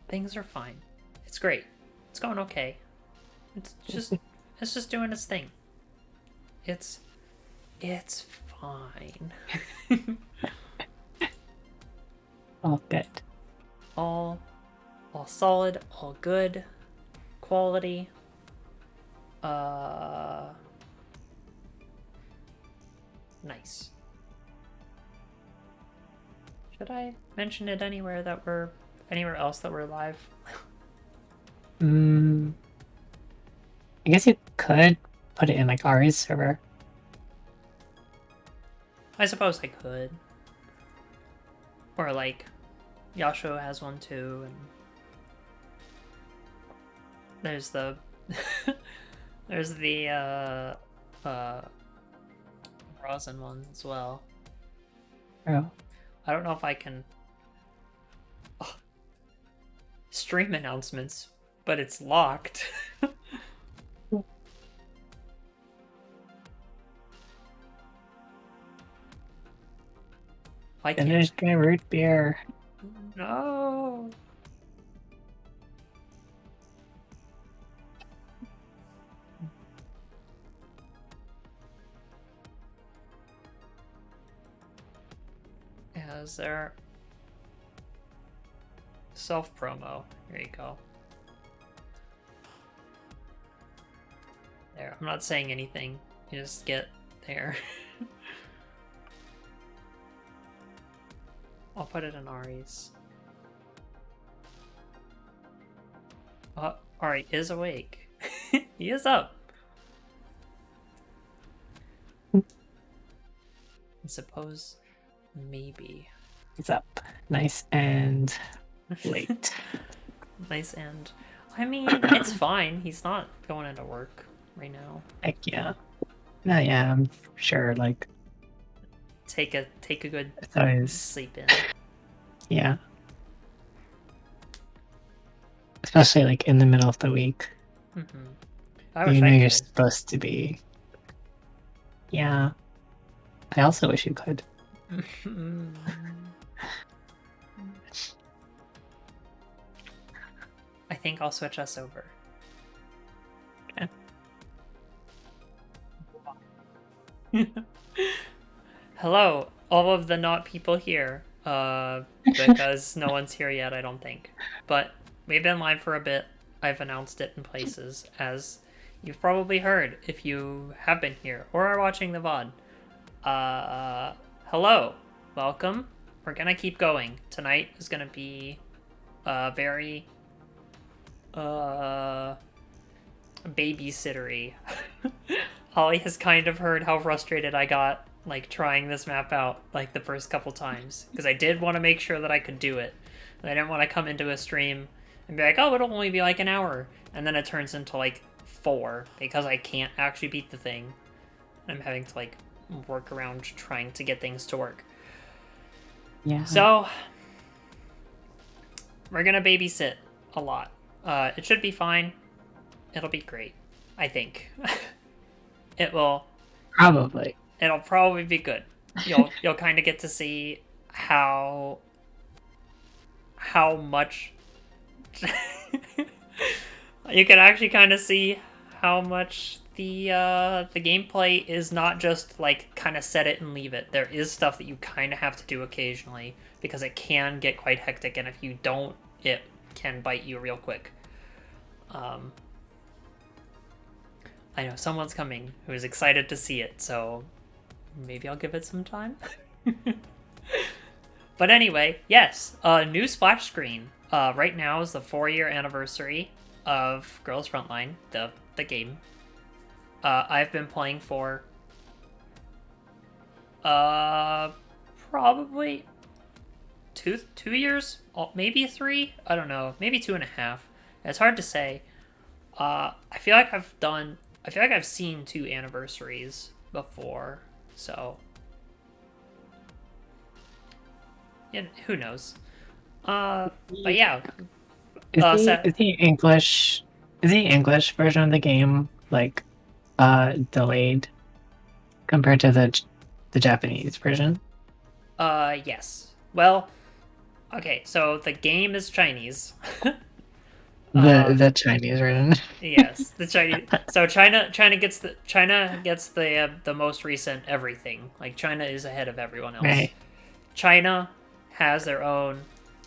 Things are fine. It's great. It's going okay. It's just doing its thing. It's fine. All good. all solid, all good, quality. Nice. Should I mention it anywhere else that we're live? I guess you could put it in like Ari's server. I suppose I could. Or like Yasho has one too, and there's the there's the Rosin one as well. Oh. I don't know if I can stream announcements, but it's locked. I can't. Finish my root beer. No. Yeah, is there self promo? There you go. There. I'm not saying anything. You just get there. I'll put it in Ari's. Ari is awake. He is up. I suppose maybe. He's up. Nice and late. Nice and... I mean, it's fine. He's not going into work right now. Heck yeah. No, yeah, I'm sure, like... Take a good sleep in. Yeah. Especially, like, in the middle of the week. Mm-hmm. You know you're supposed to be... Yeah. I also wish you could. I think I'll switch us over. Okay. Hello, all of the not people here. Because no one's here yet, I don't think. But we've been live for a bit. I've announced it in places, as you've probably heard if you have been here or are watching the VOD. Hello, welcome. We're gonna keep going. Tonight is gonna be very babysittery. Holly has kind of heard how frustrated I got like trying this map out like the first couple times, because I did want to make sure that I could do it. I didn't want to come into a stream and be like, oh, it'll only be like an hour, and then it turns into like 4 because I can't actually beat the thing. I'm having to like work around trying to get things to work. Yeah. So we're gonna babysit a lot. It should be fine. It'll be great, I think. It will. Probably. It'll probably be good. You'll kind of get to see how much you can actually kind of see how much the gameplay is not just like kind of set it and leave it. There is stuff that you kind of have to do occasionally because it can get quite hectic, and if you don't, it can bite you real quick. I know someone's coming who is excited to see it, so maybe I'll give it some time. But anyway, yes, new splash screen. Right now is the 4-year anniversary of Girls Frontline, the game. I've been playing for probably two years, maybe 3. I don't know, maybe 2.5. It's hard to say. I feel like I've seen 2 anniversaries before, so yeah, who knows? But yeah. Is the English version of the game like delayed compared to the Japanese version? Yes. Well, Okay, so the game is Chinese. The Chinese version. Yes, the Chinese. So China gets the most recent everything. Like China is ahead of everyone else. Right. China has their own.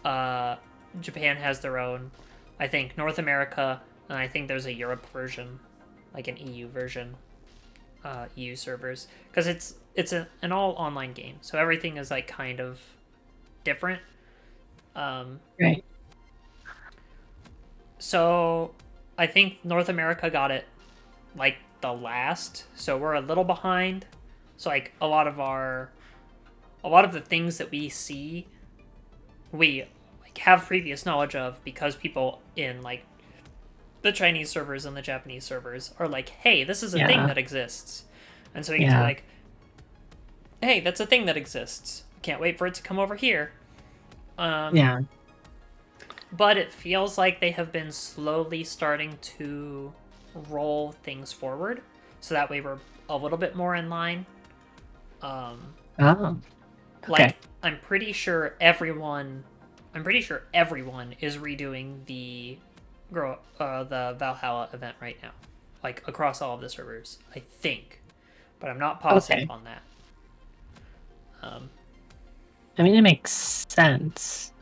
Uh, Japan has their own. I think North America, and I think there's a Europe version, like an EU version, EU servers, because it's an all online game, so everything is like kind of different. Um, Right. so I think North America got it like the last, so we're a little behind. So like a lot of the things that we see, we like have previous knowledge of because people in like the Chinese servers and the Japanese servers are like, hey, this is a thing Yeah. that exists, and so we get to be Yeah. like, hey, that's a thing that exists. Can't wait for it to come over here. Um, Yeah. but it feels like they have been slowly starting to roll things forward, so that way we're a little bit more in line. Um, Oh. Okay. like I'm pretty sure everyone is redoing the Valhalla event right now, like across all of the servers. I think, but I'm not positive Okay. on that. Um, I mean, it makes sense.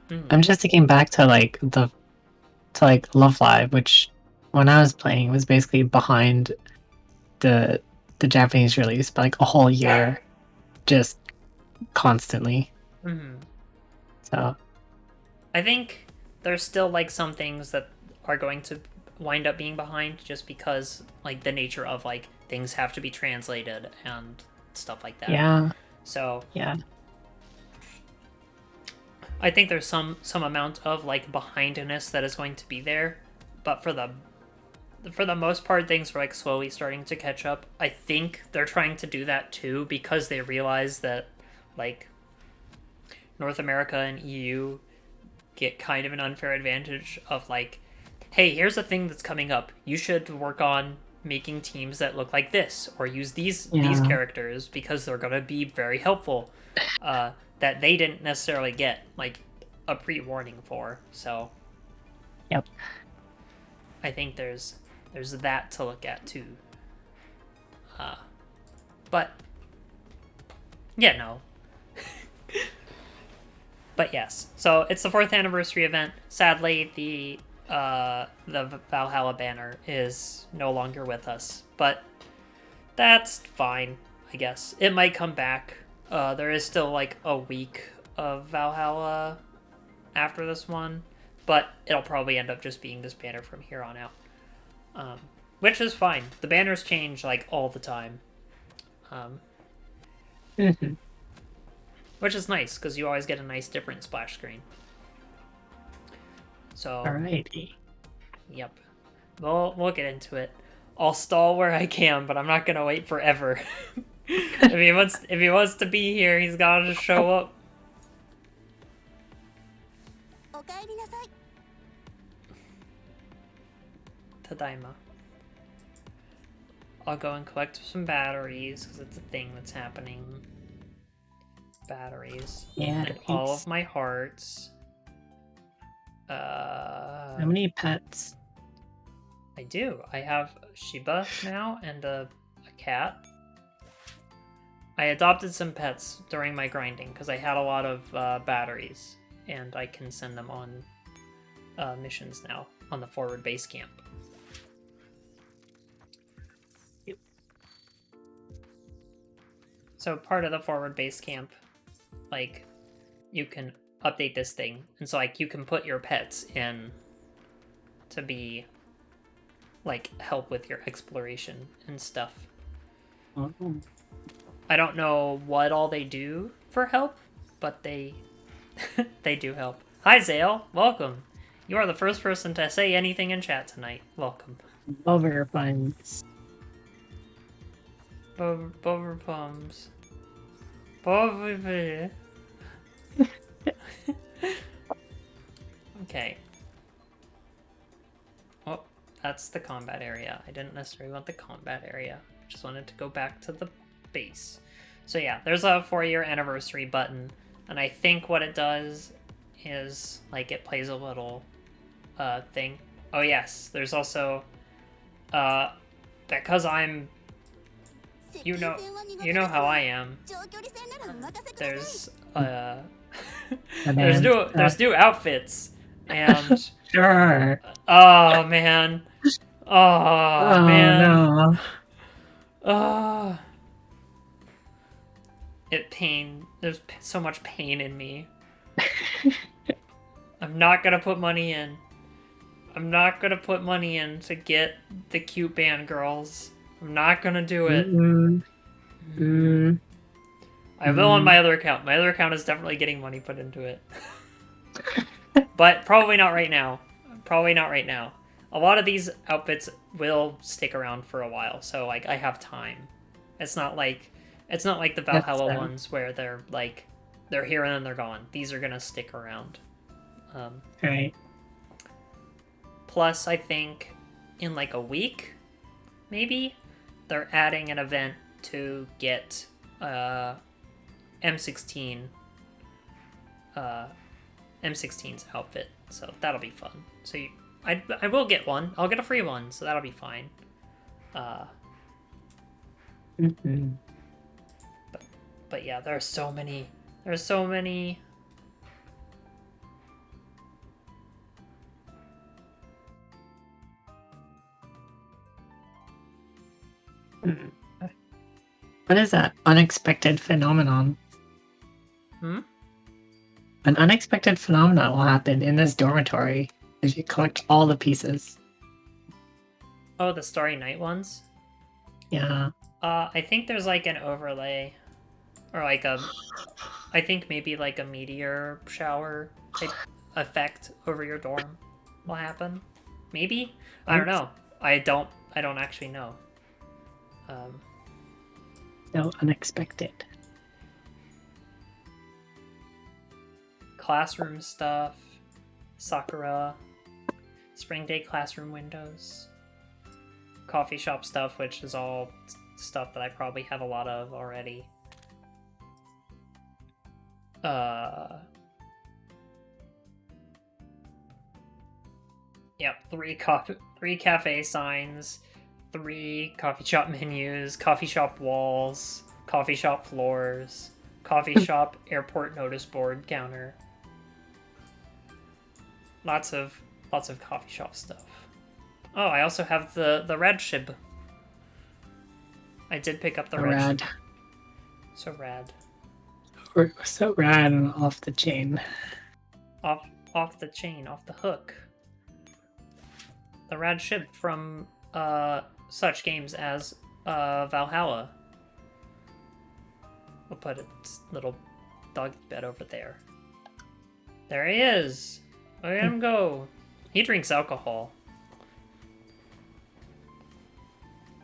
mm, I'm just thinking back to like Love Live, which when I was playing was basically behind the the Japanese release by like a whole year, just constantly. mhm. So I think there's still like some things that are going to wind up being behind just because like the nature of like things have to be translated and stuff like that. yeah, So yeah, I think there's some amount of like behindness that is going to be there, but for the most part things are like slowly starting to catch up. I think they're trying to do that too because they realize that like North America and EU get kind of an unfair advantage of like, hey, here's a thing that's coming up. You should work on making teams that look like this or use these yeah. characters because they're going to be very helpful. That they didn't necessarily get like a pre-warning for. So Yep. I think there's that to look at too. Uh, but yeah, no. But yes, so it's the 4th anniversary event. Sadly, the Valhalla banner is no longer with us, but that's fine, I guess. It might come back. There is still like a week of Valhalla after this one, but it'll probably end up just being this banner from here on out, which is fine. The banners change like all the time, um, Mhm. which is nice because you always get a nice different splash screen. So, Alrighty. yep. We'll get into it. I'll stall where I can, but I'm not gonna wait forever. If he wants to be here, he's gotta just show up. Tadaima. I'll go and collect some batteries because it's a thing that's happening. Batteries. Yeah. And all of my hearts. How many pets? I do. I have Shiba now and a cat. I adopted some pets during my grinding because I had a lot of batteries, and I can send them on missions now on the forward base camp. Yep. So part of the forward base camp, like, you can update this thing, and so like you can put your pets in to be like help with your exploration and stuff. Oh. I don't know what all they do for help, but they they do help. Hi Zale, welcome. You are the first person to say anything in chat tonight. Welcome. Over funds. Bover pums. Bover. Okay. Oh, that's the combat area. I didn't necessarily want the combat area. Just wanted to go back to the base. So yeah, there's a 4-year anniversary button. And I think what it does is like it plays a little thing. Oh yes, there's also because I'm you know how I am. There's And there's new outfits and sure. oh man. Oh Oh man. no. Oh. There's so much pain in me. I'm not gonna put money in. I'm not gonna put money in to get the cute band girls. I'm not gonna do it. Mm, mm, I will on my other account. My other account is definitely getting money put into it. But probably not right now. Probably not right now. A lot of these outfits will stick around for a while, so like I have time. It's not like the Valhalla ones where they're here and then they're gone. These are gonna stick around. right. Plus, I think in like a week, maybe, they're adding an event to get M16 M16's outfit, so that'll be fun. So I will get one. I'll get a free one, so that'll be fine. Mm-hmm. But yeah, there's so many. There's so many. What is that unexpected phenomenon? Hmm? An unexpected phenomenon will happen in this dormitory if you collect all the pieces. Oh, the Starry Night ones? Yeah. I think there's like an overlay. Or like I think maybe like a meteor shower type effect over your dorm will happen. Maybe? I don't know. I don't actually know. So unexpected. Classroom stuff. Sakura. Spring Day classroom windows. Coffee shop stuff, which is all stuff that I probably have a lot of already. Yep, three cafe signs, 3 coffee shop menus, coffee shop walls, coffee shop floors, coffee shop airport notice board counter. Lots of coffee shop stuff. Oh, I also have the red shib. I did pick up the red Rad. shib. So rad. We're so rad and off the chain. Off the chain, off the hook. The rad shib from such games as Valhalla. We'll put its little doggy bed over there. There he is! Look at him go! He drinks alcohol.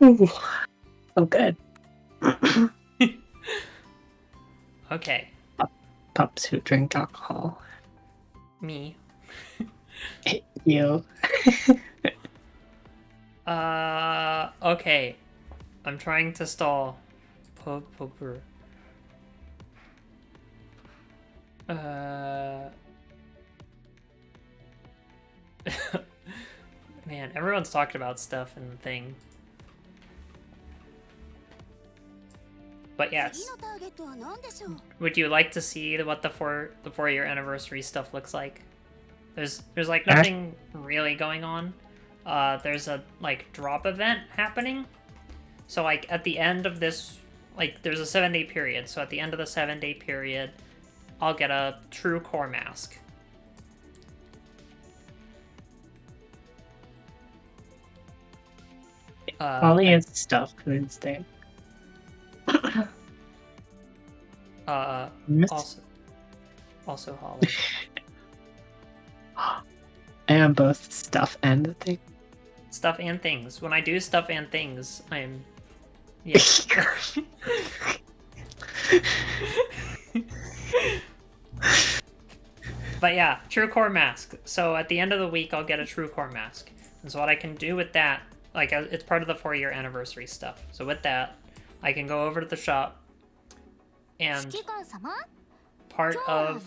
Ooh. Oh, good. Okay. Pups who drink alcohol. Me. You. Okay. I'm trying to stall. Man, everyone's talked about stuff in the thing. But yes. Would you like to see what the 4-year anniversary stuff looks like? There's like nothing really going on. There's a like drop event happening. So like at the end of this, like there's a 7-day period. So at the end of the 7-day period, I'll get a true core mask. Ollie is stuff Wednesday. Also Holly. I am both stuff and thing. Stuff and things. When I do stuff and things, I'm yeah. But yeah, true core mask. So at the end of the week, I'll get a true core mask. And so what I can do with that, like it's part of the 4-year anniversary stuff. So with that, I can go over to the shop and part of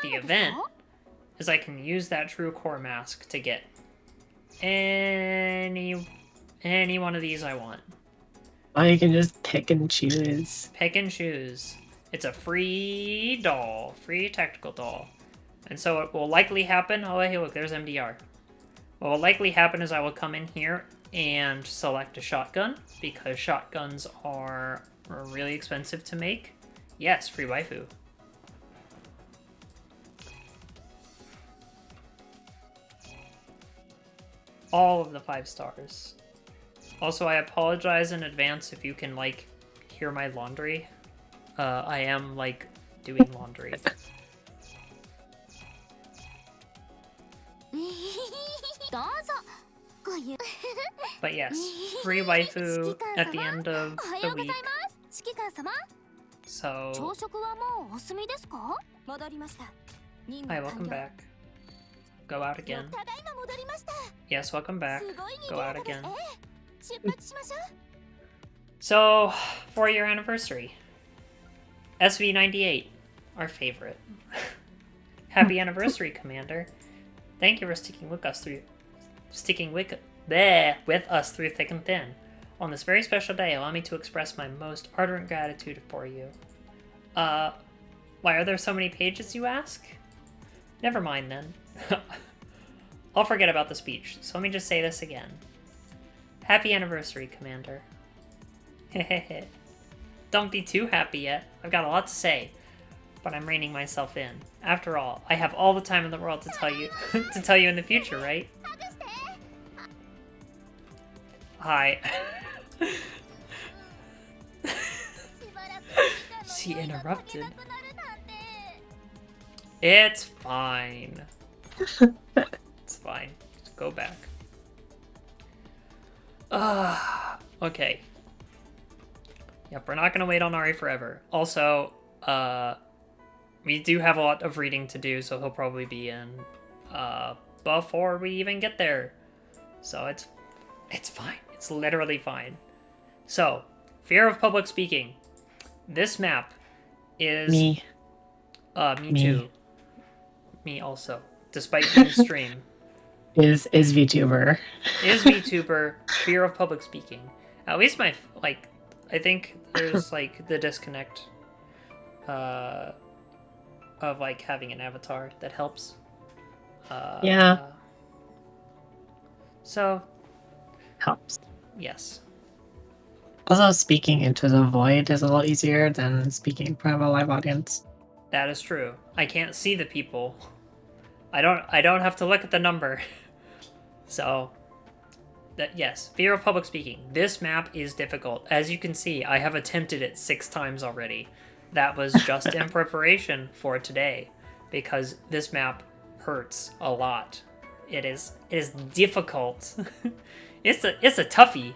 the event is I can use that true core mask to get any one of these I want. Oh, you can just pick and choose. Pick and choose. It's a free doll, free tactical doll. And so what will likely happen, oh hey look, there's MDR. What will likely happen is I will come in here and select a shotgun, because shotguns are really expensive to make. Yes, free waifu. All of the 5 stars. Also, I apologize in advance if you can, like, hear my laundry. I am, like, doing laundry. But yes, free waifu at the end of the week. So, hi, welcome back. Go out again. Yes, welcome back. Go out again. So, 4-year anniversary. SV98, our favorite. Happy anniversary, Commander. Thank you for sticking with us through thick and thin. On this very special day, allow me to express my most ardent gratitude for you. Why are there so many pages, you ask? Never mind then. I'll forget about the speech, so let me just say this again. Happy anniversary, Commander. Hehehe. Don't be too happy yet. I've got a lot to say, but I'm reining myself in. After all, I have all the time in the world to tell you to tell you in the future, right? Hi. She interrupted. It's fine. It's fine. Just go back. Okay. Yep, we're not gonna wait on Ari forever. Also, we do have a lot of reading to do, so he'll probably be in before we even get there. So it's fine. It's literally fine. So, fear of public speaking. This map is Me. Me too. Me also. Despite being stream. Is VTuber. Is VTuber fear of public speaking. At least my, like, I think there's, like, the disconnect of, like, having an avatar that helps. Yeah. So. Helps. Yes. Also, speaking into the void is a little easier than speaking in front of a live audience. That is true. I can't see the people. I don't have to look at the number. So, that yes, fear of public speaking. This map is difficult. As you can see, I have attempted it 6 times already. That was just in preparation for today, because this map hurts a lot. It is difficult. It's a toughie.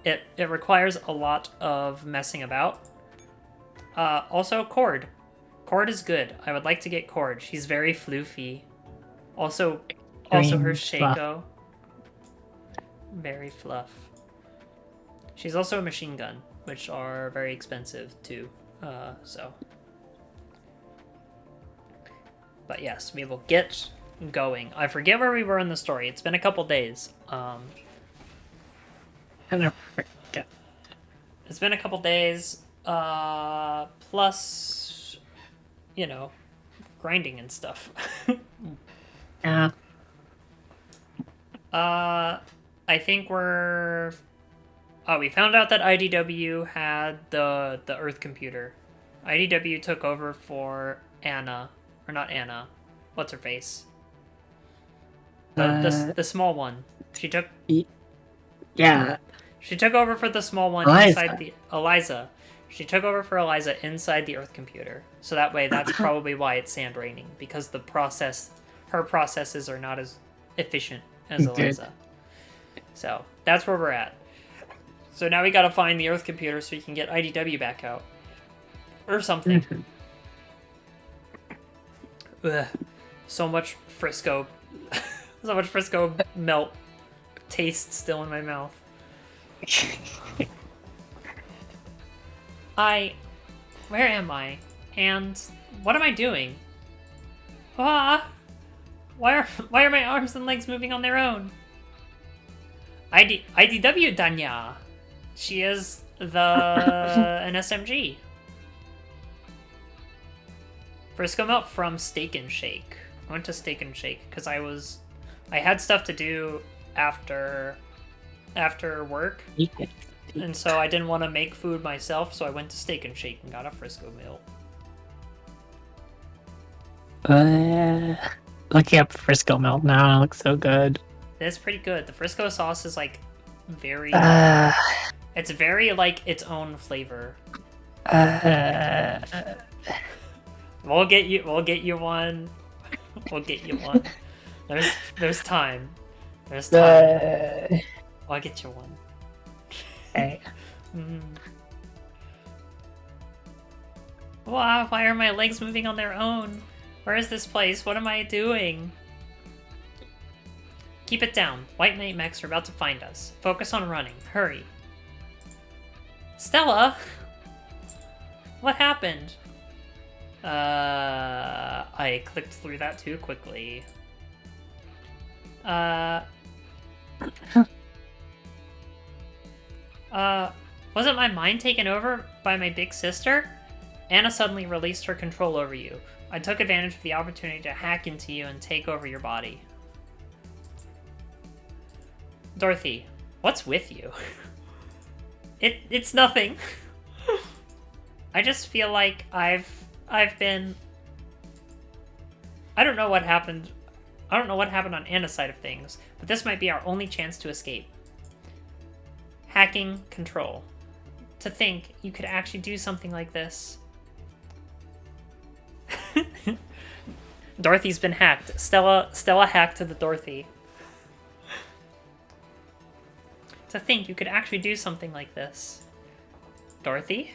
It requires a lot of messing about. Also, Cord. Cord is good. I would like to get Cord. She's very floofy. Also her Shaco. Very fluff. She's also a machine gun, which are very expensive too. So. But yes, we will get going. I forget where we were in the story. It's been a couple days. I never forget. It's been a couple days. Plus, you know, grinding and stuff. Yeah. I think we're... Oh, we found out that IDW had the Earth computer. IDW took over for Anna. Or not Anna. What's her face? The small one. She took... Yeah. She took over for the small one inside the... Eliza. She took over for Eliza inside the Earth computer. So that way, that's probably why it's sand raining. Because the process... Her processes are not as efficient as Eliza. So, that's where we're at. So now we gotta find the Earth computer so we can get IDW back out. Or something. Ugh. So much Frisco... so much Frisco melt taste still in my mouth. Where am I? And what am I doing? Ah! Why are my arms and legs moving on their own? IDW Danya. She is an SMG. Frisco Melt from Steak and Shake. I went to Steak and Shake because I had stuff to do after work, and so I didn't want to make food myself, so I went to Steak and Shake and got a Frisco Melt. Looking up Frisco Melt now, it looks so good. It's pretty good. The Frisco sauce is like very. Uh, It's very like its own flavor. We'll get you one. We'll get you one. There's time. There's time. I'll get you one. Hey. Wow, why are my legs moving on their own? Where is this place? What am I doing? Keep it down. White Knight mechs are about to find us. Focus on running. Hurry. Stella? What happened? I clicked through that too quickly. Wasn't my mind taken over by my big sister? Anna suddenly released her control over you. I took advantage of the opportunity to hack into you and take over your body. Dorothy, what's with you? It's nothing. I just feel like I've been... I don't know what happened. I don't know what happened on Anna's side of things, but this might be our only chance to escape. Hacking control. To think you could actually do something like this. Dorothy's been hacked. Stella hacked the Dorothy. To think you could actually do something like this. Dorothy?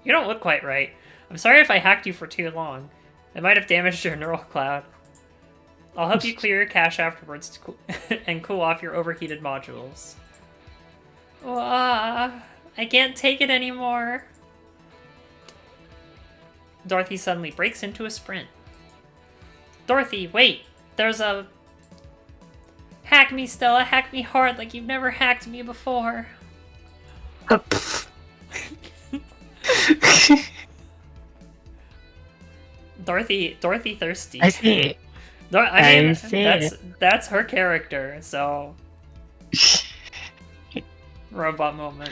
You don't look quite right. I'm sorry if I hacked you for too long. It might have damaged your neural cloud. I'll help you clear your cache afterwards and cool off your overheated modules. I can't take it anymore. Dorothy suddenly breaks into a sprint. Dorothy, wait! There's a... Hack me, Stella. Hack me hard like you've never hacked me before. Dorothy thirsty. I see. I mean, that's her character, so... Robot moment.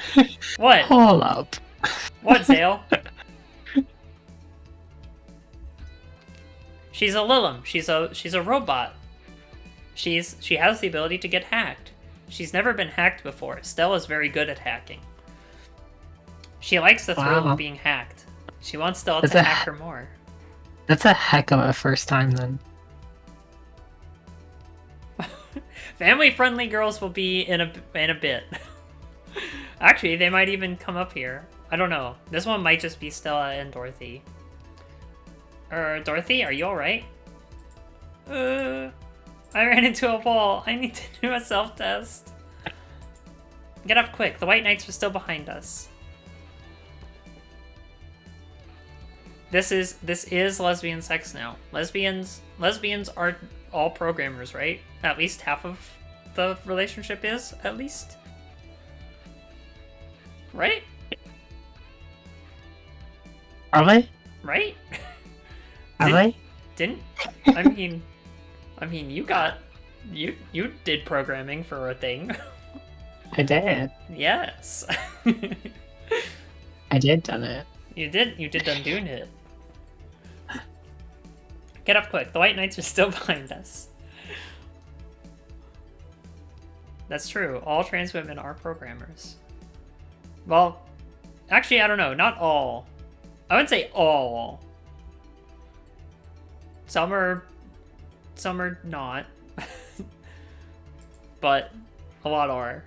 What? Hold up. What, Zale? She's a Lilim. She's a robot. She has the ability to get hacked. She's never been hacked before. Stella's very good at hacking. She likes the thrill of being hacked. She wants Stella to hack her more. That's a heck of a first time, then. Family-friendly girls will be in a bit. Actually, they might even come up here. I don't know. This one might just be Stella and Dorothy. Dorothy, are you alright? I ran into a wall. I need to do a self-test. Get up quick. The White Knights are still behind us. This is lesbian sex now. Lesbians are all programmers, right? At least half of the relationship is, at least. Right? Are they? Right? Are they? Didn't I mean you did programming for a thing. I did. Yes. I did done it. You did done doing it. Get up quick. The White Knights are still behind us. That's true. All trans women are programmers. Well, actually, I don't know. Not all. I wouldn't say all. Some are not. But a lot are.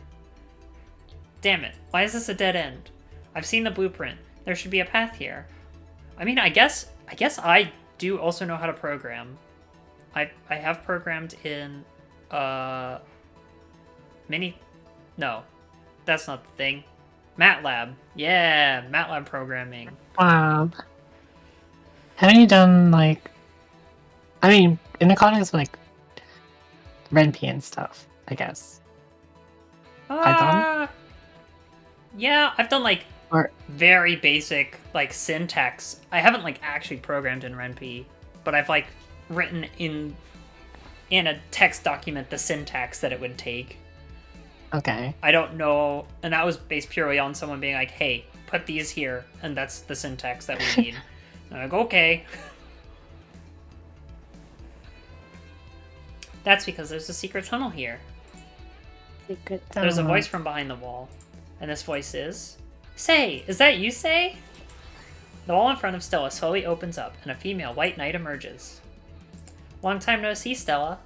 Damn it. Why is this a dead end? I've seen the blueprint. There should be a path here. I mean, I guess I do also know how to program. I have programmed in no. That's not the thing. MATLAB. Yeah, MATLAB programming. Wow. Haven't you done, like... I mean, in the context of, like, Renpy and stuff, I guess. Python? Yeah, I've done, like, Or... very basic, like, syntax. I haven't, like, actually programmed in RenPy, but I've, like, written in a text document the syntax that it would take. Okay. I don't know, and that was based purely on someone being like, hey, put these here, and that's the syntax that we need. And I'm like, okay. That's because there's a secret tunnel here. Secret tunnel. There's a voice from behind the wall, and this voice is... Say, is that you, Say? The wall in front of Stella slowly opens up, and a female white knight emerges. Long time no see, Stella.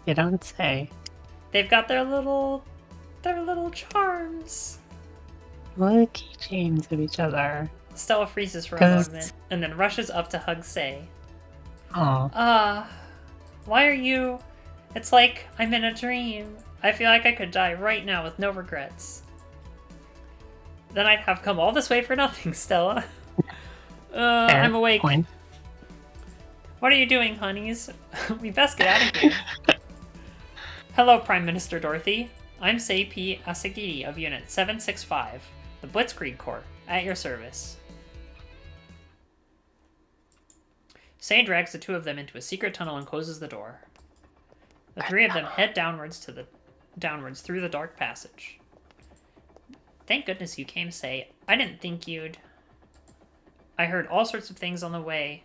You don't say. They've got their little charms. Little keychains of each other. Stella freezes for a moment, and then rushes up to hug Say. Aw. Why are you... It's like I'm in a dream. I feel like I could die right now with no regrets. Then I'd have come all this way for nothing, Stella. I'm awake. Point. What are you doing, honeys? We best get out of here. Hello, Prime Minister Dorothy. I'm Pt. Asagiri of Unit 765, the Blitzkrieg Corps, at your service. Say drags the two of them into a secret tunnel and closes the door. The three of them head downwards through the dark passage. Thank goodness you came, Say. I didn't think you'd... I heard all sorts of things on the way.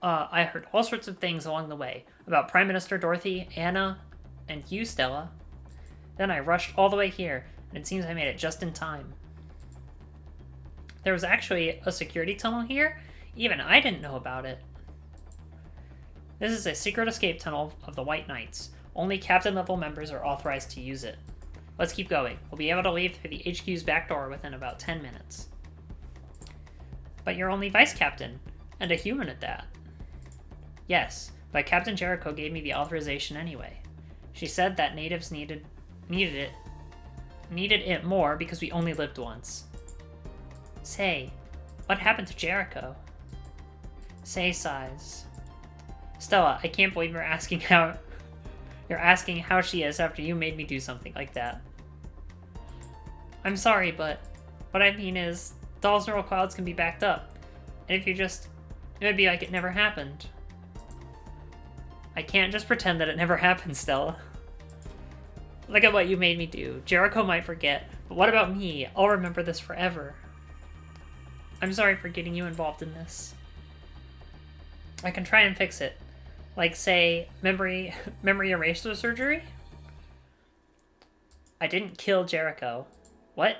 I heard all sorts of things along the way about Prime Minister Dorothy, Anna, and you, Stella. Then I rushed all the way here, and it seems I made it just in time. There was actually a security tunnel here? Even I didn't know about it. This is a secret escape tunnel of the White Knights. Only captain-level members are authorized to use it. Let's keep going. We'll be able to leave through the HQ's back door within about 10 minutes. But you're only vice captain, and a human at that. Yes, but Captain Jericho gave me the authorization anyway. She said that natives needed it more because we only lived once. Say, what happened to Jericho? Say sighs. Stella, I can't believe you're asking how she is after you made me do something like that. I'm sorry, but what I mean is, Doll's neural clouds can be backed up, and if you just... it would be like it never happened. I can't just pretend that it never happened, Stella. Look at what you made me do. Jericho might forget, but what about me? I'll remember this forever. I'm sorry for getting you involved in this. I can try and fix it. Like, say, memory eraser surgery? I didn't kill Jericho. What?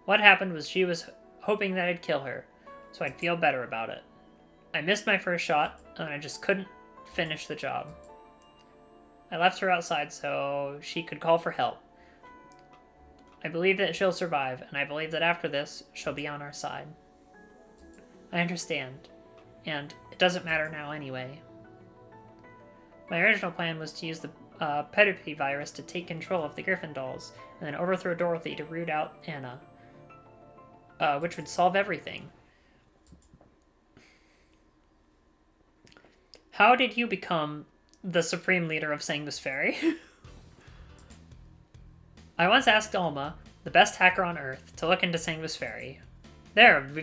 What happened was she was hoping that I'd kill her, so I'd feel better about it. I missed my first shot, and I just couldn't finish the job. I left her outside so she could call for help. I believe that she'll survive, and I believe that after this, she'll be on our side. I understand, and it doesn't matter now anyway. My original plan was to use the Pt.6 virus to take control of the Griffin dolls, and then overthrow Dorothy to root out Anna, which would solve everything. How did you become the supreme leader of Sanguis Ferry? I once asked Alma, the best hacker on Earth, to look into Sanguis Ferry. There we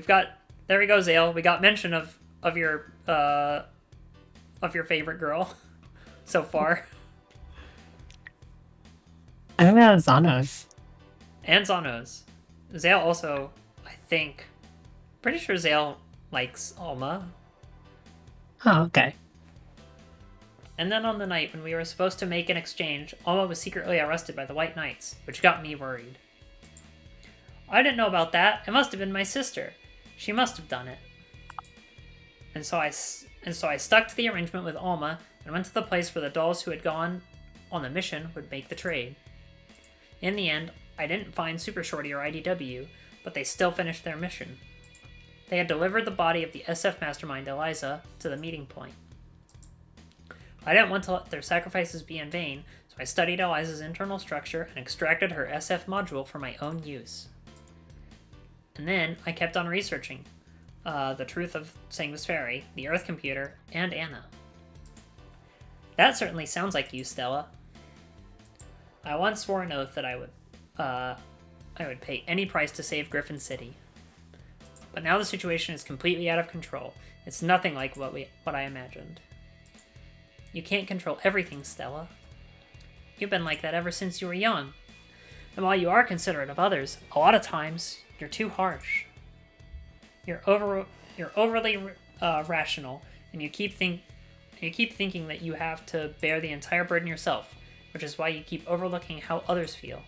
go, Zale. We got mention of your favorite girl so far. I think that was Zanos. And Zanos. Zale also, I think, pretty sure Zale likes Alma. Oh, okay. And then on the night when we were supposed to make an exchange, Alma was secretly arrested by the White Knights, which got me worried. I didn't know about that. It must have been my sister. She must have done it. And so I stuck to the arrangement with Alma and went to the place where the dolls who had gone on the mission would make the trade. In the end, I didn't find Super Shorty or IDW, but they still finished their mission. They had delivered the body of the SF mastermind Eliza to the meeting point. I didn't want to let their sacrifices be in vain, so I studied Eliza's internal structure and extracted her SF module for my own use. And then I kept on researching the truth of Sanguis Ferry, the Earth computer, and Anna. That certainly sounds like you, Stella. I once swore an oath that I would pay any price to save Griffin City. But now the situation is completely out of control. It's nothing like what I imagined. You can't control everything, Stella. You've been like that ever since you were young. And while you are considerate of others, a lot of times you're too harsh. You're overly rational, and you keep thinking that you have to bear the entire burden yourself, which is why you keep overlooking how others feel.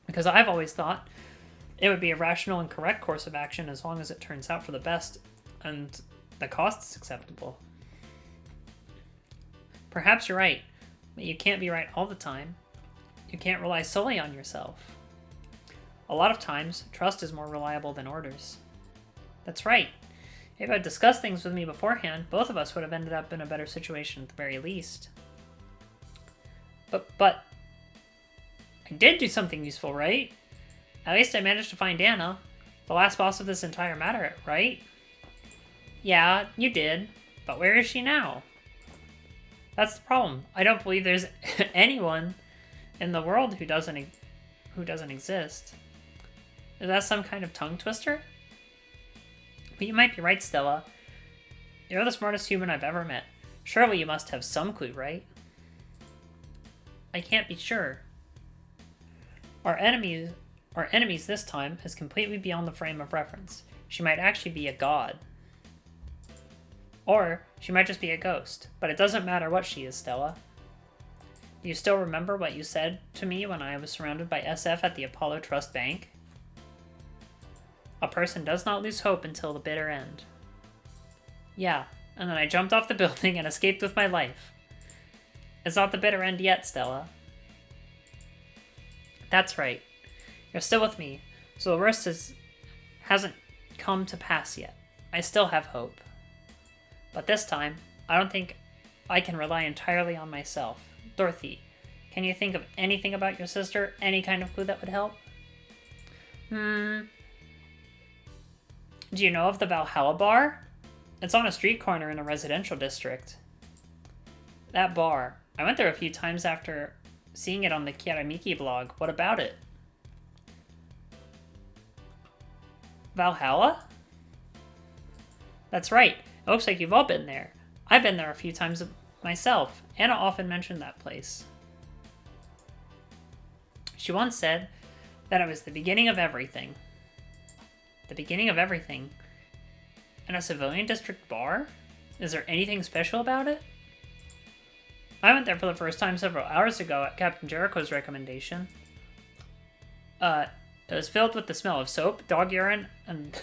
Because I've always thought it would be a rational and correct course of action as long as it turns out for the best and the cost is acceptable. Perhaps you're right, but you can't be right all the time. You can't rely solely on yourself. A lot of times, trust is more reliable than orders. That's right. If I'd discussed things with me beforehand, both of us would have ended up in a better situation at the very least. But I did do something useful, right? At least I managed to find Anna, the last boss of this entire matter, right? Yeah, you did. But where is she now? That's the problem. I don't believe there's anyone in the world who doesn't exist. Is that some kind of tongue twister? But you might be right, Stella. You're the smartest human I've ever met. Surely you must have some clue, right? I can't be sure. Our enemies this time is completely beyond the frame of reference. She might actually be a god. Or she might just be a ghost, but it doesn't matter what she is, Stella. Do you still remember what you said to me when I was surrounded by SF at the Apollo Trust Bank? A person does not lose hope until the bitter end. Yeah, and then I jumped off the building and escaped with my life. It's not the bitter end yet, Stella. That's right. You're still with me, so the worst hasn't come to pass yet. I still have hope. But this time, I don't think I can rely entirely on myself. Dorothy, can you think of anything about your sister? Any kind of clue that would help? Do you know of the Valhalla bar? It's on a street corner in a residential district. That bar. I went there a few times after seeing it on the Kiaramiki blog. What about it? Valhalla? That's right. It looks like you've all been there. I've been there a few times myself. Anna often mentioned that place. She once said that it was the beginning of everything. The beginning of everything? In a civilian district bar? Is there anything special about it? I went there for the first time several hours ago at Captain Jericho's recommendation. It was filled with the smell of soap, dog urine, and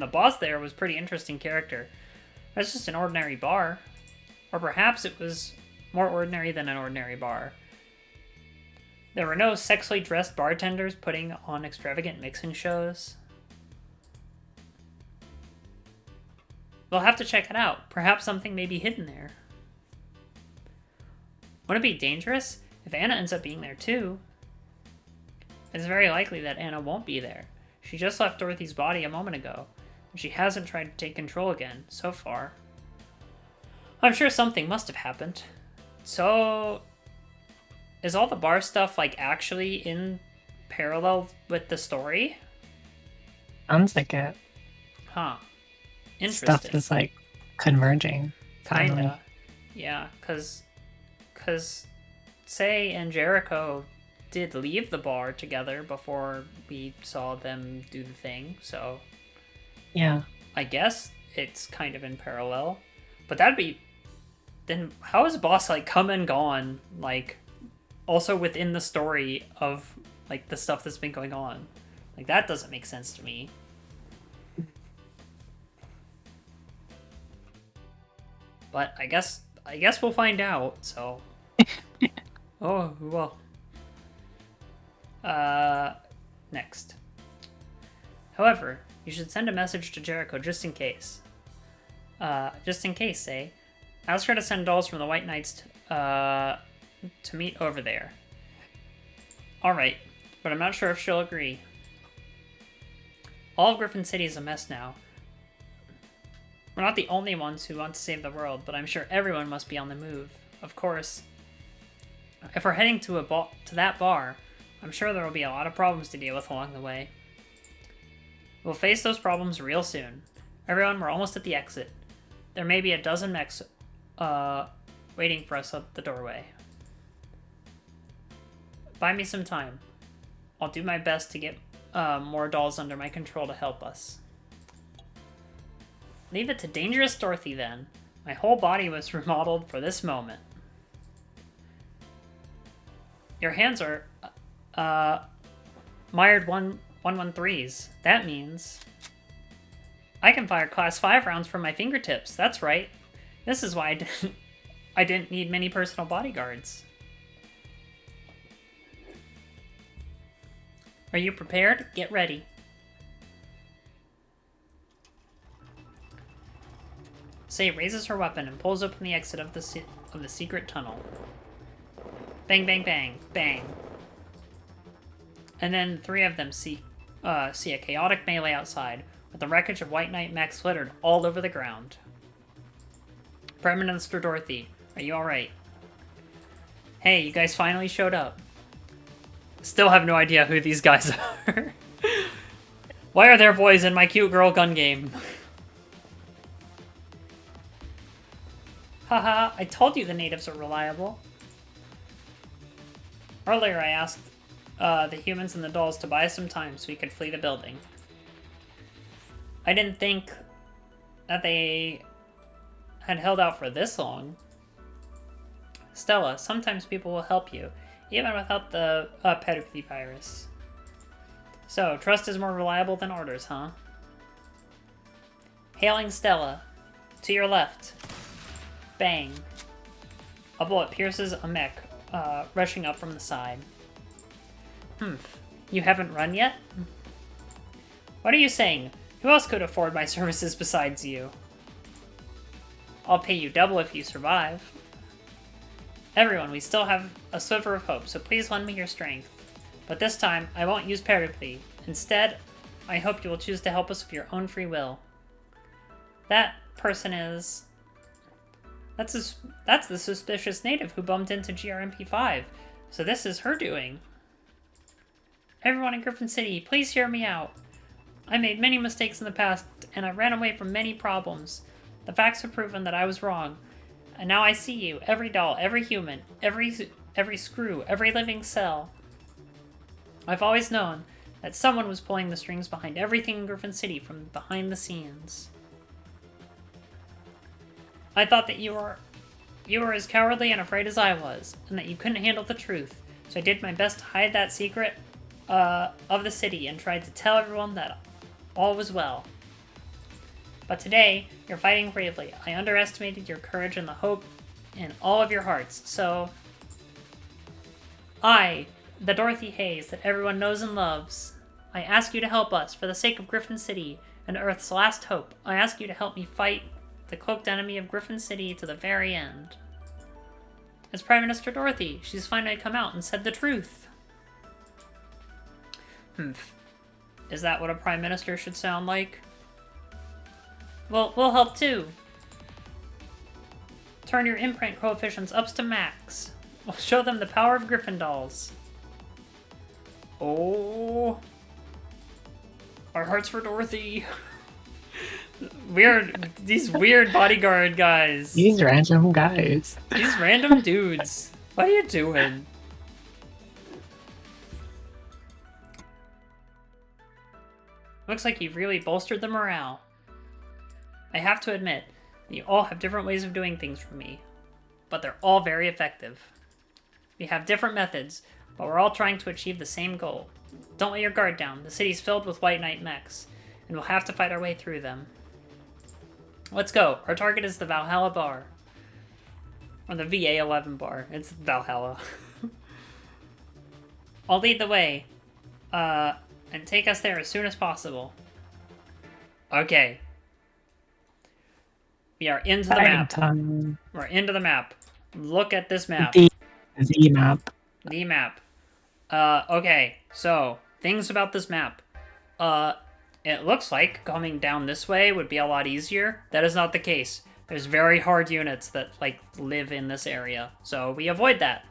the boss there was a pretty interesting character. It's just an ordinary bar. Or perhaps it was more ordinary than an ordinary bar. There were no sexually dressed bartenders putting on extravagant mixing shows. We'll have to check it out. Perhaps something may be hidden there. Wouldn't it be dangerous if Anna ends up being there too? It's very likely that Anna won't be there. She just left Dorothy's body a moment ago, and she hasn't tried to take control again, so far. I'm sure something must have happened. So, is all the bar stuff, like, actually in parallel with the story? Sounds like it. Huh. Interesting. Stuff is, like, converging, finally. Kinda. Yeah, because Say and Jericho did leave the bar together before we saw them do the thing, so... Yeah. I guess it's kind of in parallel. But that'd be... Then how is Boss, like, come and gone, like, also within the story of, like, the stuff that's been going on? Like, that doesn't make sense to me. But I guess we'll find out, so... Oh, well. Next. However, you should send a message to Jericho just in case. Say. Ask her to send dolls from the White Knights to meet over there. Alright. but I'm not sure if she'll agree. All of Griffin City is a mess now. We're not the only ones who want to save the world, but I'm sure everyone must be on the move. Of course, if we're heading to that bar, I'm sure there will be a lot of problems to deal with along the way. We'll face those problems real soon. Everyone, we're almost at the exit. There may be a dozen mechs waiting for us at the doorway. Buy me some time. I'll do my best to get more dolls under my control to help us. Leave it to Dangerous Dorothy, then. My whole body was remodeled for this moment. Your hands are mired 113s. That means I can fire class 5 rounds from my fingertips. That's right. This is why I didn't need many personal bodyguards. Are you prepared? Get ready. Say raises her weapon and pulls open the exit of the secret tunnel. Bang, bang, bang, bang. And then 3 of them see a chaotic melee outside, with the wreckage of White Knight mechs littered all over the ground. Prime Minister Dorothy, are you alright? Hey, you guys finally showed up. Still have no idea who these guys are. Why are there boys in my cute girl gun game? Haha, I told you the natives are reliable. Earlier I asked the humans and the dolls to buy some time so we could flee the building. I didn't think that they had held out for this long. Stella, sometimes people will help you, even without the pedigree virus. So, trust is more reliable than orders, huh? Hailing Stella. To your left. Bang. A bullet pierces a mech, rushing up from the side. You haven't run yet? What are you saying? Who else could afford my services besides you? I'll pay you double if you survive. Everyone, we still have a sliver of hope, so please lend me your strength. But this time, I won't use pedigree. Instead, I hope you will choose to help us of your own free will. That person is... That's the suspicious native who bumped into GRMP5. So this is her doing. Everyone in Griffin City, please hear me out. I made many mistakes in the past, and I ran away from many problems. The facts have proven that I was wrong. And now I see you, every doll, every human, every screw, every living cell. I've always known that someone was pulling the strings behind everything in Griffin City from behind the scenes. I thought that you were as cowardly and afraid as I was, and that you couldn't handle the truth. So I did my best to hide that secret of the city and tried to tell everyone that all was well. But today, you're fighting bravely. I underestimated your courage and the hope in all of your hearts, so... I, the Dorothy Hayes that everyone knows and loves, I ask you to help us for the sake of Griffin City and Earth's last hope. I ask you to help me fight the cloaked enemy of Griffin City to the very end. It's Prime Minister Dorothy. She's finally come out and said the truth. Is that what a Prime Minister should sound like? Well, we'll help too. Turn your imprint coefficients up to max. We'll show them the power of Griffin dolls. Oh. Our hearts for Dorothy. These weird bodyguard guys. These random guys. These random dudes. What are you doing? Looks like you've really bolstered the morale. I have to admit, you all have different ways of doing things from me, but they're all very effective. We have different methods, but we're all trying to achieve the same goal. Don't let your guard down. The city's filled with White Knight mechs, and we'll have to fight our way through them. Let's go. Our target is the Valhalla bar. Or the Va-11 bar. It's Valhalla. I'll lead the way. And take us there as soon as possible. Okay. We are into the map. We're into the map. Look at this map. The map. The map. Okay. So, things about this map. It looks like coming down this way would be a lot easier. That is not the case. There's very hard units that, like, live in this area. So, we avoid that.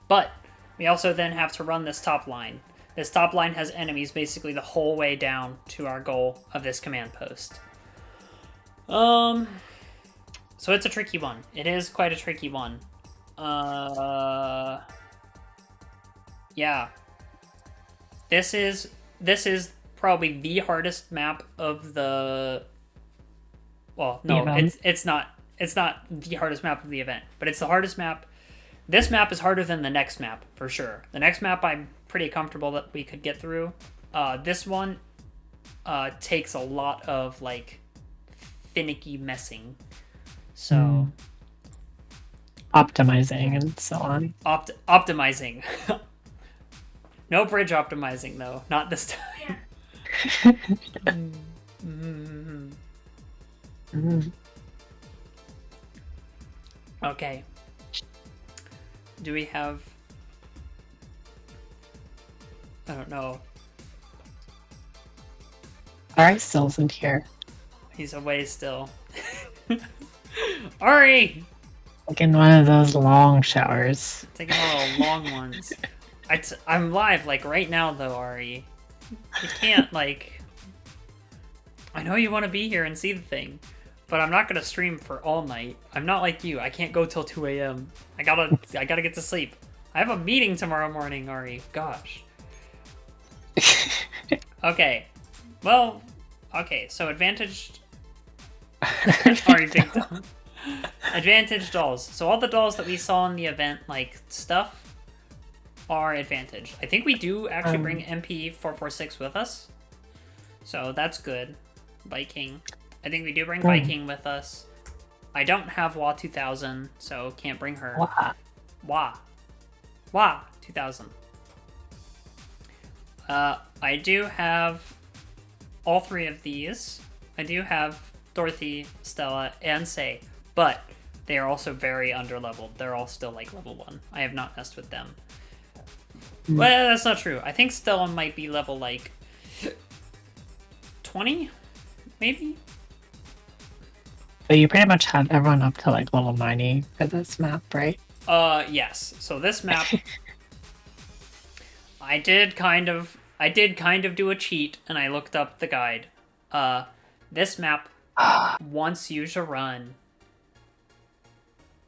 But we also then have to run this top line. This top line has enemies basically the whole way down to our goal of this command post. So it's a tricky one. It is quite a tricky one. Yeah. This is probably the hardest map of the. Well, no, it's not the hardest map of the event, but it's the hardest map. This map is harder than the next map for sure. The next map I'm pretty comfortable that we could get through. This one takes a lot of like finicky messing. So optimizing and so on. Optimizing. No bridge optimizing though, not this time. Okay. Do we have... I don't know. Ari still isn't here. He's away still. Ari! Taking one of those long showers. Taking one of the long ones. I'm live, like, right now, though, Ari. You can't, like... I know you want to be here and see the thing, but I'm not gonna stream for all night. I'm not like you. I can't go till 2 a.m. I gotta get to sleep. I have a meeting tomorrow morning, Ari. Gosh. Okay. Well, okay, so advantaged... Ari, big dumb. Advantage dolls. So all the dolls that we saw in the event, like, stuff, are advantage. I think we do actually bring MP446 with us. So that's good. Viking. I think we do bring Viking with us. I don't have Wa 2000, so can't bring her. Wa 2000. I do have all three of these. I do have Dorothy, Stella, and Say, but they are also very underleveled. They're all still like level 1. I have not messed with them. Well, that's not true. I think Stella might be level like 20, maybe? But you pretty much have everyone up to like level 90 for this map, right? Yes. So this map, I did kind of do a cheat, and I looked up the guide. This map wants you to run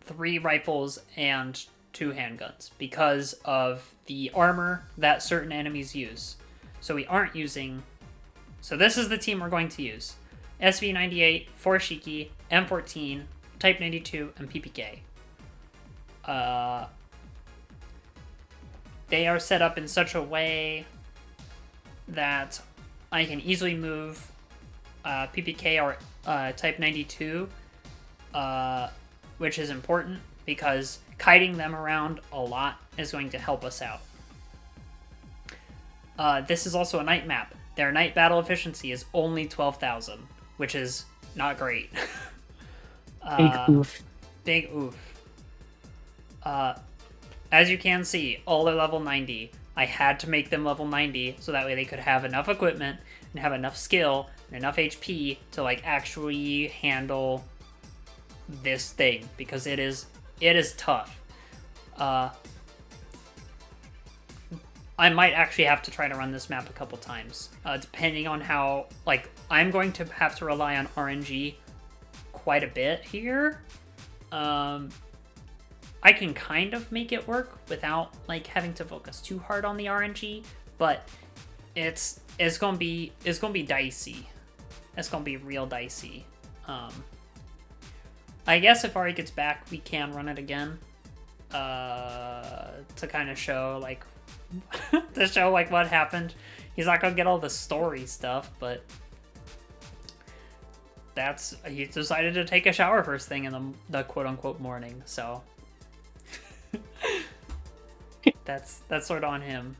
3 rifles and 2 handguns because of the armor that certain enemies use. So we aren't using... So this is the team we're going to use. SV98, 4 Shiki, M14, Type 92, and PPK. They are set up in such a way that I can easily move PPK or Type 92, which is important because kiting them around a lot is going to help us out. This is also a night map. Their night battle efficiency is only 12,000, which is not great. Big oof. Big oof. As you can see, all are level 90. I had to make them level 90 so that way they could have enough equipment and have enough skill and enough HP to like actually handle this thing, because it is tough. I might actually have to try to run this map a couple times, depending on how, like, I'm going to have to rely on RNG quite a bit here. I can kind of make it work without, like, having to focus too hard on the RNG, but it's gonna be dicey. It's gonna be real dicey. I guess if Ari gets back, we can run it again, to kind of show, like, what happened. He's not gonna get all the story stuff, but he decided to take a shower first thing in the quote-unquote morning, so that's sort of on him.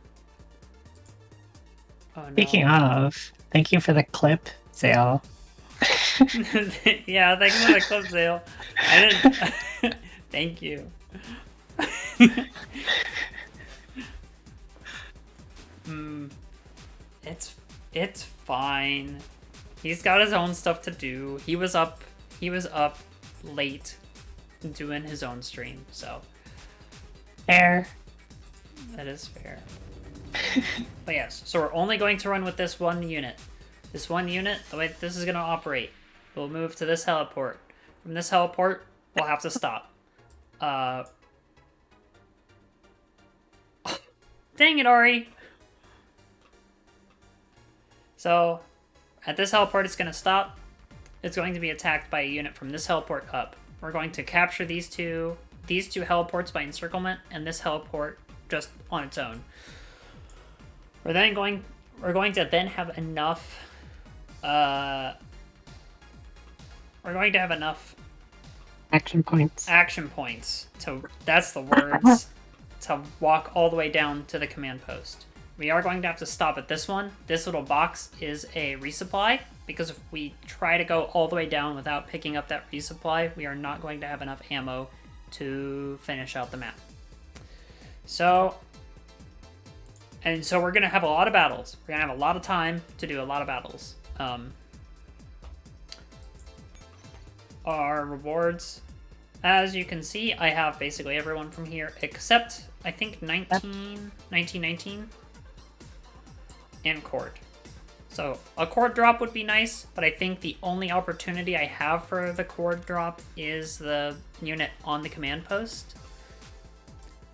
Oh, no. Speaking of, thank you for the clip, Zale. Yeah, thank you for the clip, Zale. I didn't... Thank you. It's fine. He's got his own stuff to do. He was up late doing his own stream, so Fair. that is fair. But yes, so we're only going to run with this one unit. This one unit, the way this is going to operate, we'll move to this heliport. From this heliport, we'll have to stop. Dang it, Ari! So, at this heliport, it's going to stop. It's going to be attacked by a unit from this heliport up. We're going to capture these two heliports by encirclement, and this heliport just on its own. We're going to then have enough. We're going to have enough Action points. action points to. That's the words. To walk all the way down to the command post. We are going to have to stop at this one. This little box is a resupply, because if we try to go all the way down without picking up that resupply, we are not going to have enough ammo to finish out the map. So we're going to have a lot of battles. We're going to have a lot of time to do a lot of battles. Our rewards, as you can see, I have basically everyone from here except, I think, 1919 and Cord. So a Cord drop would be nice, but I think the only opportunity I have for the Cord drop is the unit on the command post.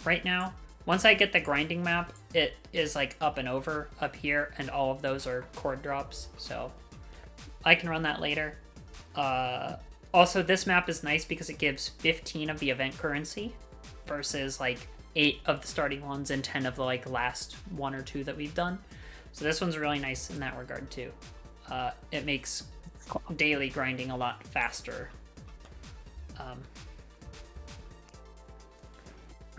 Right now, once I get the grinding map, it is like up and over up here, and all of those are Cord drops, so I can run that later. Also, this map is nice because it gives 15 of the event currency versus like 8 of the starting ones and 10 of the like last 1 or 2 that we've done. So this one's really nice in that regard too. It makes daily grinding a lot faster. Or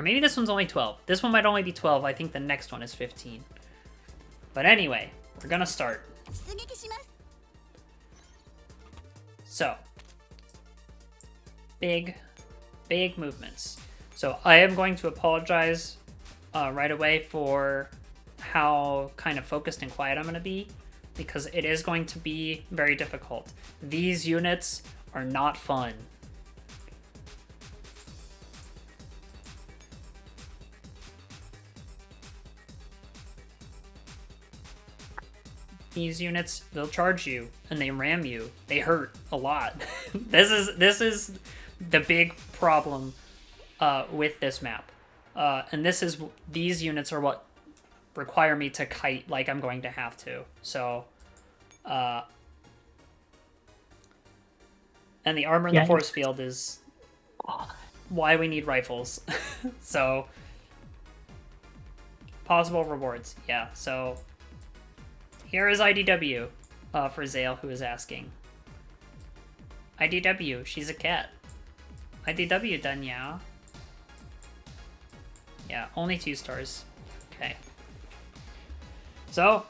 maybe this one's only 12. This one might only be 12. I think the next one is 15. But anyway, we're gonna start. So, big movements. So I am going to apologize right away for how kind of focused and quiet I'm going to be, because it is going to be very difficult. These units are not fun. These units, they'll charge you and they ram you. They hurt a lot. This is the big problem with this map. And these units are what require me to kite like I'm going to have to. So, and the armor in the force field is why we need rifles. So, possible rewards. Yeah, so here is IDW for Zale, who is asking. IDW, she's a cat. IDW done, yeah. Yeah, only 2 stars. Okay. So,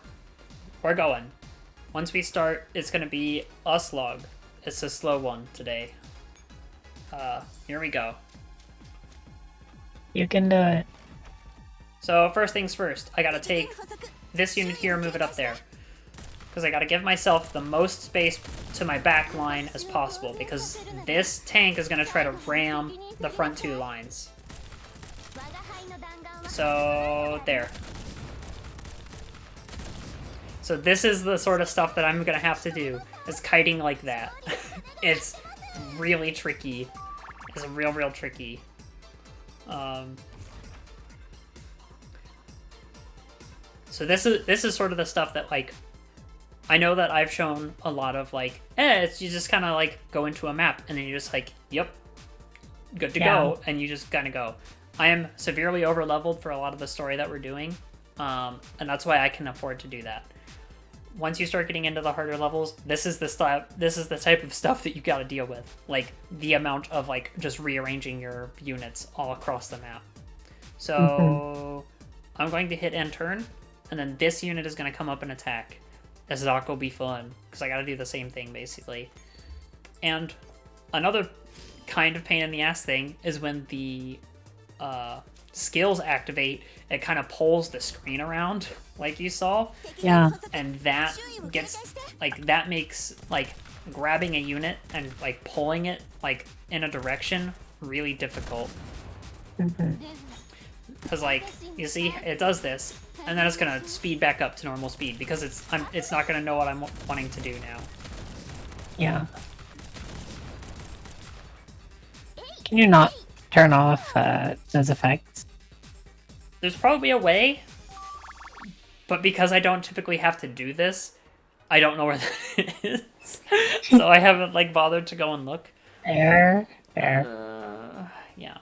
we're going. Once we start, it's going to be a slog. It's a slow one today. Here we go. You can do it. So, first things first, I gotta take this unit here and move it up there. Because I gotta give myself the most space to my back line as possible, because this tank is gonna try to ram the front 2 lines. So, there. So this is the sort of stuff that I'm gonna have to do, is kiting like that. It's really tricky. It's real tricky. So this is sort of the stuff that, like, I know that I've shown a lot of, like, you just kind of, like, go into a map, and then you're just like, yep, good to go, and you just kind of go. I am severely over-leveled for a lot of the story that we're doing, and that's why I can afford to do that. Once you start getting into the harder levels, this is the type of stuff that you gotta deal with. Like, the amount of, like, just rearranging your units all across the map. So, I'm going to hit end turn, and then this unit is going to come up and attack. This dock will be fun, because I gotta do the same thing, basically. And another kind of pain in the ass thing is when the skills activate, it kind of pulls the screen around, like you saw. Yeah. And that gets, like, that makes, like, grabbing a unit and, like, pulling it, like, in a direction really difficult. Because, like, you see, it does this, and then it's gonna speed back up to normal speed, because it's not gonna know what I'm wanting to do now. Yeah. Can you not turn off those effects? There's probably a way, but because I don't typically have to do this, I don't know where that is. So I haven't, like, bothered to go and look. Fair. Yeah.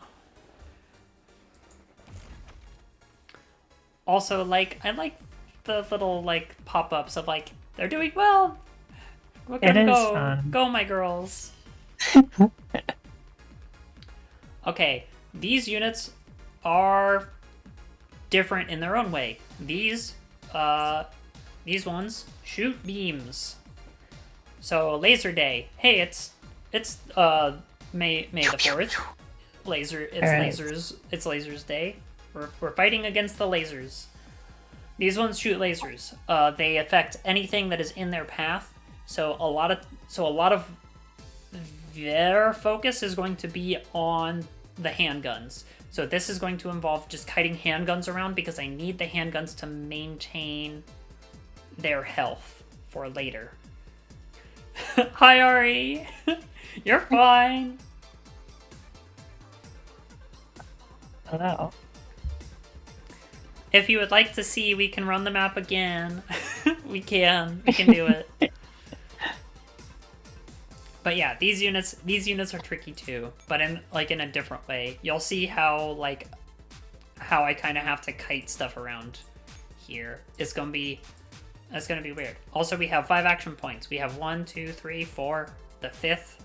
Also, like, I like the little, like, pop-ups of, like, they're doing well. Look at them go. Fun. Go, my girls. Okay, these units are different in their own way. These ones shoot beams. So Laser Day. Hey, it's May the 4th. It's lasers day. We're fighting against the lasers. These ones shoot lasers. They affect anything that is in their path. So a lot of their focus is going to be on the handguns. So this is going to involve just kiting handguns around, because I need the handguns to maintain their health for later. Hi, Ari! You're fine! Hello. If you would like to see, we can run the map again. We can do it. But yeah, these units are tricky too, but in a different way. You'll see how I kind of have to kite stuff around here. That's gonna be weird. Also, we have 5 action points. We have 1, 2, 3, 4. The 5th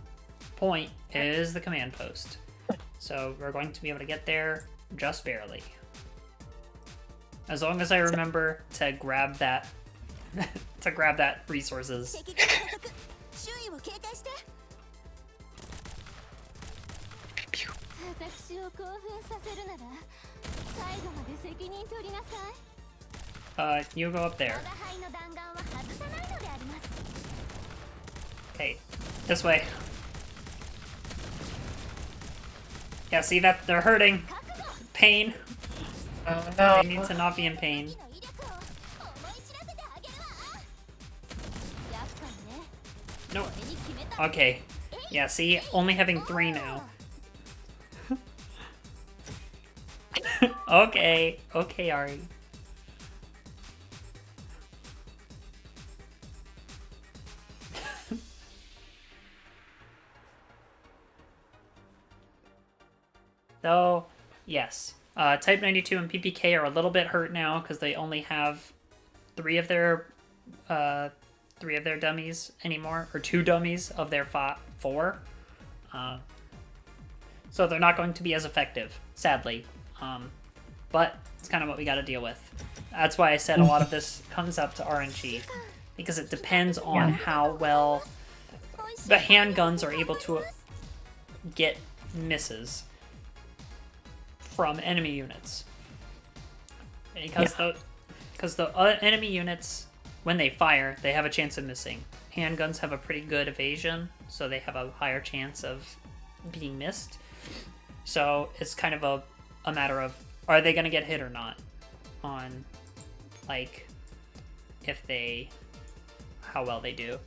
point is the command post. So we're going to be able to get there just barely. As long as I remember to grab that resources. You go up there. Okay, this way. Yeah, see that? They're hurting. Pain. Oh no. They need to not be in pain. No. Okay. Yeah, see? Only having 3 now. Okay. Okay, Ari. So, yes. Type 92 and PPK are a little bit hurt now because they only have 3 of their dummies anymore, or 2 dummies of their 4. So they're not going to be as effective, sadly. But it's kind of what we got to deal with. That's why I said a lot of this comes up to RNG, because it depends on how well the handguns are able to get misses from enemy units. Because the enemy units, when they fire, they have a chance of missing. Handguns have a pretty good evasion, so they have a higher chance of being missed. So it's kind of a matter of, are they going to get hit or not? On, like, how well they do.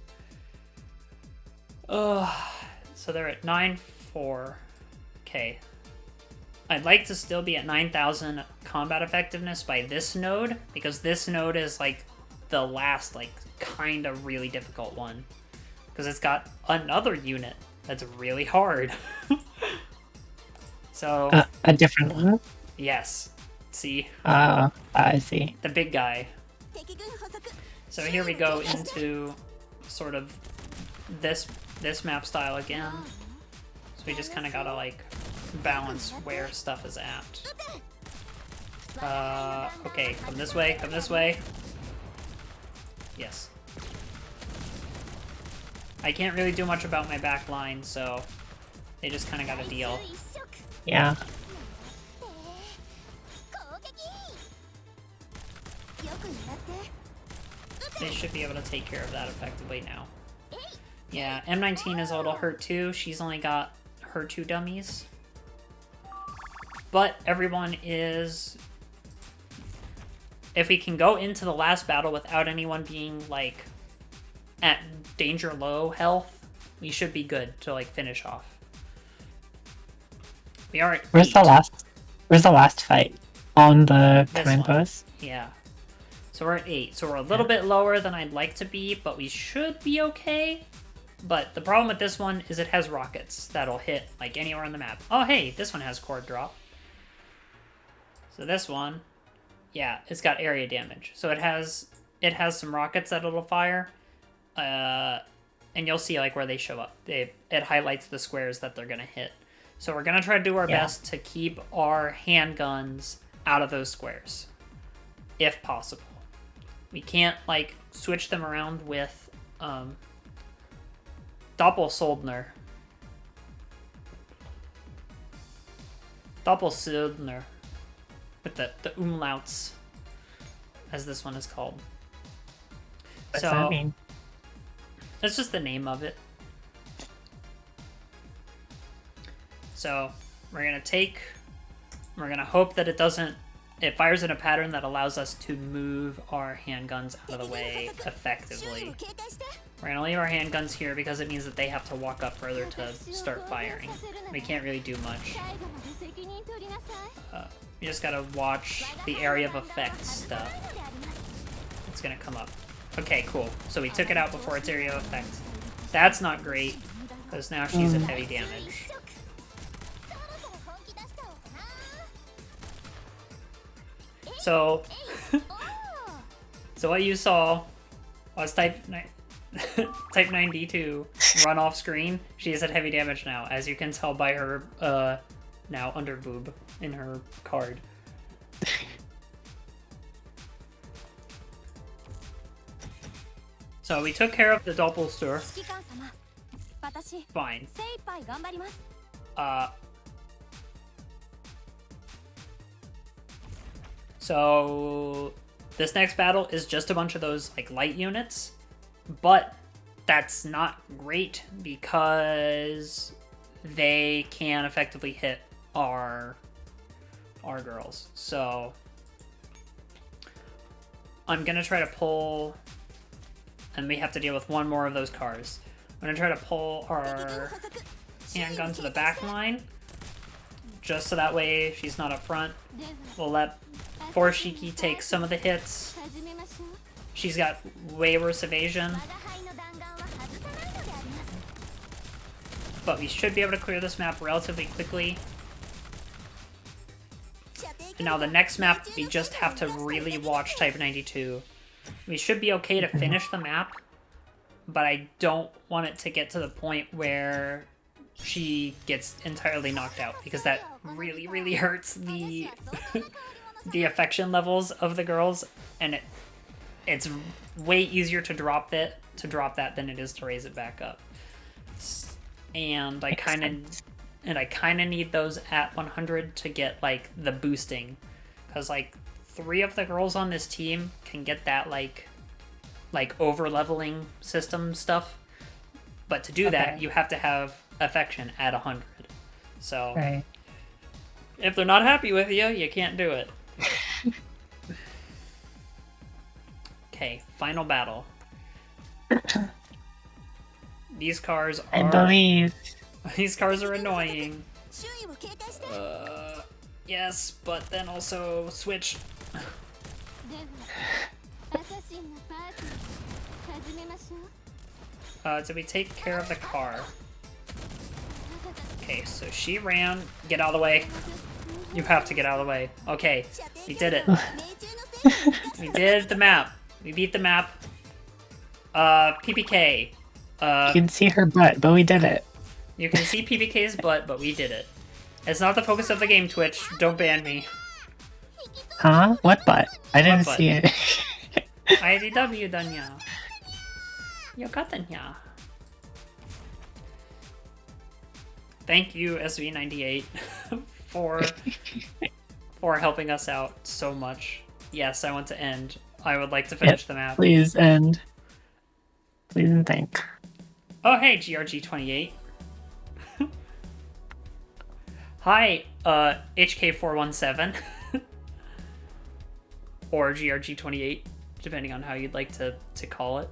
So they're at 9-4. Okay. I'd like to still be at 9,000 combat effectiveness by this node, because this node is, like, the last, like, kind of really difficult one. Because it's got another unit that's really hard. So... a different one? Yes. See? I see. The big guy. So here we go into sort of this map style again. So we just kind of gotta, like, balance where stuff is at. Okay, come this way, come this way. Yes. I can't really do much about my back line, so they just kind of gotta deal. Yeah. They should be able to take care of that effectively now. Yeah, M19 is a little hurt too. She's only got her 2 dummies. But everyone is... If we can go into the last battle without anyone being, like, at danger low health, we should be good to, like, finish off. We are at 8. Where's the last fight? On the command post? Yeah. So we're at 8. So we're a little bit lower than I'd like to be, but we should be okay. But the problem with this one is it has rockets that'll hit, like, anywhere on the map. Oh, hey, this one has cord drop. So this one, yeah, it's got area damage. So it has some rockets that it'll fire. And you'll see, like, where they show up. It highlights the squares that they're going to hit. So we're going to try to do our best to keep our handguns out of those squares, if possible. We can't, like, switch them around with Doppelsoldner. With the umlauts, as this one is called. What's that mean? That's just the name of it. So we're gonna hope that it fires in a pattern that allows us to move our handguns out of the way effectively. We're gonna leave our handguns here because it means that they have to walk up further to start firing. We can't really do much. We just gotta watch the area of effect stuff. It's gonna come up. Okay, cool. So we took it out before its area of effect. That's not great, because now she's at heavy damage. So, so what you saw was Type 9D2 run off screen. She is at heavy damage now, as you can tell by her now under boob in her card. So we took care of the Doppelster. Fine. So this next battle is just a bunch of those like light units, but that's not great because they can effectively hit our girls. So I'm gonna try to pull, and we have to deal with one more of those cars. I'm gonna try to pull our handgun to the back line, just so that way she's not up front. We'll let Forshiki take some of the hits. She's got way worse evasion. But we should be able to clear this map relatively quickly. And now the next map, we just have to really watch Type 92. We should be okay to finish the map, but I don't want it to get to the point where she gets entirely knocked out, because that really, really hurts the the affection levels of the girls, and it's way easier to drop that than it is to raise it back up. And I kind of need those at 100 to get like the boosting, because like 3 of the girls on this team can get that like over leveling system stuff, but to do that you have to have affection at 100. So if they're not happy with you, you can't do it. Okay, final battle. These cars are... I believe. These cars are annoying. Yes, but then also switch. Did we take care of the car? Okay, so she ran. Get out of the way. You have to get out of the way. Okay, we did it. We did the map. We beat the map. PPK. You can see her butt, but we did it. You can see PPK's butt, but we did it. It's not the focus of the game, Twitch. Don't ban me. Huh? What butt? I didn't see it. IDW Danya. Yokatanya. Thank you, SV98, for helping us out so much. Yes, I want to end I would like to finish the map. Please and thank. Oh, hey, GRG28. Hi, HK417. Or GRG28, depending on how you'd like to call it.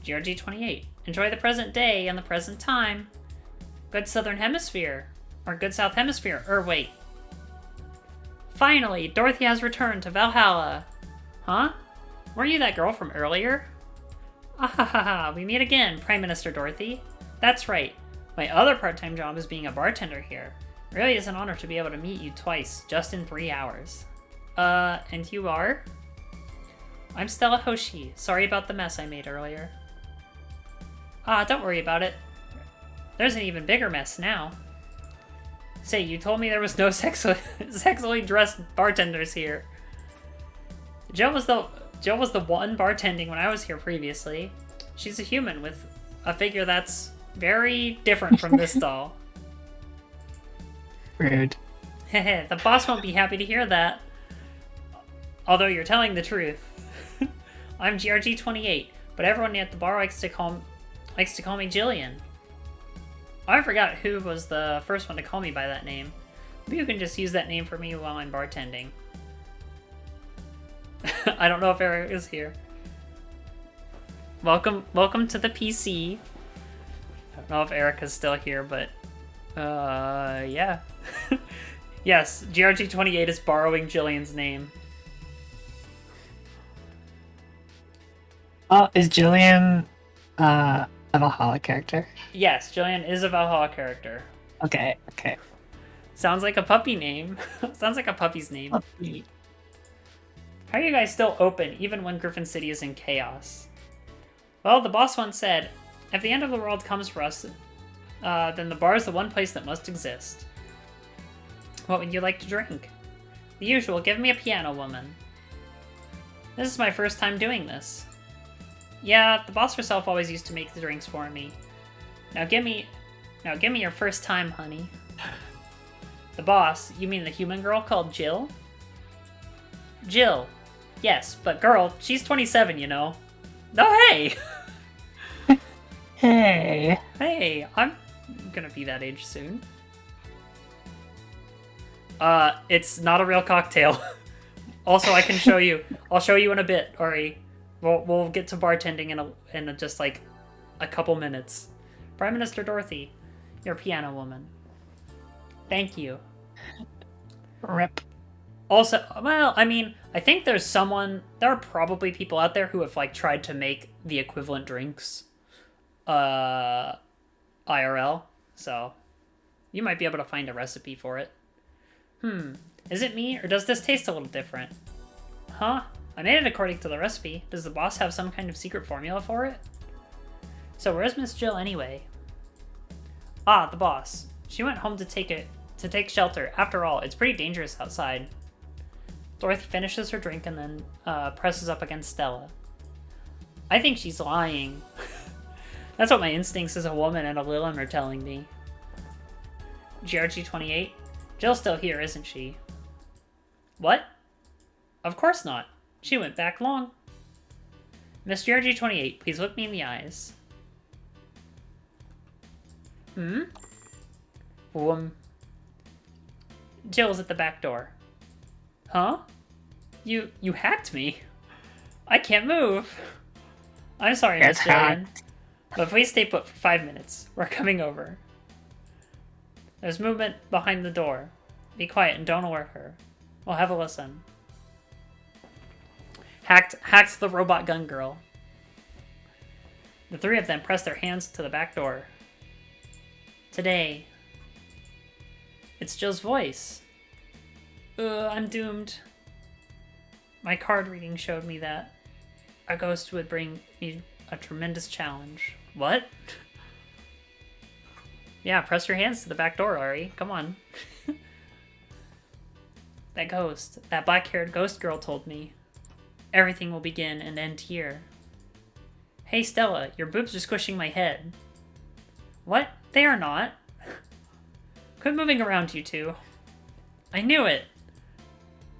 GRG28. Enjoy the present day and the present time. Good Southern Hemisphere. Or good South Hemisphere. Wait. Finally, Dorothy has returned to Valhalla. Huh? Weren't you that girl from earlier? Ah, we meet again, Prime Minister Dorothy. That's right. My other part-time job is being a bartender here. Really is an honor to be able to meet you twice, just in 3 hours. And you are? I'm Stella Hoshi. Sorry about the mess I made earlier. Don't worry about it. There's an even bigger mess now. Say, you told me there was no sexually dressed bartenders here. Jill was the one bartending when I was here previously. She's a human with a figure that's very different from this doll. Rude. Heh, the boss won't be happy to hear that. Although you're telling the truth. I'm GRG28, but everyone at the bar likes to call me Jillian. I forgot who was the first one to call me by that name. Maybe you can just use that name for me while I'm bartending. I don't know if Eric is here. Welcome to the PC. I don't know if Erica's still here, but yeah. Yes, GRG28 is borrowing Jillian's name. Is Jillian a Valhalla character? Yes, Jillian is a Valhalla character. Okay. Sounds like a puppy name. Sounds like a puppy's name. Puppy. How are you guys still open, even when Griffin City is in chaos? Well, the boss once said, if the end of the world comes for us, then the bar is the one place that must exist. What would you like to drink? The usual, give me a piano woman. This is my first time doing this. Yeah, the boss herself always used to make the drinks for me. Now give me your first time, honey. The boss? You mean the human girl called Jill? Jill. Yes, but girl, she's 27, you know. Oh, hey! Hey. Hey, I'm gonna be that age soon. It's not a real cocktail. Also, I can show you. I'll show you in a bit, Ori. We'll get to bartending in just like a couple minutes. Prime Minister Dorothy, you're a piano woman. Thank you. Rip. Also, well, I mean, I think there are probably people out there who have like tried to make the equivalent drinks IRL, so you might be able to find a recipe for it. Is it me, or does this taste a little different? Huh? I made it according to the recipe. Does the boss have some kind of secret formula for it? So where's Miss Jill anyway? The boss. She went home to take shelter. After all, it's pretty dangerous outside. Dorothy finishes her drink and then presses up against Stella. I think she's lying. That's what my instincts as a woman and a Lilin are telling me. GRG28? Jill's still here, isn't she? What? Of course not. She went back long. Miss GRG28, please look me in the eyes. Jill's at the back door. Huh? You hacked me. I can't move. I'm sorry, Miss Jillian. But please stay put for 5 minutes. We're coming over. There's movement behind the door. Be quiet and don't alert her. We'll have a listen. Hacked the robot gun girl. The three of them press their hands to the back door. Today. It's Jill's voice. I'm doomed. My card reading showed me that a ghost would bring me a tremendous challenge. What? Yeah, press your hands to the back door, Ari. Come on. That black-haired ghost girl told me. Everything will begin and end here. Hey, Stella, your boobs are squishing my head. What? They are not. Quit moving around, you two. I knew it.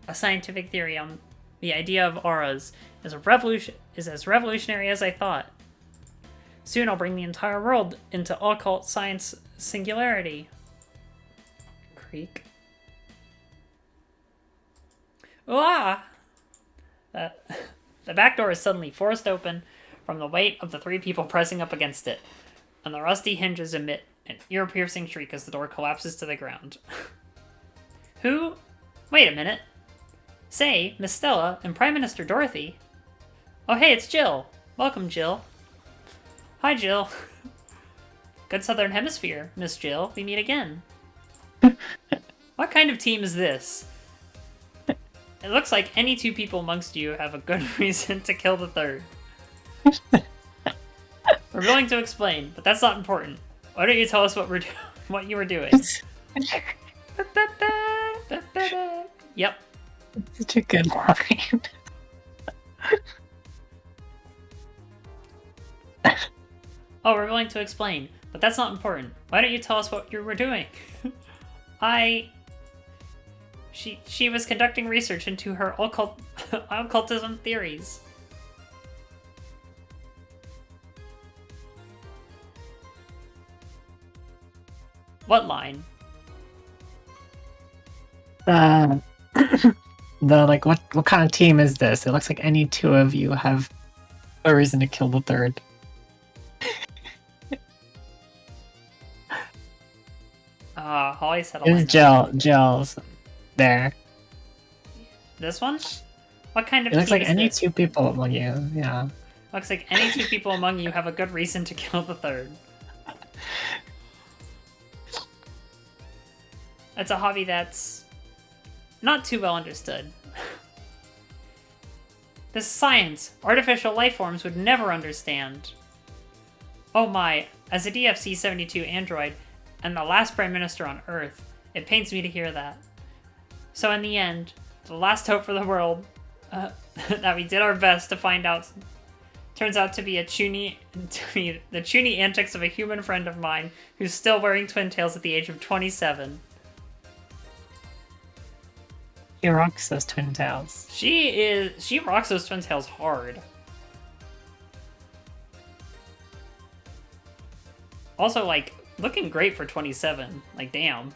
A scientific theory on The idea of auras is as revolutionary as I thought. Soon I'll bring the entire world into occult science singularity. Creak. Ah! The back door is suddenly forced open from the weight of the 3 people pressing up against it, and the rusty hinges emit an ear-piercing shriek as the door collapses to the ground. Who? Wait a minute. Say, Miss Stella and Prime Minister Dorothy. Oh hey, it's Jill. Welcome, Jill. Hi, Jill. Good Southern Hemisphere, Miss Jill. We meet again. What kind of team is this? It looks like any 2 people amongst you have a good reason to kill the third. We're going to explain, but that's not important. Why don't you tell us what you were doing? Yep. Such a good line. Oh, we're going to explain, but that's not important. Why don't you tell us what you were doing? She was conducting research into her occultism theories. What line? What kind of team is this? It looks like any 2 of you have a reason to kill the third. Holly said a It line. was Jill's there. This one? What kind of It looks team like is any this? 2 people among you, yeah. Looks like any 2 people among you have a good reason to kill the third. That's a hobby that's not too well understood. This science, artificial life forms would never understand. Oh my, as a DFC-72 android and the last Prime Minister on Earth, it pains me to hear that. So in the end, the last hope for the world that we did our best to find out turns out to be the chuny antics of a human friend of mine who's still wearing twin tails at the age of 27. He rocks those twin tails. She rocks those twin tails hard. Also, like, looking great for 27. Like, damn.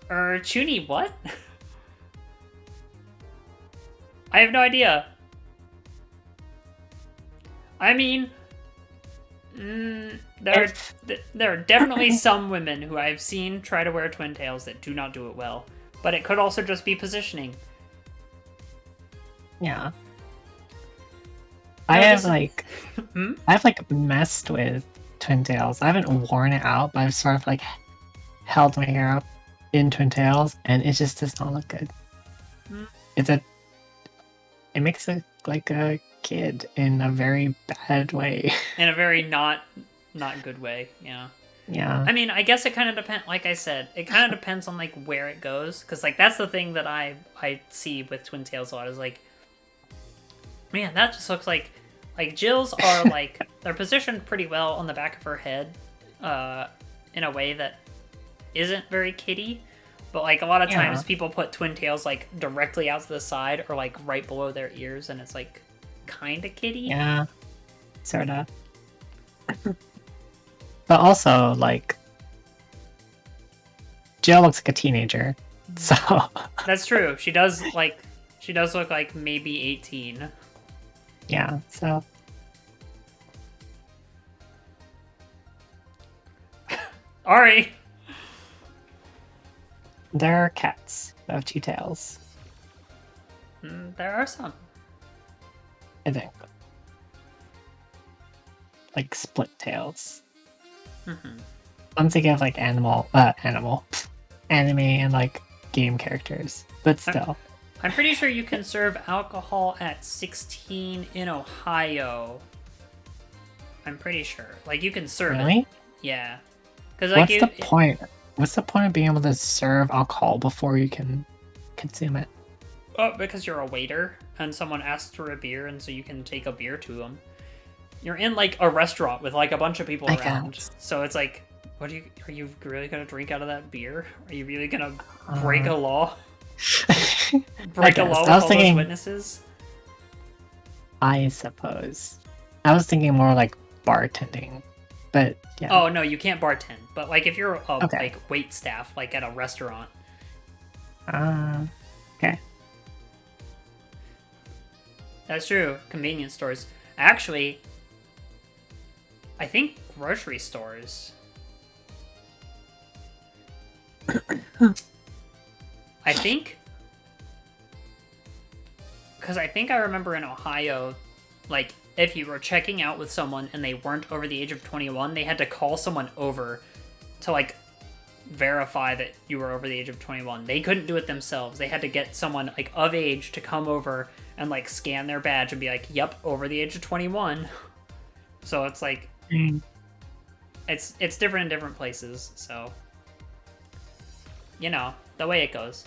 Chuny, what? I have no idea. I mean, there are definitely some women who I've seen try to wear twin tails that do not do it well. But it could also just be positioning. Yeah. No, I've messed with twin tails. I haven't worn it out, but I've sort of like held my hair up in twin tails, and it just does not look good. It makes it like a kid in a very bad way. In a very not good way, yeah. Yeah. I mean, I guess it kind of depends. Like I said, it kind of depends on like where it goes, because like that's the thing that I see with twin tails a lot is like, man, that just looks like Jill's are like they're positioned pretty well on the back of her head, in a way that isn't very kitty. But like a lot of times people put twin tails like directly out to the side or like right below their ears, and it's like kind of kitty. Yeah. Sorta. But also, like, Jill looks like a teenager, so... That's true. She does look like maybe 18. Yeah, so... Ari! There are cats who have 2 tails. There are some. I think. Like, split tails. I'm thinking of like anime and like game characters, but still. I'm pretty sure you can serve alcohol at 16 in Ohio. I'm pretty sure. Like you can serve it. Yeah. Because like what's the point? What's the point of being able to serve alcohol before you can consume it? Oh, because you're a waiter and someone asks for a beer, and so you can take a beer to them. You're in like a restaurant with like a bunch of people around, so it's like, are you really gonna drink out of that beer? Are you really gonna break a law? Break a guess. law with I was all those thinking, witnesses? I suppose. I was thinking more like bartending, but yeah. Oh no, you can't bartend. But like if you're a Okay. like wait staff, like at a restaurant, Okay. that's true. Convenience stores. Actually, I think grocery stores. I think, because I think I remember in Ohio, like if you were checking out with someone and they weren't over the age of 21, they had to call someone over to like verify that you were over the age of 21. They couldn't do it themselves. They had to get someone like of age to come over and like scan their badge and be like, "Yep, over the age of 21." So it's like it's different in different places, so you know, the way it goes.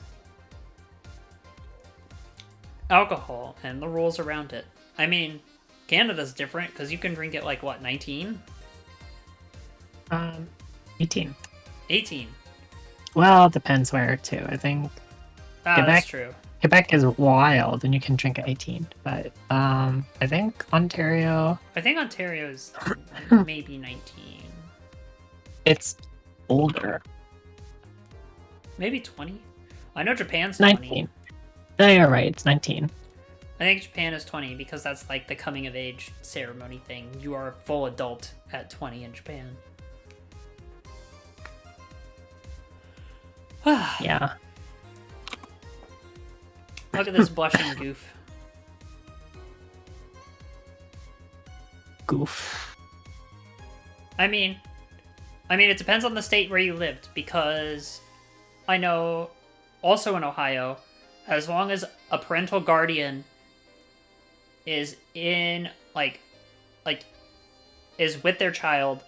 Alcohol and the rules around it. I mean, Canada's different because you can drink it like what, 19? 18. 18. Well, it depends where too. I think Ah, that's true. Quebec is wild, and you can drink at 18. But I think Ontario, I think Ontario's maybe 19. it's older. Maybe 20? I know Japan's 20. 19. No, you're right. It's 19. I think Japan is 20 because that's like the coming of age ceremony thing. You are a full adult at 20 in Japan. Yeah. Look at this blushing goof. Goof. I mean, it depends on the state where you lived because I know also in Ohio, as long as a parental guardian is in like is with their child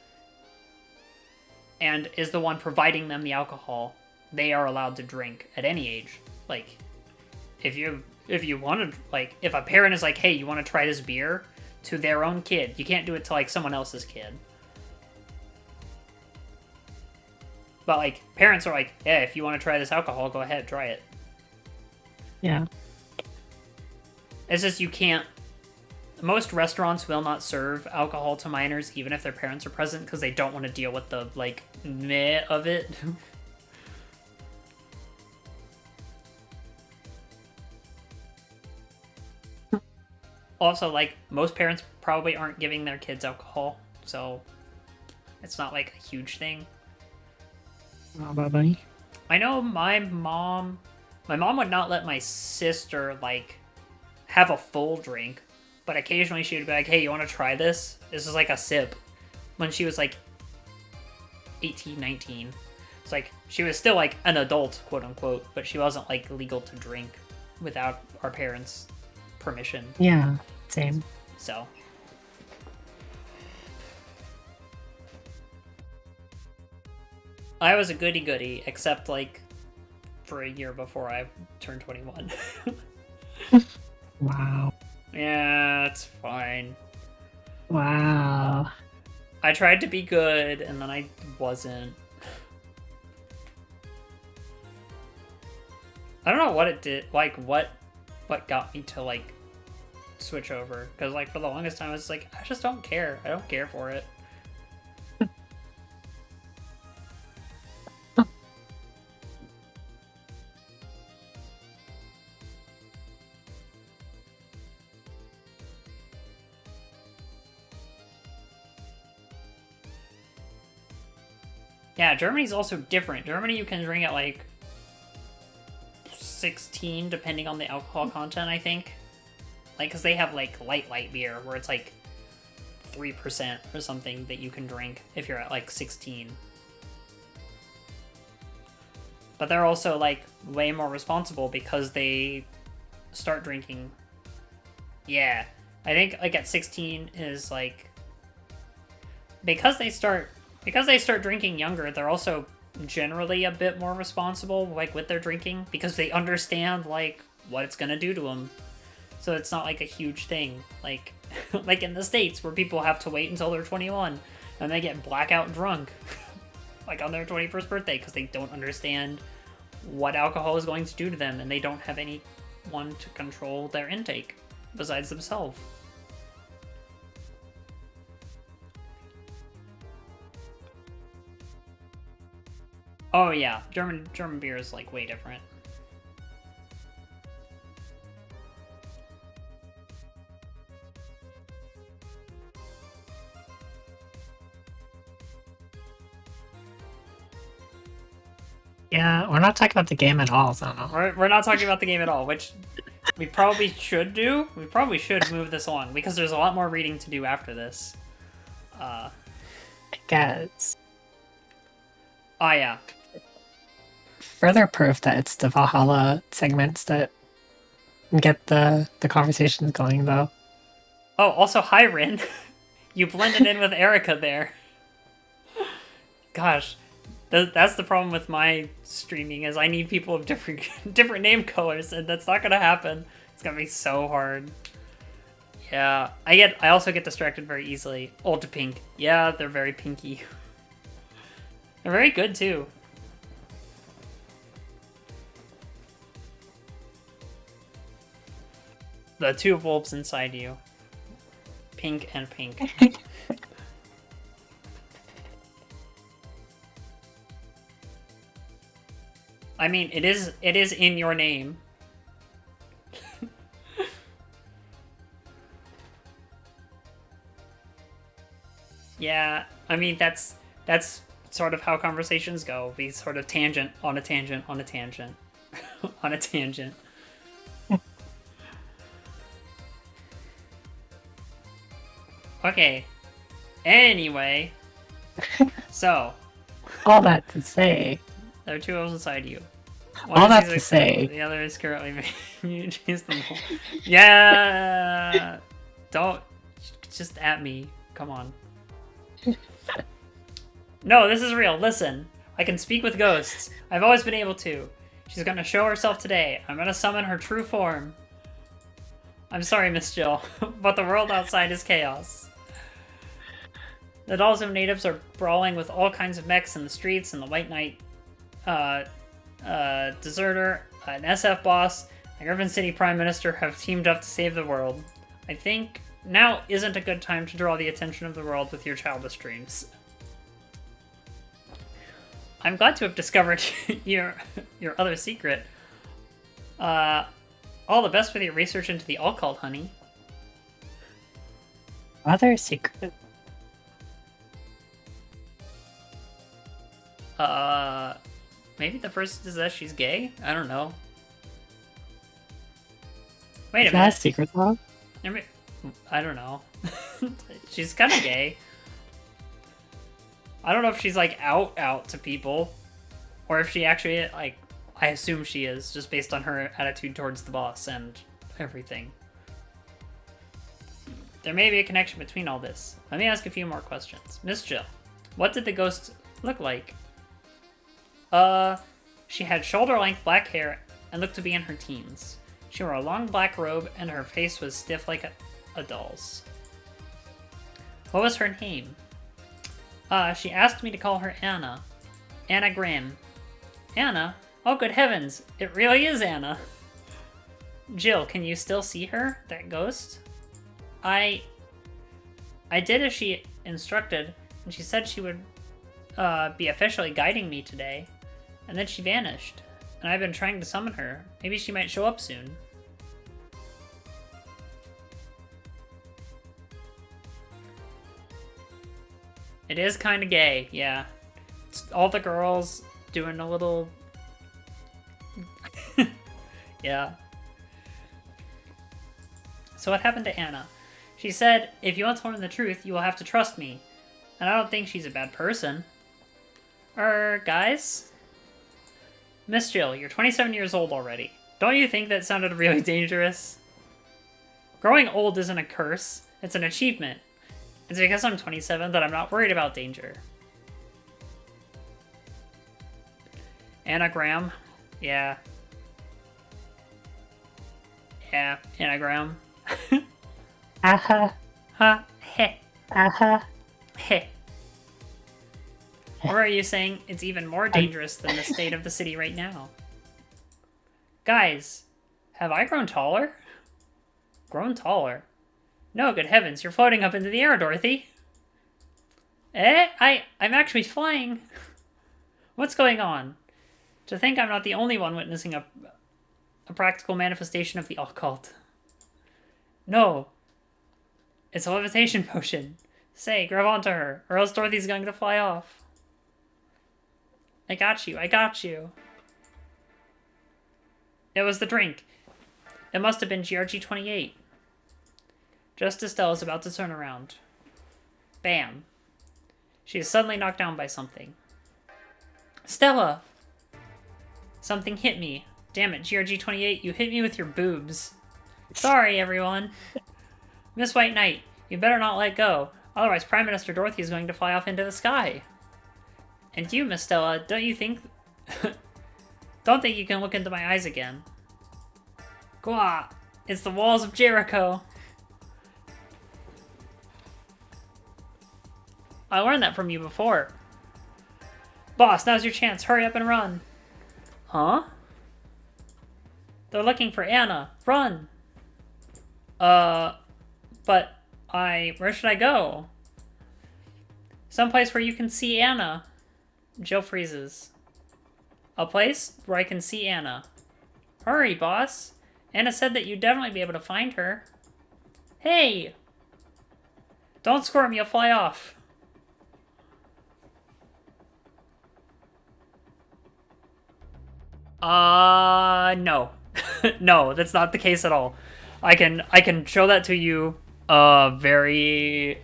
and is the one providing them the alcohol, they are allowed to drink at any age. Like if you want to, like if a parent is like, "Hey, you want to try this beer?" to their own kid, you can't do it to like someone else's kid. But like parents are like, "Yeah, if you want to try this alcohol, go ahead, try it." Yeah. It's just you can't. Most restaurants will not serve alcohol to minors, even if their parents are present, because they don't want to deal with the like meh of it. Also, like most parents probably aren't giving their kids alcohol, so it's not like a huge thing. Bye-bye. I know my mom would not let my sister like have a full drink, but occasionally she would be like, "Hey, you want to try this? This is like a sip." When she was like 18, 19. It's like she was still like an adult, quote unquote, but she wasn't like legal to drink without our parents' permission. Yeah, same. So I was a goody goody, except like for a year before I turned 21. Wow. Yeah, it's fine. Wow. I tried to be good, and then I wasn't. I don't know what it did, like what got me to like switch over, because like for the longest time I was like, I just don't care. I don't care for it. Yeah, Germany's also different. Germany, you can drink at like 16, depending on the alcohol content, I think. Like, because they have like light beer, where it's like 3% or something that you can drink if you're at like 16. But they're also like way more responsible because they start drinking. Yeah, I think like at 16 is like because they start drinking younger, they're also generally a bit more responsible, like with their drinking, because they understand like what it's gonna do to them. So it's not like a huge thing, like like in the States where people have to wait until they're 21 and they get blackout drunk, like on their 21st birthday, because they don't understand what alcohol is going to do to them, and they don't have anyone to control their intake besides themselves. Oh yeah, German beer is like way different. Yeah, we're not talking about the game at all, so I don't know. We're not talking about the game at all, which we probably should do. We probably should move this along, because there's a lot more reading to do after this. I guess. Oh yeah. Further proof that it's the Valhalla segments that get the conversations going, though. Oh, also, hi, Rin. You blended in with Erica there. Gosh, that's the problem with my streaming, is I need people of different name colors, and that's not gonna happen. It's gonna be so hard. Yeah, I also get distracted very easily. Ultra pink. Yeah, they're very pinky. They're very good too. The two wolves inside you. Pink and pink. I mean, it is in your name. Yeah, I mean, that's sort of how conversations go. We sort of tangent on a tangent on a tangent on a tangent. Okay. Anyway, so All that to say. there are two wolves inside you. All that to say. The other is currently making you choose them. Yeah. Don't just at me. Come on. No, this is real. Listen, I can speak with ghosts. I've always been able to. She's gonna show herself today. I'm gonna summon her true form. I'm sorry, Miss Jill, but the world outside is chaos. The dolls of natives are brawling with all kinds of mechs in the streets, and the White Knight, deserter, an SF boss, and Griffin City Prime Minister have teamed up to save the world. I think now isn't a good time to draw the attention of the world with your childish dreams. I'm glad to have discovered your other secret. All the best with your research into the all-called, honey. Other secret? Maybe the first is that she's gay? I don't know. Wait a Is that minute. a secret, though? I don't know. She's kind of gay. I don't know if she's, like, out to people. Or if she actually, like, I assume she is, just based on her attitude towards the boss and everything. There may be a connection between all this. Let me ask a few more questions. Miss Jill, what did the ghost look like? She had shoulder-length black hair and looked to be in her teens. She wore a long black robe and her face was stiff like a doll's. What was her name? She asked me to call her Anna. Anna Graham. Anna? Oh, good heavens! It really is Anna! Jill, can you still see her? That ghost? I did as she instructed, and she said she would be officially guiding me today. And then she vanished. And I've been trying to summon her. Maybe she might show up soon. It is kind of gay, yeah. It's all the girls doing a little... Yeah. So what happened to Anna? She said, if you want to learn the truth, you will have to trust me. And I don't think she's a bad person. Guys? Miss Jill, you're 27 years old already. Don't you think that sounded really dangerous? Growing old isn't a curse, it's an achievement. It's because I'm 27 that I'm not worried about danger. Anagram? Yeah. Yeah, anagram. Aha. Ha, heh. Aha. Heh. Or are you saying it's even more dangerous than the state of the city right now? Guys, have I grown taller? Grown taller? No, good heavens, you're floating up into the air, Dorothy. I'm actually flying. What's going on? To think I'm not the only one witnessing a practical manifestation of the occult. No. It's a levitation potion. Say, grab onto her, or else Dorothy's going to fly off. I got you. It was the drink. It must have been GRG-28. Just as Stella's about to turn around. Bam. She is suddenly knocked down by something. Stella! Something hit me. Damn it, GRG-28, you hit me with your boobs. Sorry, everyone. Miss White Knight, you better not let go. Otherwise, Prime Minister Dorothy is going to fly off into the sky. And you, Miss Stella, don't think you can look into my eyes again. Gwa! It's the walls of Jericho. I learned that from you before. Boss, now's your chance. Hurry up and run. Huh? They're looking for Anna. Run! But where should I go? Someplace where you can see Anna. Jill freezes. A place where I can see Anna. Hurry, boss. Anna said that you'd definitely be able to find her. Hey! Don't squirm, you'll fly off. No. No, that's not the case at all. I can show that to you, very,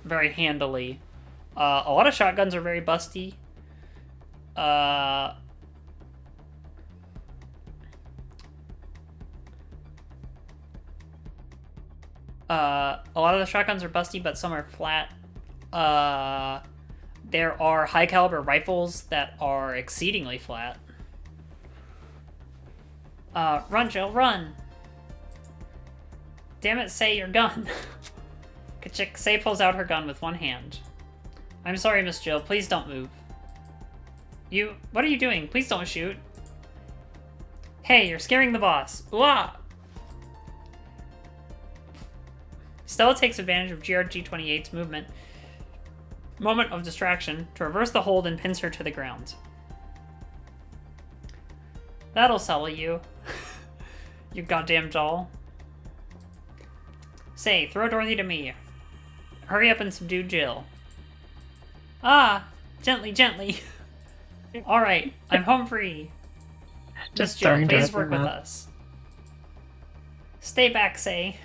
very handily. A lot of shotguns are very busty. A lot of the shotguns are busty, but some are flat. There are high caliber rifles that are exceedingly flat. Run, Jill, run! Damn it, Say, your gun! Kachik, Say pulls out her gun with one hand. I'm sorry, Miss Jill, please don't move. What are you doing? Please don't shoot. Hey, you're scaring the boss. Ooh-ah! Stella takes advantage of GRG-28's moment of distraction to reverse the hold and pins her to the ground. That'll settle you. You goddamn doll. Say, throw Dorothy to me. Hurry up and subdue Jill. Ah! Gently, gently. Alright, I'm home free. Miss Jill, please work with us. Stay back, Say.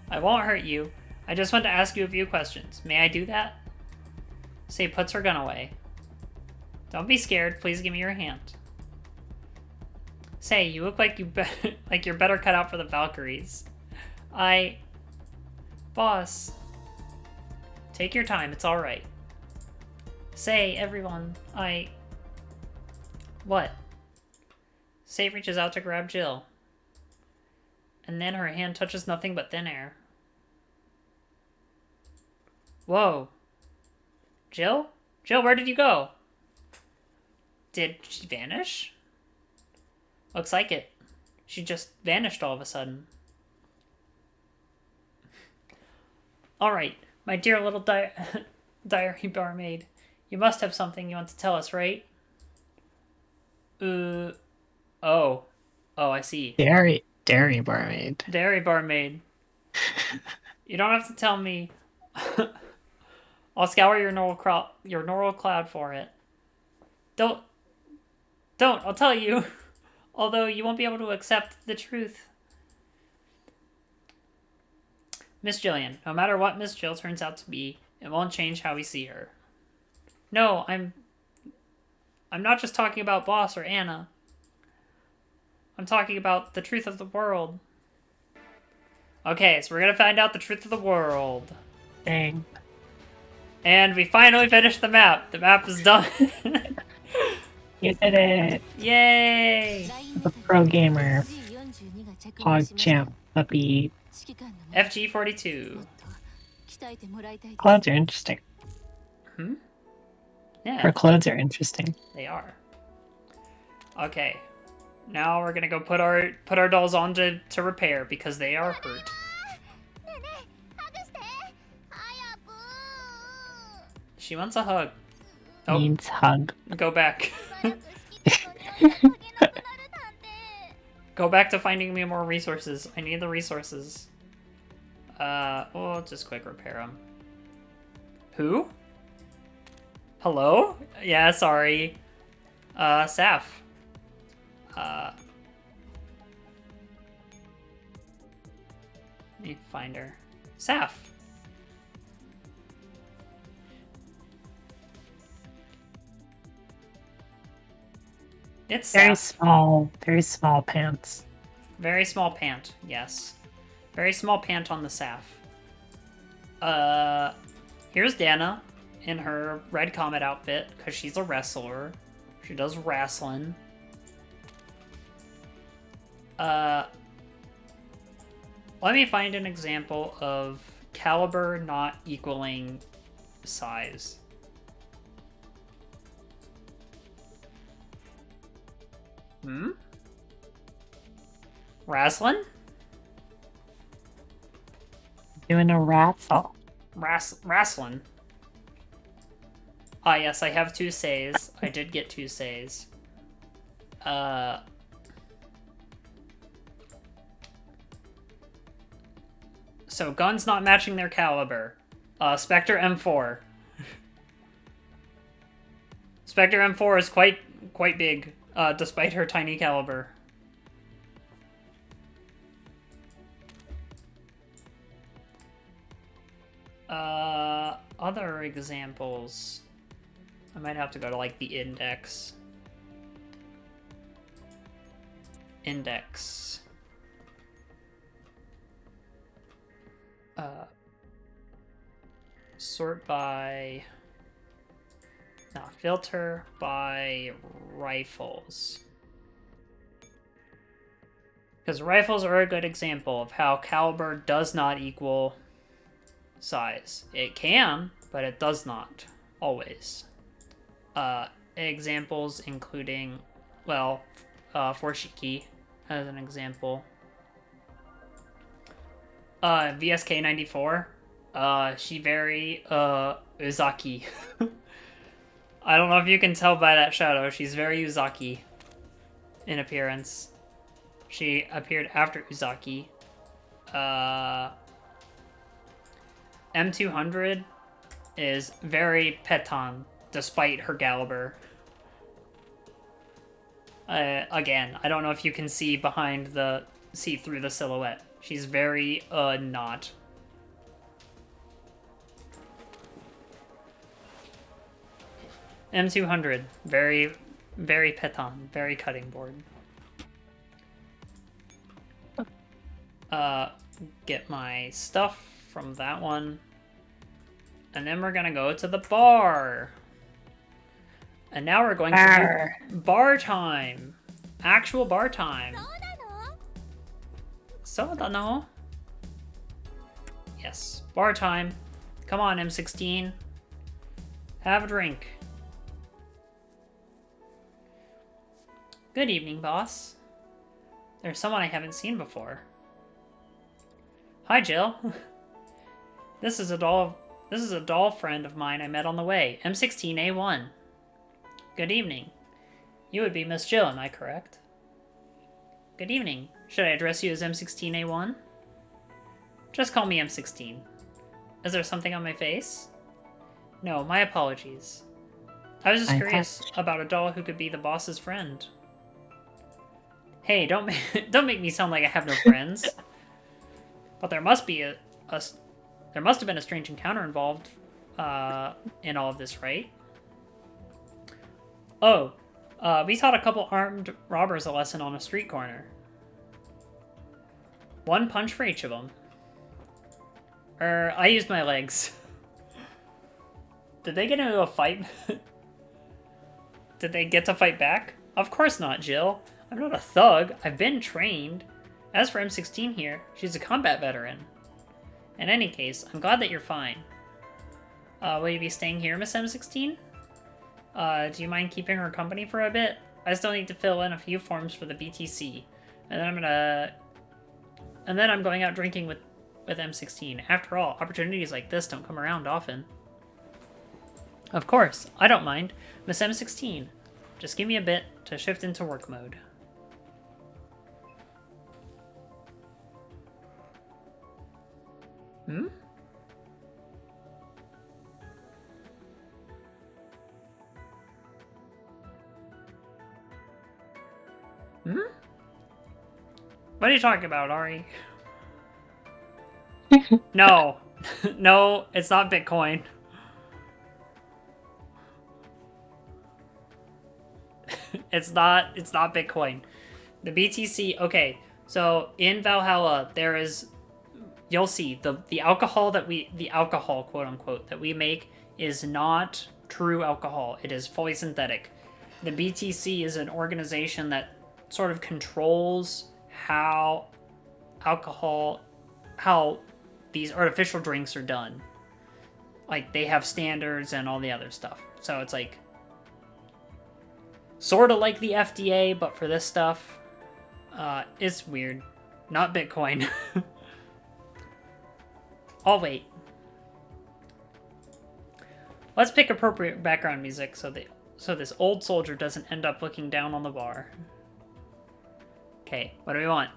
I won't hurt you. I just want to ask you a few questions. May I do that? Say puts her gun away. Don't be scared. Please give me your hand. Say, you look like you're better cut out for the Valkyries. Boss. Take your time. It's all right. Say, everyone. What? Say reaches out to grab Jill. And then her hand touches nothing but thin air. Whoa. Jill? Jill, where did you go? Did she vanish? Looks like it. She just vanished all of a sudden. Alright, my dear little diary barmaid. You must have something you want to tell us, right? Oh. Oh, I see. Dairy barmaid. Dairy barmaid. You don't have to tell me. I'll scour your neural cloud for it. Don't, I'll tell you. Although you won't be able to accept the truth. Miss Jillian, no matter what Miss Jill turns out to be, it won't change how we see her. No, I'm not just talking about Boss or Anna. I'm talking about the truth of the world. Okay, so we're gonna find out the truth of the world. Dang. And we finally finished the map. The map is done. You did it! Yay! The pro gamer. Hog champ puppy. FG42. Clothes are interesting. Yeah. Her clothes are interesting. They are. Okay. Now we're gonna go put our dolls on to repair because they are hurt. She wants a hug. Oh, Needs hug. go back. Go back to finding me more resources. I need the resources. We'll just quick repair them. Who? Hello? Yeah, sorry. Saf. Let me find her. Saf. It's Very Saf. very small pants. Very small pant, yes. Very small pant on the Saf. Here's Dana in her Red Comet outfit, because she's a wrestler. She does wrestling. Let me find an example of caliber not equaling size. Wrestling? Doing a wrestle. Wrestling. Ah, yes, I have 2 says. I did get 2 says. So, guns not matching their caliber. Spectre M4. Spectre M4 is quite big, despite her tiny caliber. Other examples. I might have to go to, like, the index. Index. Sort by... No, filter by rifles. Because rifles are a good example of how caliber does not equal size. It can, but it does not always. Examples including, well, Forshiki as an example. VSK 94. She very Uzaki. I don't know if you can tell by that shadow. She's very Uzaki in appearance. She appeared after Uzaki. M200 is very Petan, despite her caliber. Again, I don't know if you can see through the silhouette. She's very, not. M200, very, very Petan, very cutting board. Get my stuff from that one. And then we're gonna go to the bar. And now we're going to do bar time. Actual bar time. So, yes, bar time. Come on, M16. Have a drink. Good evening, boss. There's someone I haven't seen before. Hi, Jill. This is a doll friend of mine I met on the way. M16A1. Good evening. You would be Miss Jill, am I correct? Good evening. Should I address you as M16A1? Just call me M16. Is there something on my face? No, my apologies. I was just curious about a doll who could be the boss's friend. Hey, don't make me sound like I have no friends. But there must be there must have been a strange encounter involved in all of this, right? Oh, we taught a couple armed robbers a lesson on a street corner. 1 punch for each of them. I used my legs. Did they get into a fight? Did they get to fight back? Of course not, Jill. I'm not a thug. I've been trained. As for M16 here, she's a combat veteran. In any case, I'm glad that you're fine. Will you be staying here, Miss M16? Do you mind keeping her company for a bit? I still need to fill in a few forms for the BTC. And then I'm going out drinking with M16. After all, opportunities like this don't come around often. Of course, I don't mind. Miss M16, just give me a bit to shift into work mode. Hmm? Hmm? What are you talking about, Ari? No. No, it's not Bitcoin. It's not Bitcoin. The BTC, okay. So in Valhalla, there is, you'll see the alcohol quote unquote that we make is not true alcohol. It is fully synthetic. The BTC is an organization that sort of controls how these artificial drinks are done. Like, they have standards and all the other stuff. So it's like sort of like the FDA, but for this stuff. It's weird. Not Bitcoin. I'll wait. Let's pick appropriate background music so this old soldier doesn't end up looking down on the bar. Okay, what do we want?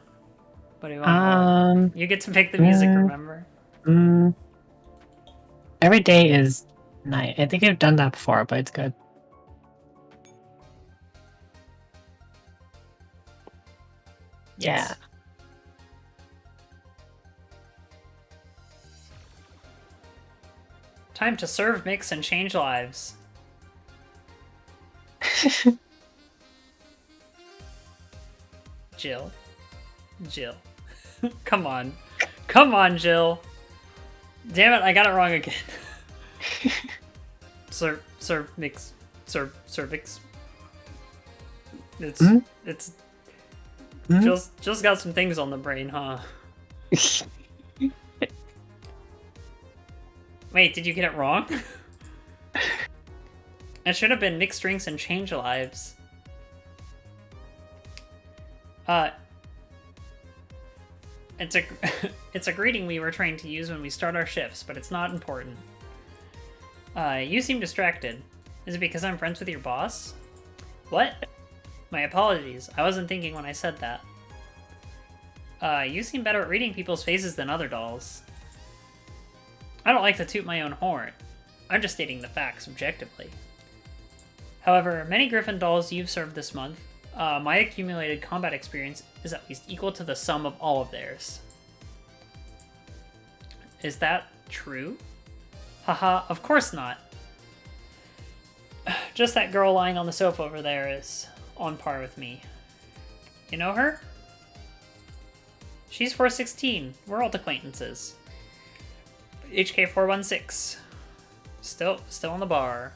What do you want? You get to pick the music, remember? Every day is night. I think I've done that before, but it's good. Yes. Yeah. Time to serve, mix, and change lives. Jill. Come on. Come on, Jill. Damn it, I got it wrong again. Serve, mix, cervix. It's Jill's got some things on the brain, huh? Wait, did you get it wrong? It should have been mixed drinks and change lives. It's a greeting we were trained to use when we start our shifts, but it's not important. You seem distracted. Is it because I'm friends with your boss? What? My apologies. I wasn't thinking when I said that. You seem better at reading people's faces than other dolls. I don't like to toot my own horn. I'm just stating the facts objectively. However, many Griffin dolls you've served this month, my accumulated combat experience is at least equal to the sum of all of theirs. Is that true? Haha, of course not. Just that girl lying on the sofa over there is on par with me. You know her? She's 416. We're old acquaintances. HK416. Still on the bar.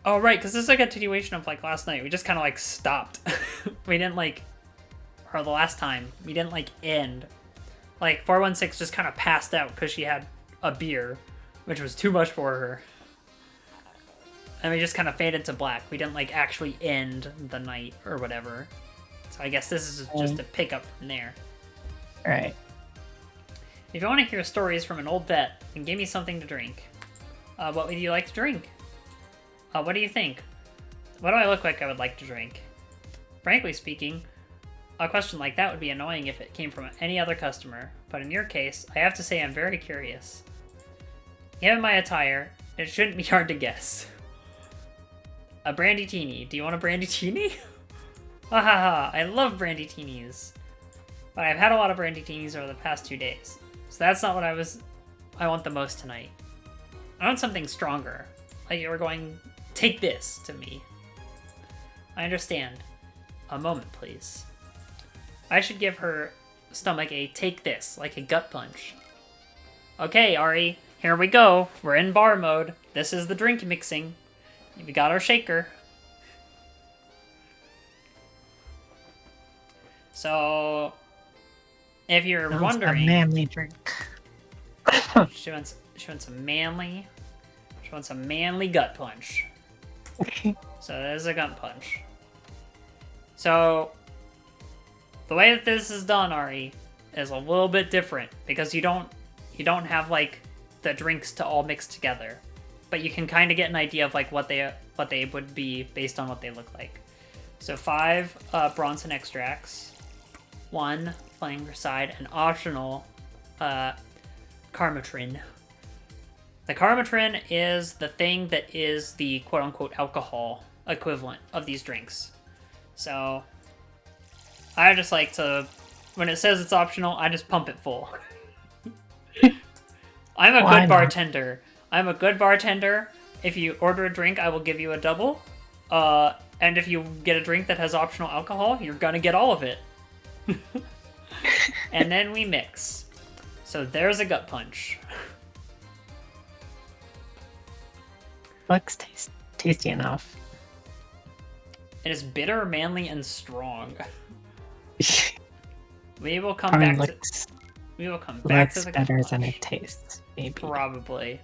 Oh, right, because this is a continuation of, like, last night. We just kind of, like, stopped. We didn't, like... Or the last time. We didn't, like, end. Like, 416 just kind of passed out because she had a beer, which was too much for her. And we just kind of faded to black. We didn't, like, actually end the night or whatever. So I guess this is just a pickup from there. Alright. If you want to hear stories from an old vet, then give me something to drink. What would you like to drink? What do you think? What do I look like I would like to drink? Frankly speaking, a question like that would be annoying if it came from any other customer, but in your case, I have to say I'm very curious. Given my attire, it shouldn't be hard to guess. A brandy teeny. Do you want a brandy teeny? Ha ha ha, I love brandy teenies. But I've had a lot of brandy teenies over the past 2 days, so that's not what I want the most tonight. I want something stronger, like you were going, take this to me. I understand. A moment, please. I should give her stomach a take this, like a gut punch. Okay, Ari, here we go. We're in bar mode. This is the drink mixing. We got our shaker. So, if you're wondering, a manly drink. she wants a manly gut punch. So there's a gun punch. So the way that this is done, Ari, is a little bit different because you don't have like the drinks to all mix together, but you can kind of get an idea of like what they would be based on what they look like. So 5 Bronson extracts, 1 Flanger Side, and optional Karmatrin. The Karmatrin is the thing that is the quote-unquote alcohol equivalent of these drinks. So I just like to, when it says it's optional, I just pump it full. I'm a good bartender. I'm a good bartender. If you order a drink, I will give you a double. And if you get a drink that has optional alcohol, you're gonna get all of it. And then we mix. So there's a gut punch. Looks tasty enough. It is bitter, manly, and strong. We will come Probably back looks, to. We will come back to the better gut than punch. it tastes. Maybe. Probably.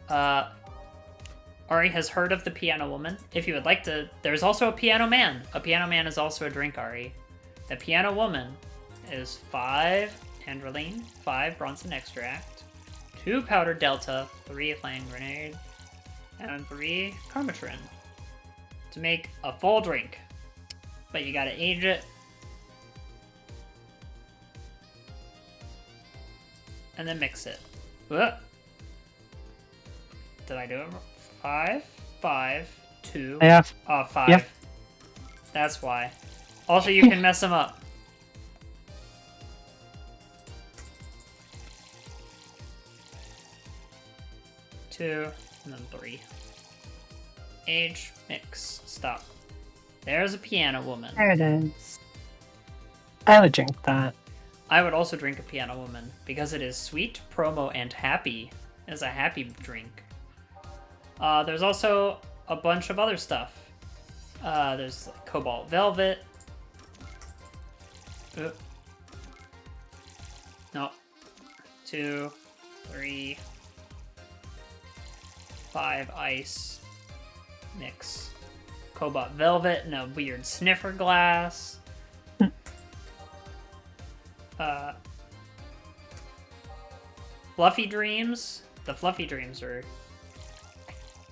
Ari has heard of the Piano Woman. If you would like to, there's also a Piano Man. A Piano Man is also a drink, Ari. The Piano Woman is 5 Androline, 5 Bronson Extract, 2 Powdered Delta, 3 Flame Grenade, and 3 Karmatrin to make a full drink. But you gotta age it. And then mix it. Whoop. Did I do it? 5, 5, 2, Yeah. 5. Yep. That's why. Also, you can mess them up. Two, and then 3. Age, mix, stop. There's a Piano Woman. There it is. I would drink that. I would also drink a Piano Woman because it is sweet, promo, and happy. It's a happy drink. There's also a bunch of other stuff. There's like Cobalt Velvet. No. 2, 3, 5 ice. Mix. Cobalt Velvet and a weird sniffer glass. Fluffy Dreams. The Fluffy Dreams are...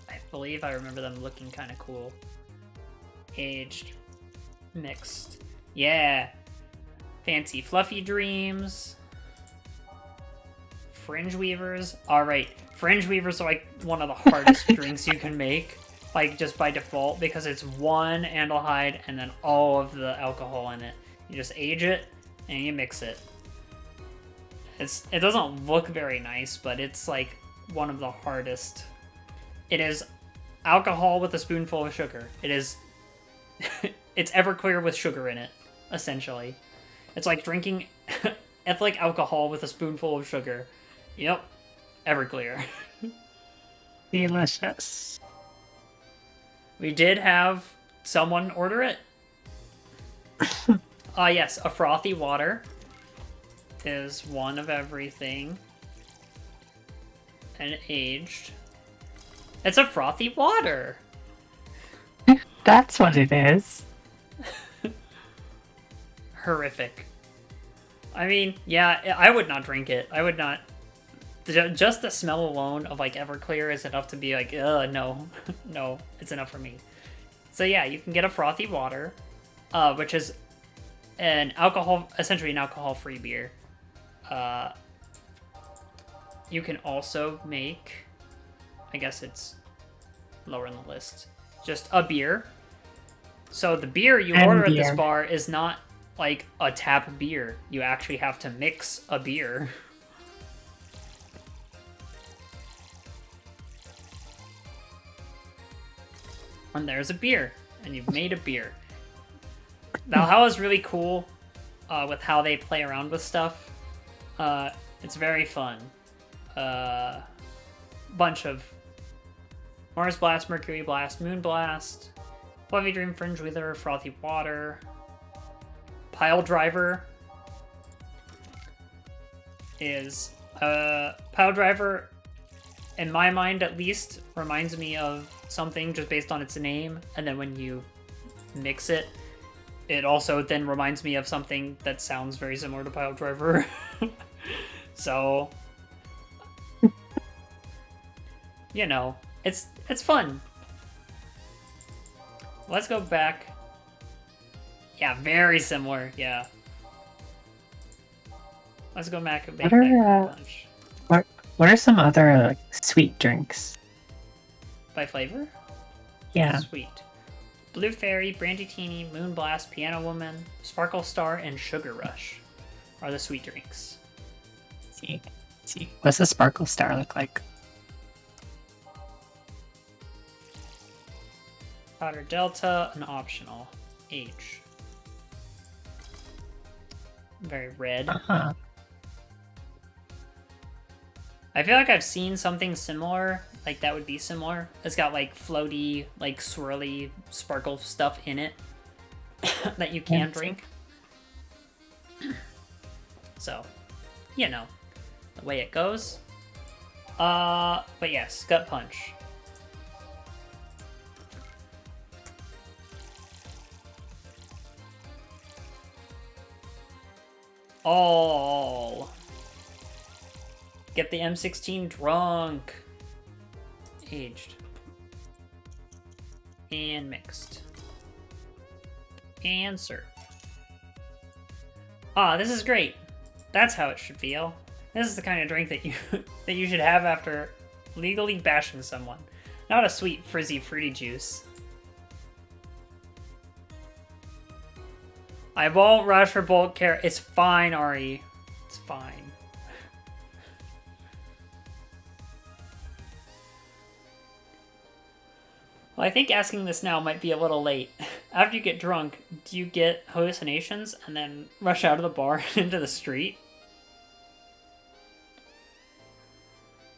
I believe I remember them looking kind of cool. Aged. Mixed. Yeah. Fancy Fluffy Dreams. Fringe Weavers. Alright. Fringe Weavers are like one of the hardest drinks you can make. Like just by default. Because it's 1 Andalhide and then all of the alcohol in it. You just age it and you mix it. It doesn't look very nice, but it's like one of the hardest. It is alcohol with a spoonful of sugar. It is... it's Everclear with sugar in it, essentially. It's like drinking ethylene alcohol with a spoonful of sugar. Yep. Everclear. Delicious. We did have someone order it. Yes, a frothy water is 1 of everything. And aged. It's a frothy water! That's what it is. Horrific. I mean, yeah, I would not drink it. I would not... Just the smell alone of, like, Everclear is enough to be like, no. No, it's enough for me. So yeah, you can get a frothy water, which is essentially an alcohol-free beer. You can also make, I guess it's lower in the list, just a beer. So the beer you order at this bar is not like a tap beer. You actually have to mix a beer. And there's a beer, and you've made a beer. Valhalla is really cool with how they play around with stuff. It's very fun. Bunch of Mars Blast, Mercury Blast, Moon Blast, Fluffy Dream, Fringe Wither, Frothy Water, Pile Driver is Pile Driver in my mind at least, reminds me of something just based on its name, and then when you mix it, it also then reminds me of something that sounds very similar to Pile Driver. So, you know, it's fun. Let's go back. Yeah, very similar. Yeah. Let's go back and make that punch. What are some other like, sweet drinks? By flavor? Yeah. Sweet. Blue Fairy, Brandy Teeny, Moon Blast, Piano Woman, Sparkle Star, and Sugar Rush are the sweet drinks. See. What's a Sparkle Star look like? Powder Delta, an optional. H. Very red. Uh-huh. I feel like I've seen something similar, like that would be similar. It's got like floaty, like swirly sparkle stuff in it that you can drink. So, you know, the way it goes. But yes, Gut Punch. All. Get the M16 drunk. Aged. And mixed. And served. Ah, this is great. That's how it should feel. This is the kind of drink that you should have after legally bashing someone. Not a sweet, frizzy, fruity juice. I won't rush for bulk care. It's fine, Ari. It's fine. Well, I think asking this now might be a little late. After you get drunk, do you get hallucinations and then rush out of the bar and into the street?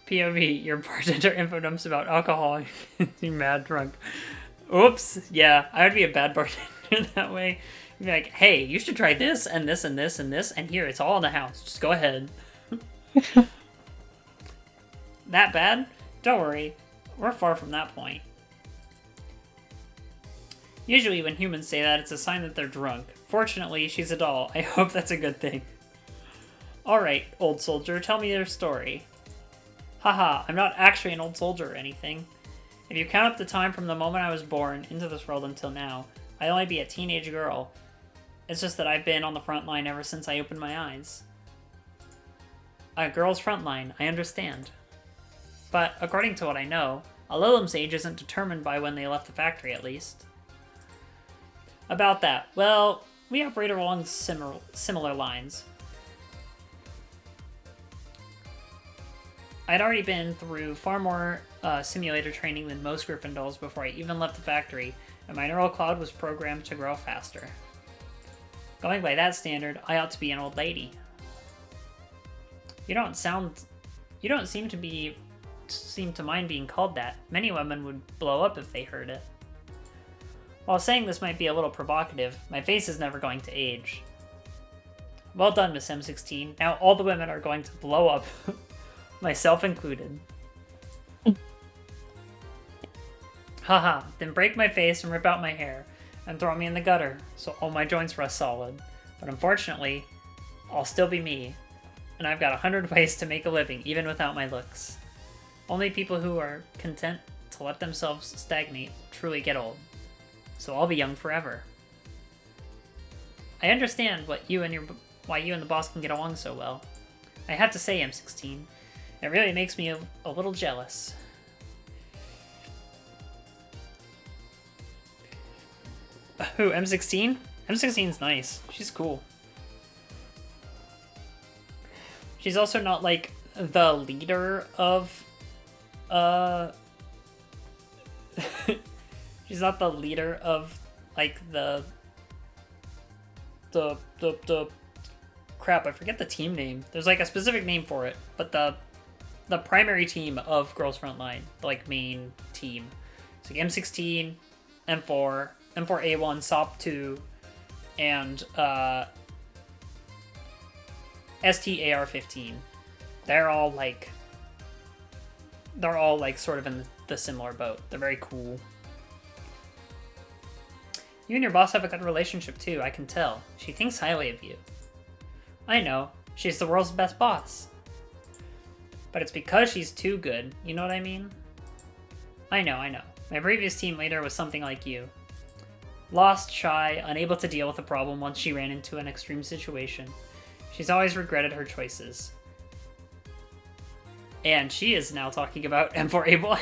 POV, your bartender info dumps about alcohol and you're mad drunk. Oops. Yeah, I would be a bad bartender that way. You'd be like, hey, you should try this and this and this and this, and here, it's all in the house. Just go ahead. That bad? Don't worry. We're far from that point. Usually when humans say that, it's a sign that they're drunk. Fortunately, she's a doll. I hope that's a good thing. Alright, old soldier, tell me your story. Haha, I'm not actually an old soldier or anything. If you count up the time from the moment I was born into this world until now, I'd only be a teenage girl. It's just that I've been on the front line ever since I opened my eyes. Girls Frontline, I understand. But according to what I know, a Lilim's age isn't determined by when they left the factory, at least. About that, well, we operate along similar lines. I'd already been through far more simulator training than most Gryffindors before I even left the factory, and my neural cloud was programmed to grow faster. Going by that standard, I ought to be an old lady. You don't seem to mind being called that. Many women would blow up if they heard it. While saying this might be a little provocative, my face is never going to age. Well done, Miss M16. Now all the women are going to blow up, myself included. Haha, then break my face and rip out my hair, and throw me in the gutter, so all my joints rest solid. But unfortunately, I'll still be me, and I've 100 ways to make a living, even without my looks. Only people who are content to let themselves stagnate truly get old. So I'll be young forever. I understand why you and the boss can get along so well. I have to say, M16, it really makes me a little jealous. Who, M16? M16's nice. She's cool. She's also not, like, the leader of, she's not the leader of, like, the crap, I forget the team name. There's, like, a specific name for it, but the primary team of Girls Frontline, the, like, main team. It's like M16, M4, M4A1, SOP2, and STAR15. They're all, like, they're all like sort of in the similar boat. They're very cool. You and your boss have a good relationship too, I can tell. She thinks highly of you. I know. She's the world's best boss. But it's because she's too good, you know what I mean? I know. My previous team leader was something like you. Lost, shy, unable to deal with a problem once she ran into an extreme situation. She's always regretted her choices. And she is now talking about M4A1.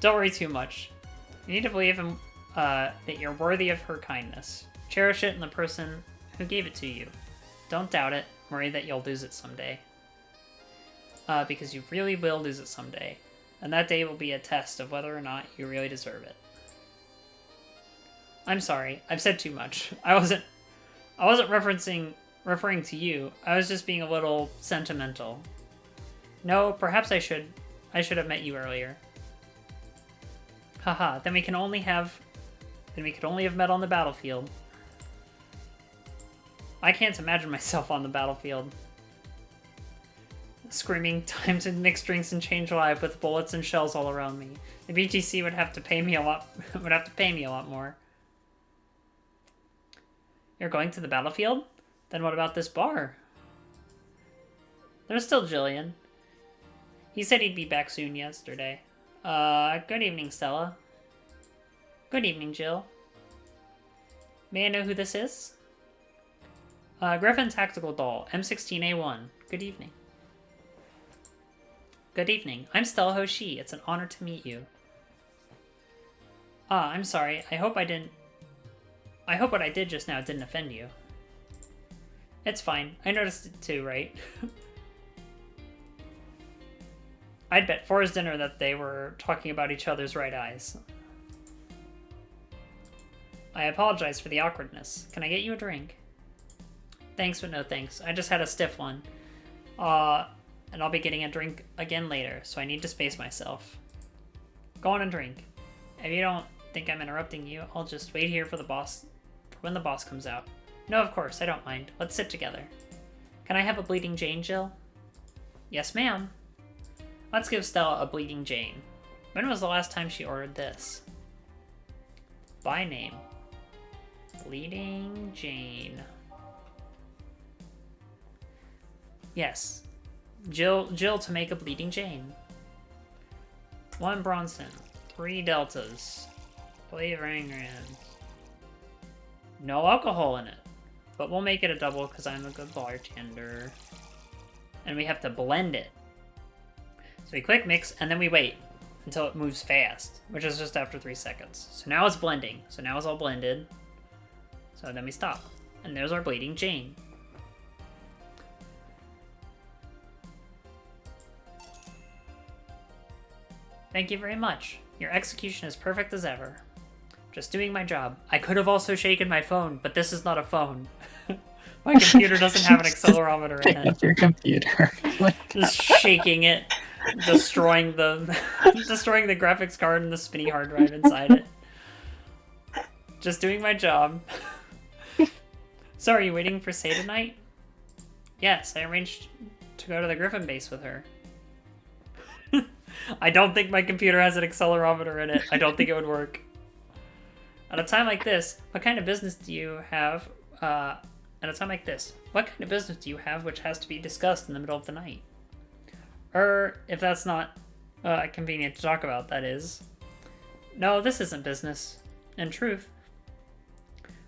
Don't worry too much. You need to believe that you're worthy of her kindness. Cherish it in the person who gave it to you. Don't doubt it. Worry that you'll lose it someday. Because you really will lose it someday. And that day will be a test of whether or not you really deserve it. I'm sorry. I've said too much. I wasn't referring to you. I was just being a little sentimental. No, perhaps I should have met you earlier. Haha, then we could only have met on the battlefield. I can't imagine myself on the battlefield. Screaming time to mix drinks and change life with bullets and shells all around me. The BTC would have to pay me a lot more. You're going to the battlefield? Then what about this bar? There's still Jillian. He said he'd be back soon yesterday. Good evening, Stella. Good evening, Jill. May I know who this is? Griffin Tactical Doll, M16A1. Good evening. Good evening. I'm Stella Hoshi. It's an honor to meet you. I'm sorry. I hope what I did just now didn't offend you. It's fine. I noticed it too, right? I'd bet for his dinner that they were talking about each other's right eyes. I apologize for the awkwardness. Can I get you a drink? Thanks, but no thanks. I just had a stiff one. And I'll be getting a drink again later, so I need to space myself. Go on and drink. If you don't think I'm interrupting you, I'll just wait here for when the boss comes out. No, of course, I don't mind. Let's sit together. Can I have a Bleeding Jane, Jill? Yes, ma'am. Let's give Stella a Bleeding Jane. When was the last time she ordered this? By name. Bleeding Jane. Yes. Jill to make a Bleeding Jane. 1 Bronson. 3 Deltas. Flavoring and no alcohol in it. But we'll make it a double because I'm a good bartender. And we have to blend it. So we quick mix and then we wait until it moves fast, which is just after 3 seconds. So now it's blending. So now it's all blended. So then we stop. And there's our Bleeding Jane. Thank you very much. Your execution is perfect as ever. Just doing my job. I could have also shaken my phone, but this is not a phone. My computer doesn't have an accelerometer in it. Pick up your computer. Just shaking it, destroying the graphics card and the spinny hard drive inside it. Just doing my job. So are you waiting for Say tonight? Yes, I arranged to go to the Griffin base with her. I don't think my computer has an accelerometer in it. I don't think it would work. At a time like this, what kind of business do you have? Which has to be discussed in the middle of the night? If that's not convenient to talk about, that is. No, this isn't business. In truth,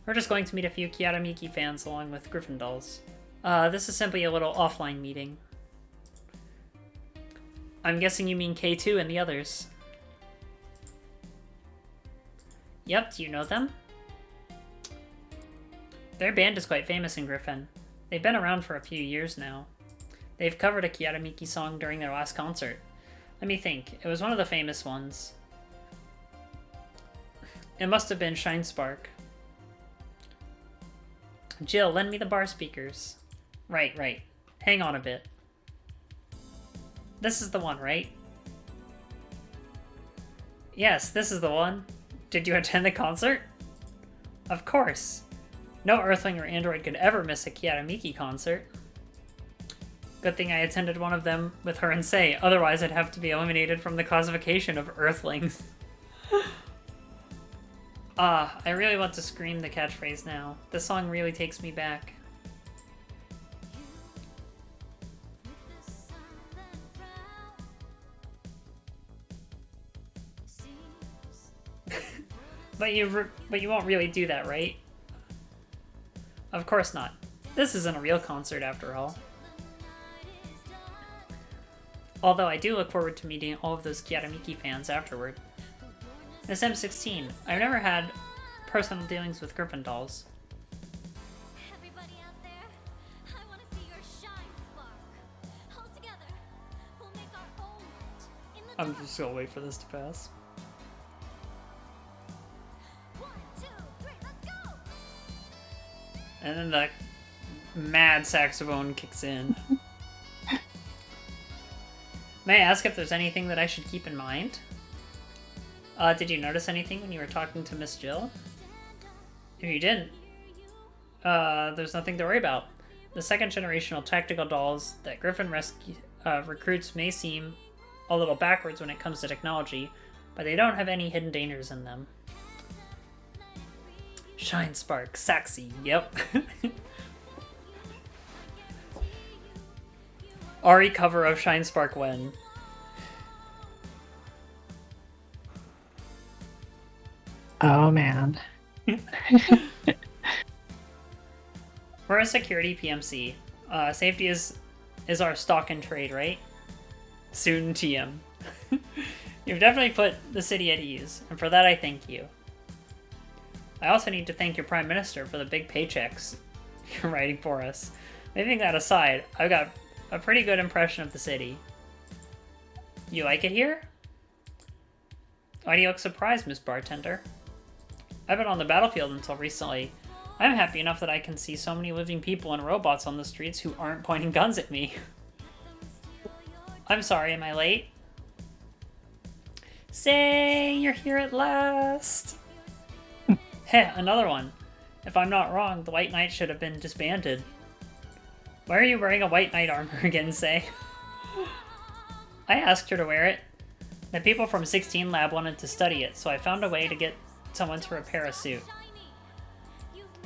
we're just going to meet a few Kiaramiki fans along with Griffin dolls. This is simply a little offline meeting. I'm guessing you mean K2 and the others. Yep, do you know them? Their band is quite famous in Griffin. They've been around for a few years now. They've covered a Kiaramiki song during their last concert. Let me think. It was one of the famous ones. It must have been Shine Spark. Jill, lend me the bar speakers. Right. Hang on a bit. This is the one, right? Yes, this is the one. Did you attend the concert? Of course. No Earthling or Android could ever miss a Kiaramiki concert. Good thing I attended one of them with her and Say, otherwise I'd have to be eliminated from the classification of Earthlings. I really want to scream the catchphrase now. This song really takes me back. But you won't really do that, right? Of course not. This isn't a real concert after all. Although I do look forward to meeting all of those Kiaramiki fans afterward. Miss M16, I've never had personal dealings with Griffin dolls. Everybody out there, I want to see your shine spark. All together, we'll make our own light in the I'm dark. just gonna wait for this to pass. 1, 2, 3, let's go! And then the mad saxophone kicks in. May I ask if there's anything that I should keep in mind? Did you notice anything when you were talking to Miss Jill? If you didn't, there's nothing to worry about. The second generational tactical dolls that Griffin recruits may seem a little backwards when it comes to technology, but they don't have any hidden dangers in them. Shine Spark, Saxy, yep. Ari cover of Shine Spark when. Oh man. We're a security PMC. Safety is our stock and trade, right? Soon TM. You've definitely put the city at ease, and for that I thank you. I also need to thank your Prime Minister for the big paychecks you're writing for us. Leaving that aside, I've got a pretty good impression of the city. You like it here? Why do you look surprised, Miss Bartender? I've been on the battlefield until recently. I'm happy enough that I can see so many living people and robots on the streets who aren't pointing guns at me. I'm sorry, am I late? Say, you're here at last! Heh, another one. If I'm not wrong, the White Knight should have been disbanded. Why are you wearing a White Knight armor again, Say? I asked her to wear it. The people from 16 Lab wanted to study it, so I found a way to get someone to repair a suit.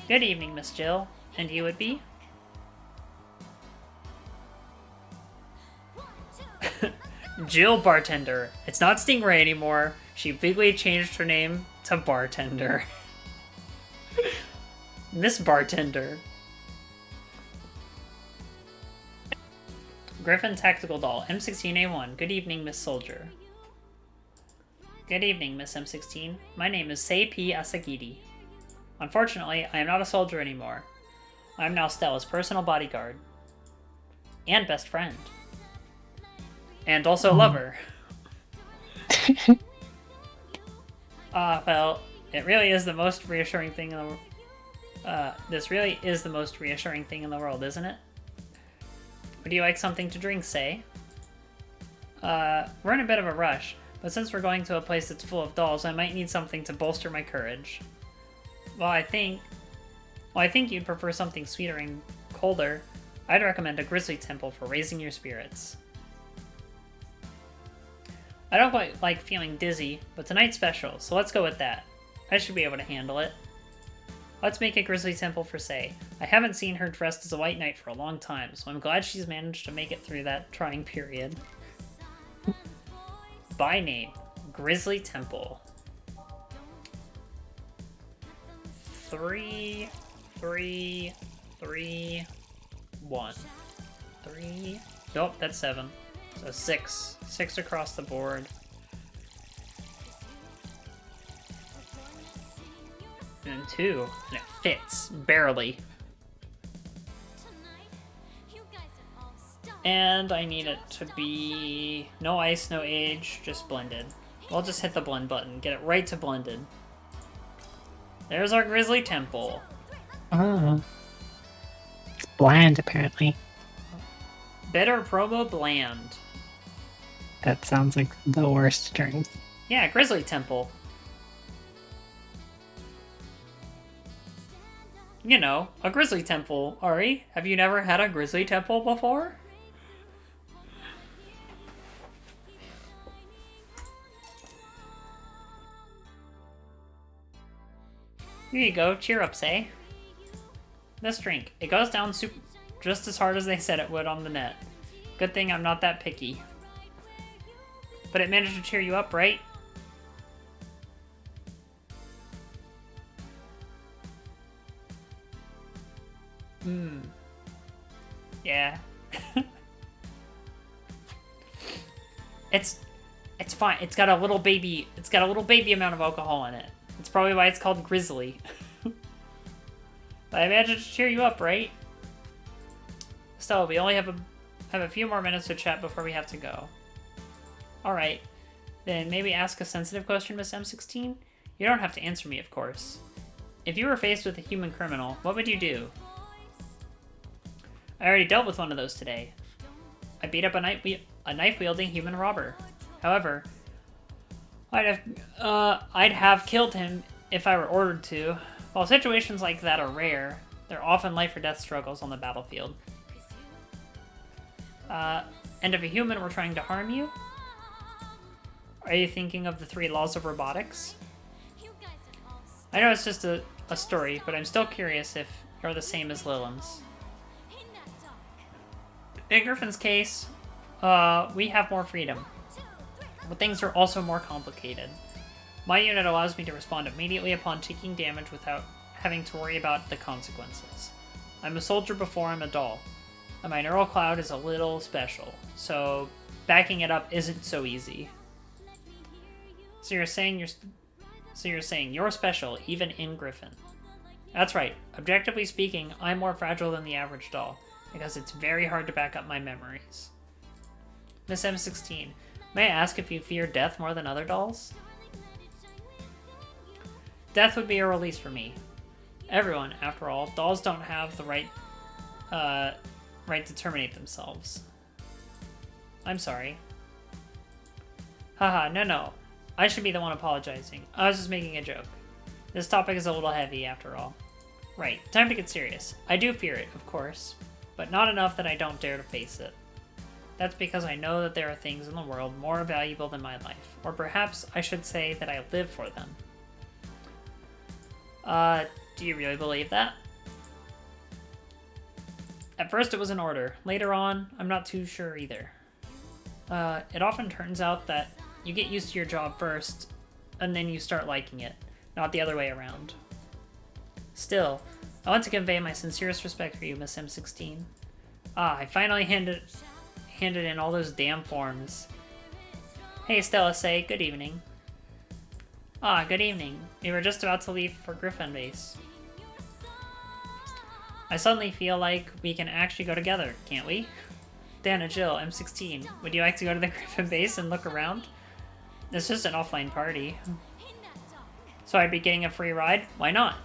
Good evening, Miss Jill. And you would be? Jill Bartender. It's not Stingray anymore. She bigly changed her name to Bartender. Miss Bartender. Griffin Tactical Doll, M16A1. Good evening, Miss Soldier. Good evening, Miss M16. My name is Sei-P Asagiri. Unfortunately, I am not a soldier anymore. I am now Stella's personal bodyguard. And best friend. And also lover. Well, it really is the most reassuring thing in the this really is the most reassuring thing in the world, isn't it? Would you like something to drink, Say? We're in a bit of a rush, but since we're going to a place that's full of dolls, I might need something to bolster my courage. I think you'd prefer something sweeter and colder. I'd recommend a Grizzly Temple for raising your spirits. I don't quite like feeling dizzy, but tonight's special, so let's go with that. I should be able to handle it. Let's make a Grizzly Temple for Say. I haven't seen her dressed as a White Knight for a long time, so I'm glad she's managed to make it through that trying period. By name, Grizzly Temple. 3, 3, 3, 1. 3. Nope, that's 7. So 6. 6 across the board. And 2. And it fits. Barely. And I need it to be no ice, no age, just blended. We'll just hit the blend button. Get it right to blended. There's our Grizzly Temple. Oh. It's bland, apparently. Bitter promo bland. That sounds like the worst drink. Yeah, Grizzly Temple. You know, a Grizzly Temple. Ari, have you never had a Grizzly Temple before? Here you go, cheer up, say. This drink. It goes down just as hard as they said it would on the net. Good thing I'm not that picky. But it managed to cheer you up, right? Yeah. It's fine. It's got a little baby amount of alcohol in it. It's probably why it's called Grizzly. But I managed to cheer you up, right? Still, we only have a few more minutes to chat before we have to go. Alright. Then maybe ask a sensitive question, Miss M16? You don't have to answer me, of course. If you were faced with a human criminal, what would you do? I already dealt with one of those today. I beat up a knife-wielding human robber. However, I'd have killed him if I were ordered to. While situations like that are rare, they're often life-or-death struggles on the battlefield. And if a human were trying to harm you? Are you thinking of the 3 laws of robotics? I know it's just a story, but I'm still curious if you're the same as Lillem's. In Griffin's case, we have more freedom, but things are also more complicated. My unit allows me to respond immediately upon taking damage without having to worry about the consequences. I'm a soldier before I'm a doll, and my neural cloud is a little special, so backing it up isn't so easy. So you're saying you're special, even in Griffin. That's right. Objectively speaking, I'm more fragile than the average doll, because it's very hard to back up my memories. Miss M16, may I ask if you fear death more than other dolls? Death would be a release for me. Everyone, after all, dolls don't have the right to terminate themselves. I'm sorry. Haha, no. I should be the one apologizing. I was just making a joke. This topic is a little heavy, after all. Right, time to get serious. I do fear it, of course, but not enough that I don't dare to face it. That's because I know that there are things in the world more valuable than my life, or perhaps I should say that I live for them. Do you really believe that? At first it was an order. Later on, I'm not too sure either. It often turns out that you get used to your job first, and then you start liking it, not the other way around. Still, I want to convey my sincerest respect for you, Miss M16. I finally handed in all those damn forms. Hey, Stella, say good evening. Good evening. We were just about to leave for Griffin Base. I suddenly feel like we can actually go together, can't we? Dan and Jill, M16, would you like to go to the Griffin Base and look around? It's just an offline party. So I'd be getting a free ride? Why not?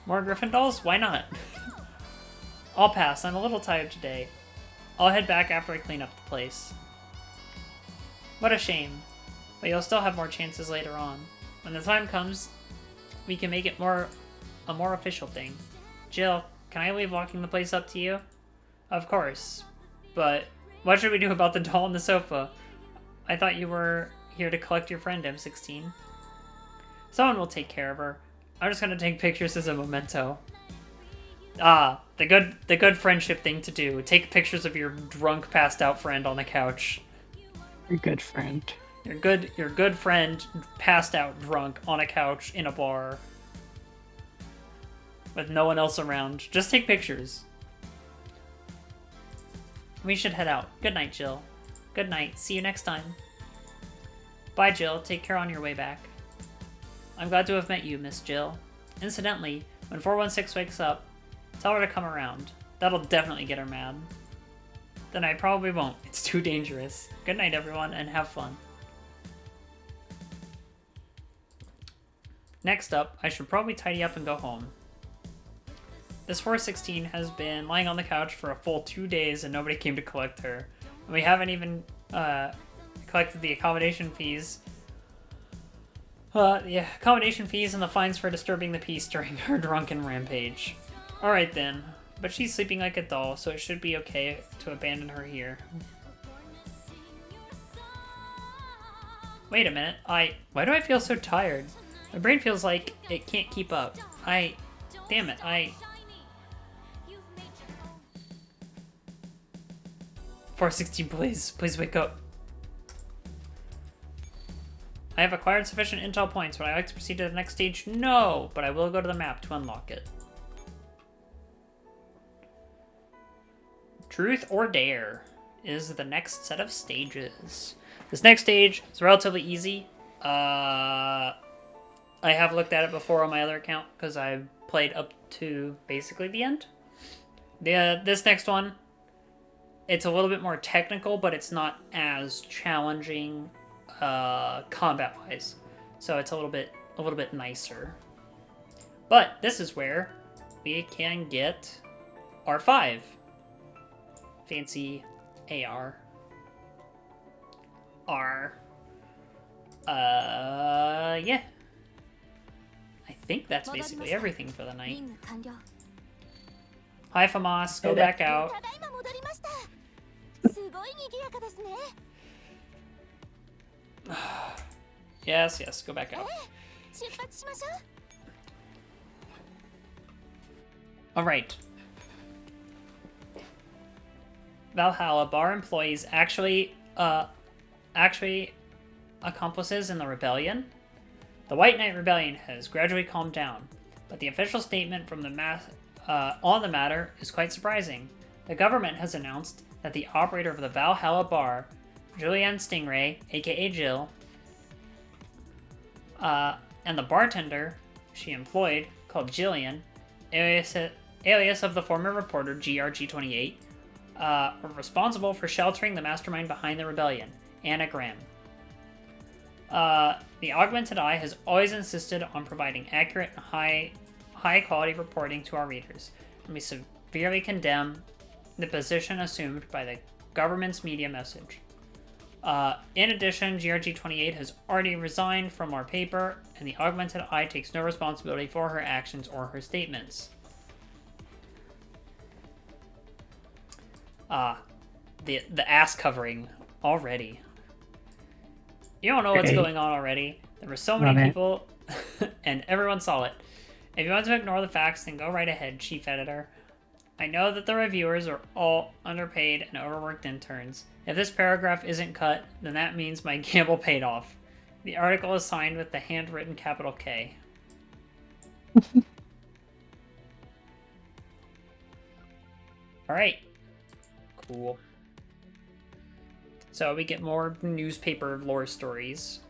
More Griffin dolls? Why not? I'll pass. I'm a little tired today. I'll head back after I clean up the place. What a shame. But you'll still have more chances later on. When the time comes, we can make it a more official thing. Jill, can I leave locking the place up to you? Of course. But what should we do about the doll on the sofa? I thought you were here to collect your friend, M16. Someone will take care of her. I'm just gonna take pictures as a memento. The good friendship thing to do. Take pictures of your drunk, passed out friend on the couch. Your good friend. Your good friend, passed out drunk on a couch in a bar. With no one else around. Just take pictures. We should head out. Good night, Jill. Good night. See you next time. Bye, Jill. Take care on your way back. I'm glad to have met you, Miss Jill. Incidentally, when 416 wakes up, tell her to come around. That'll definitely get her mad. Then I probably won't. It's too dangerous. Good night, everyone, and have fun. Next up, I should probably tidy up and go home. This 416 has been lying on the couch for a full 2 days and nobody came to collect her. And we haven't even collected the accommodation fees. The accommodation fees and the fines for disturbing the peace during her drunken rampage. Alright then, but she's sleeping like a doll, so it should be okay to abandon her here. Wait a minute, why do I feel so tired? My brain feels like it can't keep up. Damn it, Shiny. You've made your own. 416, please wake up. I have acquired sufficient intel points. Would I like to proceed to the next stage? No, but I will go to the map to unlock it. Truth or Dare is the next set of stages. This next stage is relatively easy. I have looked at it before on my other account because I've played up to basically the end. This next one, it's a little bit more technical, but it's not as challenging combat-wise. So it's a little bit nicer. But this is where we can get R5. Fancy AR. Yeah. I think that's basically everything for the night. 任務完了。 Hi, Famas. Go back out. ただいま戻りました。すごい賑やかですね。 Yes, go back out. 出発しましょう。 Alright. Valhalla bar employees actually accomplices in the rebellion. The White Knight Rebellion has gradually calmed down, but the official statement from the on the matter is quite surprising. The government has announced that the operator of the Valhalla bar, Julianne Stingray, aka Jill, and the bartender she employed, called Jillian, alias of the former reporter GRG28, were responsible for sheltering the mastermind behind the rebellion, Anna Graham. The Augmented Eye has always insisted on providing accurate and high quality reporting to our readers, and we severely condemn the position assumed by the government's media message. In addition, GRG28 has already resigned from our paper, and the Augmented Eye takes no responsibility for her actions or her statements. The ass covering already. You don't know what's going on already. There were so many people, and everyone saw it. If you want to ignore the facts, then go right ahead, Chief Editor. I know that the reviewers are all underpaid and overworked interns. If this paragraph isn't cut, then that means my gamble paid off. The article is signed with the handwritten capital K. Alright. Cool. So we get more newspaper lore stories.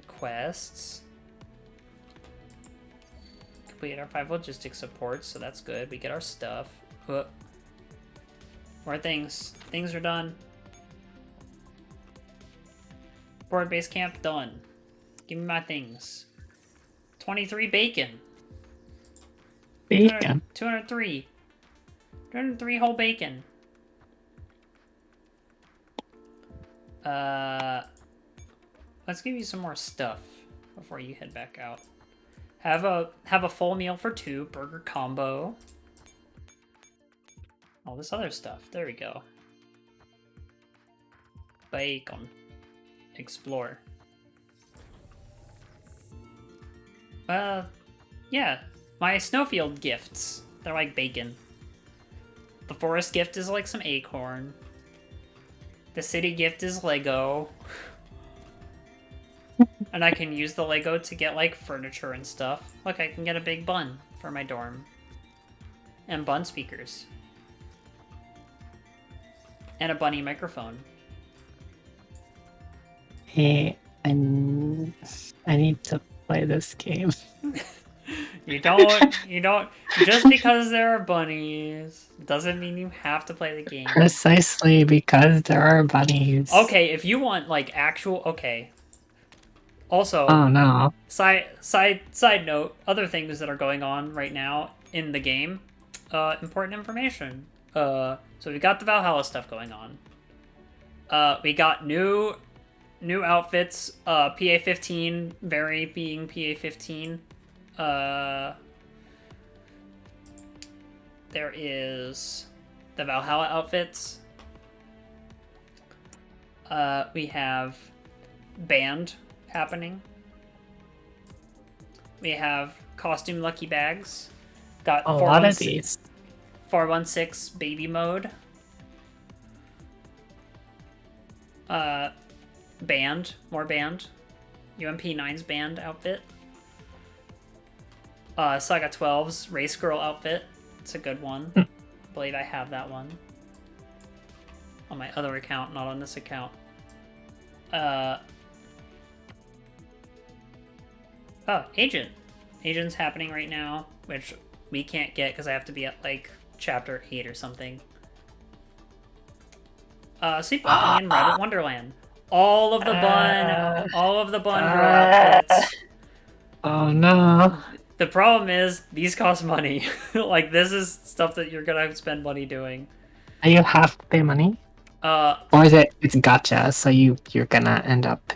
Quests. Complete our 5 logistics supports, so that's good. We get our stuff. More things. Things are done. Board base camp done. Give me my things. 23 bacon. Bacon. 203. 203 whole bacon. Let's give you some more stuff before you head back out. Have a full meal for 2, burger combo. All this other stuff. There we go. Bacon. Explore. Yeah. My snowfield gifts. They're like bacon. The forest gift is like some acorn. The city gift is Lego. And I can use the Lego to get like furniture and stuff. Look, I can get a big bun for my dorm. And bun speakers. And a bunny microphone. Hey, I need to play this game. You don't, just because there are bunnies doesn't mean you have to play the game. Precisely because there are bunnies. Okay, if you want like actual, okay. Also, Oh no. Side note, other things that are going on right now in the game, important information. So we got the Valhalla stuff going on. We got new outfits, PA-15, Very being PA-15. There is the Valhalla outfits. We have band happening. We have costume lucky bags. Got A lot of these. 416 baby mode. Band, more band. UMP9's band outfit. Saga 12's race girl outfit. It's a good one. I believe I have that one on my other account, not on this account. Oh, Agent. Agent's happening right now, which we can't get because I have to be at like chapter 8 or something. Sleepwalking in Rabbit Wonderland. All of the bun girl outfits. Oh no. The problem is these cost money. Like this is stuff that you're gonna spend money doing. Are you have to pay money? Or is it's gotcha, so you're gonna end up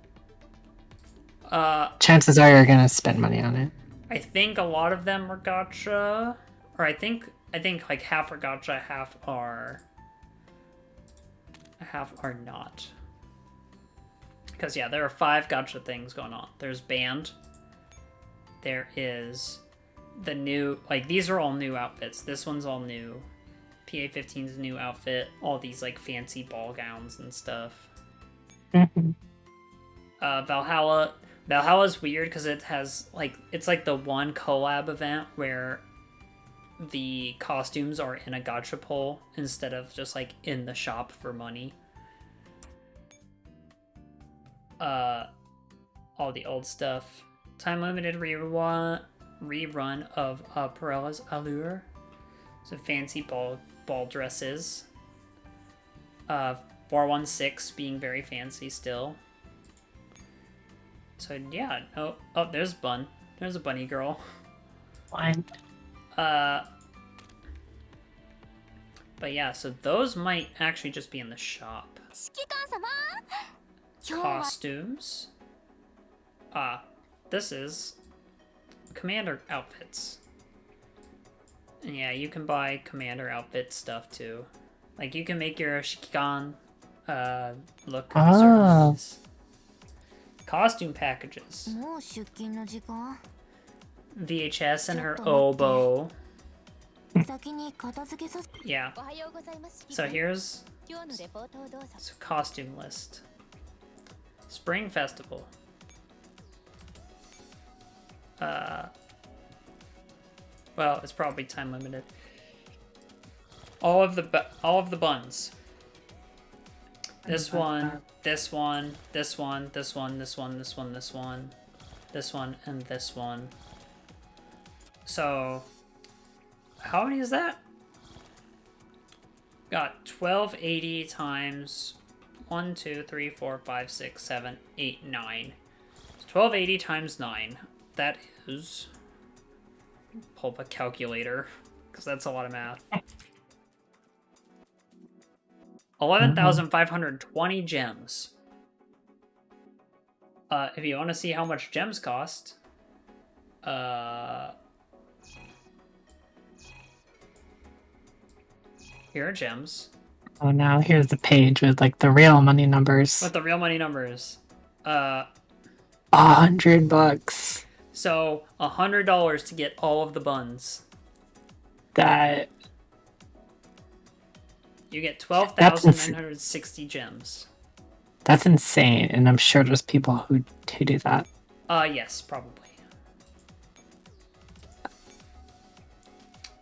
chances are you're gonna spend money on it. I think a lot of them are gotcha. Or I think like half are gotcha, half are not. Because yeah, there are 5 gotcha things going on. There's band. There is the new, like these are all new outfits. This one's all new. PA-15's new outfit. All these like fancy ball gowns and stuff. Valhalla. Valhalla's weird because it has like, it's like the one collab event where the costumes are in a gacha pool instead of just like in the shop for money. All the old stuff. Time limited rerun of Perella's Allure. So fancy ball dresses. 416 being very fancy still. So yeah, oh there's Bun. There's a bunny girl. Fine. But yeah, so those might actually just be in the shop. Costumes. This is commander outfits. And yeah, you can buy commander outfit stuff too. Like you can make your Shikikan look certain ways. Costume packages. VHS and her oboe. Yeah. So here's costume list. Spring Festival. Well, it's probably time limited. All of the buns. This one, this one, this one, this one, this one, this one, this one, this one, and this one. So, how many is that? Got 1280 times 1, 2, 3, 4, 5, 6, 7, 8, 9. 1280 times 9. That is... Pull up a calculator, because that's a lot of math. 11,520 gems. If you want to see how much gems cost, here are gems. Oh, now here's the page with like the real money numbers. With the real money numbers. $100. So $100 to get all of the buns. That you get 12,960 gems. That's insane, and I'm sure there's people who do that. Yes, probably.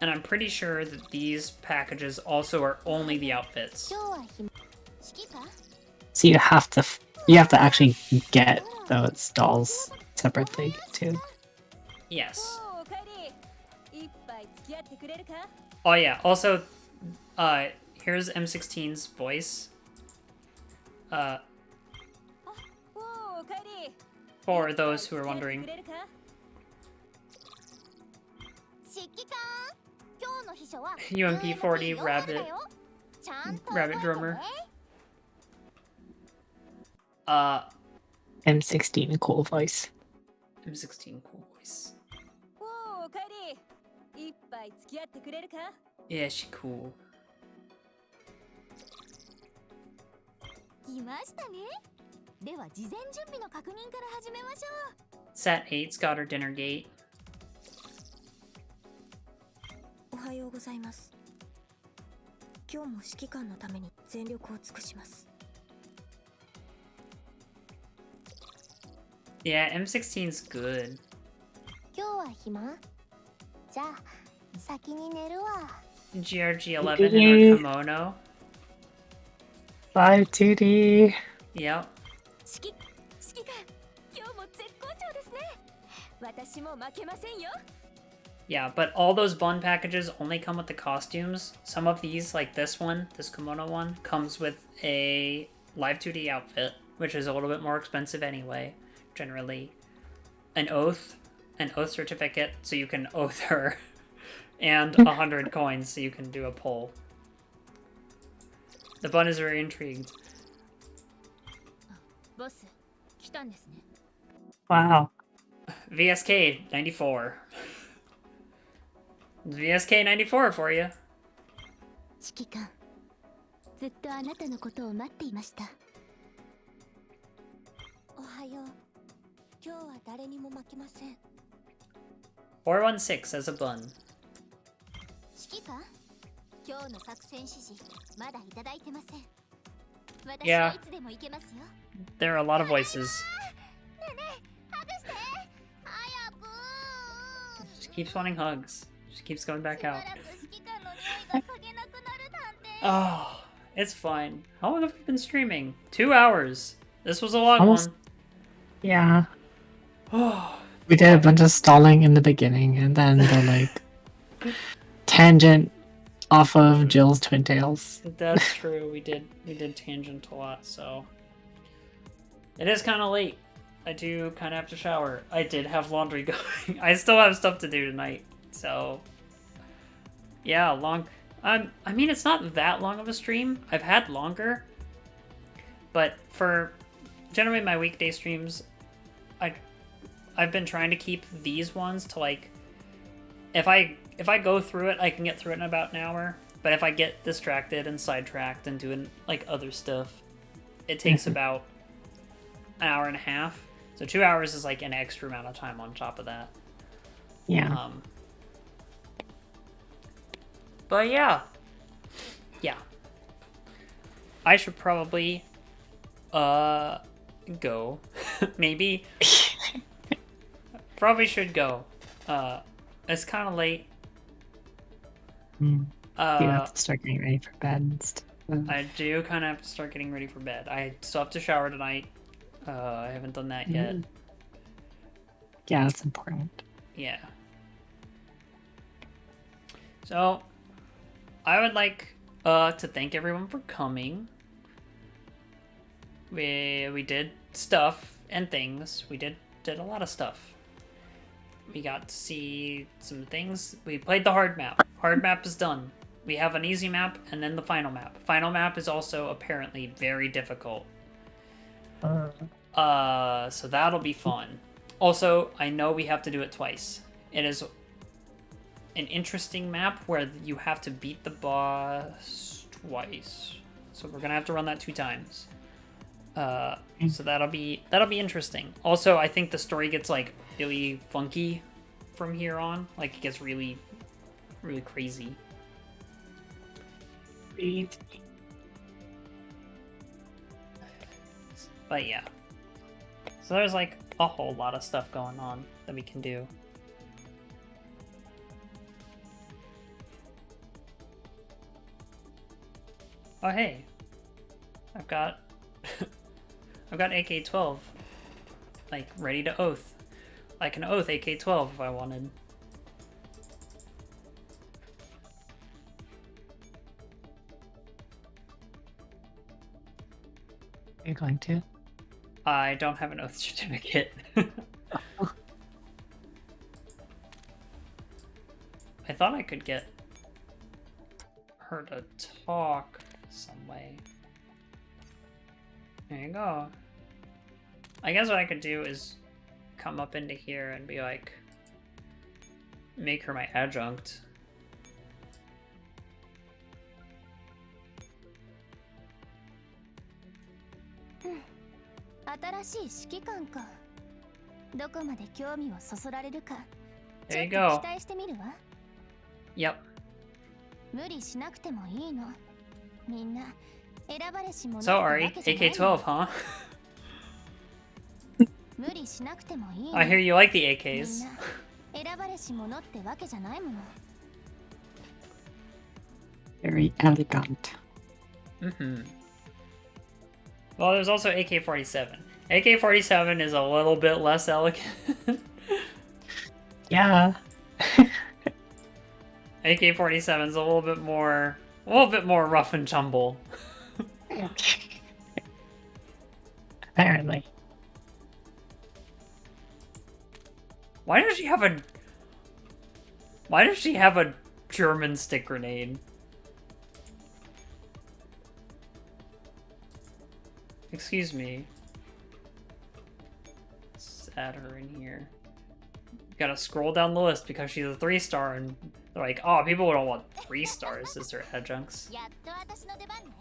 And I'm pretty sure that these packages also are only the outfits. So you have to actually get those dolls separately too. Yes. Oh yeah. Also, here's M16's voice. For those who are wondering. UMP40 Rabbit Drummer. M16 cool voice. M16 cool voice. Yeah, she cool. では事前準備の確認から始めましょう。 Set 8's got her dinner gate. おはようございます。今日も指揮官のために全力を尽くします。 Yeah, M16's good. 今日は暇？じゃあ先に寝るわ。 GRG11 in her kimono. Live 2D. Yep. 指揮官、今日も絶好調ですね。私も負けませんよ。 Yeah, but all those bun packages only come with the costumes. Some of these, like this one, this kimono one, comes with a live 2D outfit, which is a little bit more expensive anyway, generally. An oath certificate, so you can oath her, and 100 coins, so you can do a poll. The bun is very intrigued. ボス、来たんですね。 Wow. VSK 94. VSK 94 for you. 指揮官、ずっとあなたのことを待っていました。おはよう。今日は誰にも負けません。 416 as a bun. 指揮官、今日の作戦指示まだいただいてません。私 Yeah. はいつでも行けますよ。 There are a lot of voices. ねえねえ、ハグして。早く。 She keeps wanting hugs. She keeps going back しば out. らく指揮官の匂いが嗅げなくなるなんて。 Oh, it's fine. How long have we been streaming? 2 hours. This was a long Almost. one. Yeah. Oh, We did a bunch of stalling in the beginning, and then the like tangent off of Jill's twin tails. that's true. We did tangent a lot, so it is kind of late. I do kind of have to shower. I did have laundry going. I still have stuff to do tonight, so yeah, long. I mean, it's not that long of a stream. I've had longer, but for generally my weekday streams, I've been trying to keep these ones to like, if I go through it, I can get through it in about an hour. But if I get distracted and sidetracked and doing like other stuff, it takes about an hour and a half. So 2 hours is like an extra amount of time on top of that. Yeah. But yeah. I should probably go. Maybe. Probably should go. It's kind of late. You have to start getting ready for bed and stuff. I do kind of have to start getting ready for bed. I still have to shower tonight. I haven't done that yet. Yeah, that's important. Yeah. So, I would like to thank everyone for coming. We did stuff and things. We did a lot of stuff. We got to see some things. We played the hard map. Hard map is done. We have an easy map and then the final map. Final map is also apparently very difficult. So that'll be fun. Also, I know we have to do it twice. It is an interesting map where you have to beat the boss twice. So we're gonna have to run that 2 times. So that'll be interesting. Also, I think the story gets like really funky from here on. Like it gets really, really crazy. But yeah. So there's like a whole lot of stuff going on that we can do. Oh hey. I've got AK-12 like ready to oath. I can oath AK-12 if I wanted. Are you going to? I don't have an oath certificate. I thought I could get her to talk some way. There you go. I guess what I could do is come up into here and be like, make her my adjunct. 新しい指揮官か。どこまで興味をそそられるか。 There ちょ you っと go. 期待してみるわ。 Yep. 無理しなくてもいいの。みんな選ばれし者って So わ Ari, けじゃないの。 AK-12, huh? 無理しなくてもいいの。 I hear you like the みん AKs. な選ばれし者ってわけじゃないもの。 Very elegant. Mm-hmm. Well, there's also AK-47. AK-47 is a little bit less elegant. Yeah. AK-47 is a little bit more rough and tumble. Apparently. Why does she have a German stick grenade? Excuse me. Let's add her in here. Gotta scroll down the list because she's a 3-star and they're like, oh, people don't want 3 stars as their adjuncts. やっと私の出番ね。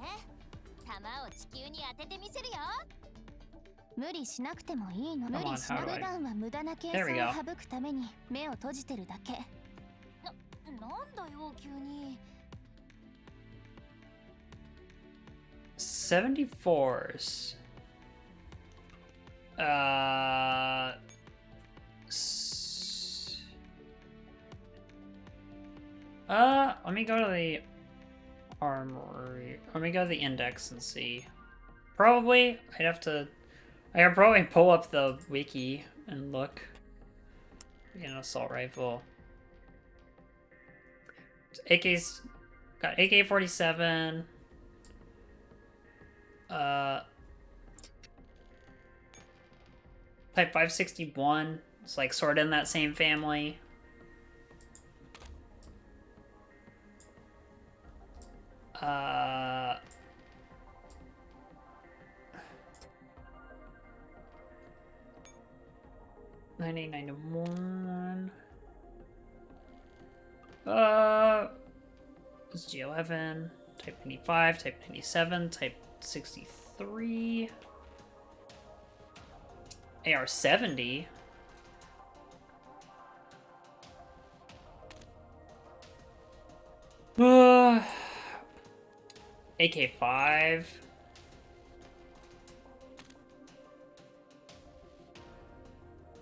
弾を地球に当ててみせるよ。無理しなくてもいいの。 Come on, 無理しな how do I- 普段は無駄な計 There we 算 go. を省くために目を閉じてるだけ。なんだよ急に。 74s. Let me go to the armory. Let me go to the index and see. Probably, I could probably pull up the wiki and look. An assault rifle. AK's got AK-47. Type 561. It's like sort of in that same family. Uh, 9891. It's G11. Type 95. Type 97. Type 63. AR-70. AK-5.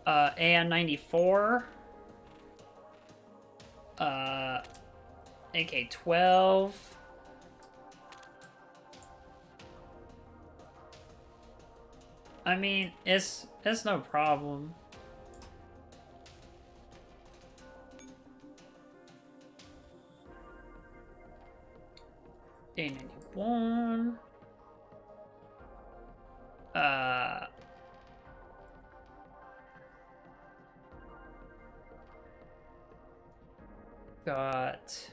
AN-94. AK-12. I mean, it's no problem. A91. Got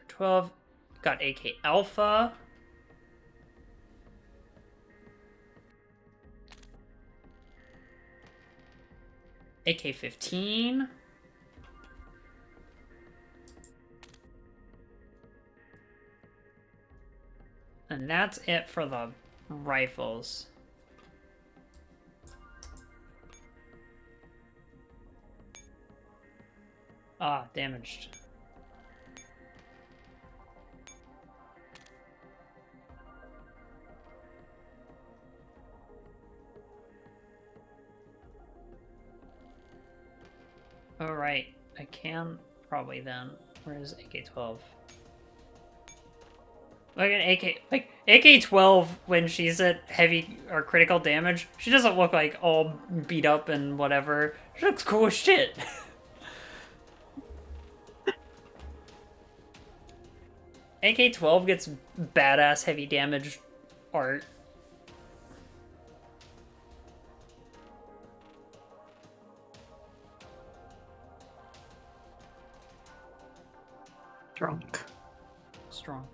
012. Got AK Alpha. AK-15. And that's it for the rifles. Ah, damaged. Alright, I can probably then. Where is AK-12? Look at AK-12 when she's at heavy or critical damage, she doesn't look like all beat up and whatever. She looks cool as shit. AK-12 gets badass heavy damage art. Drunk. Strong.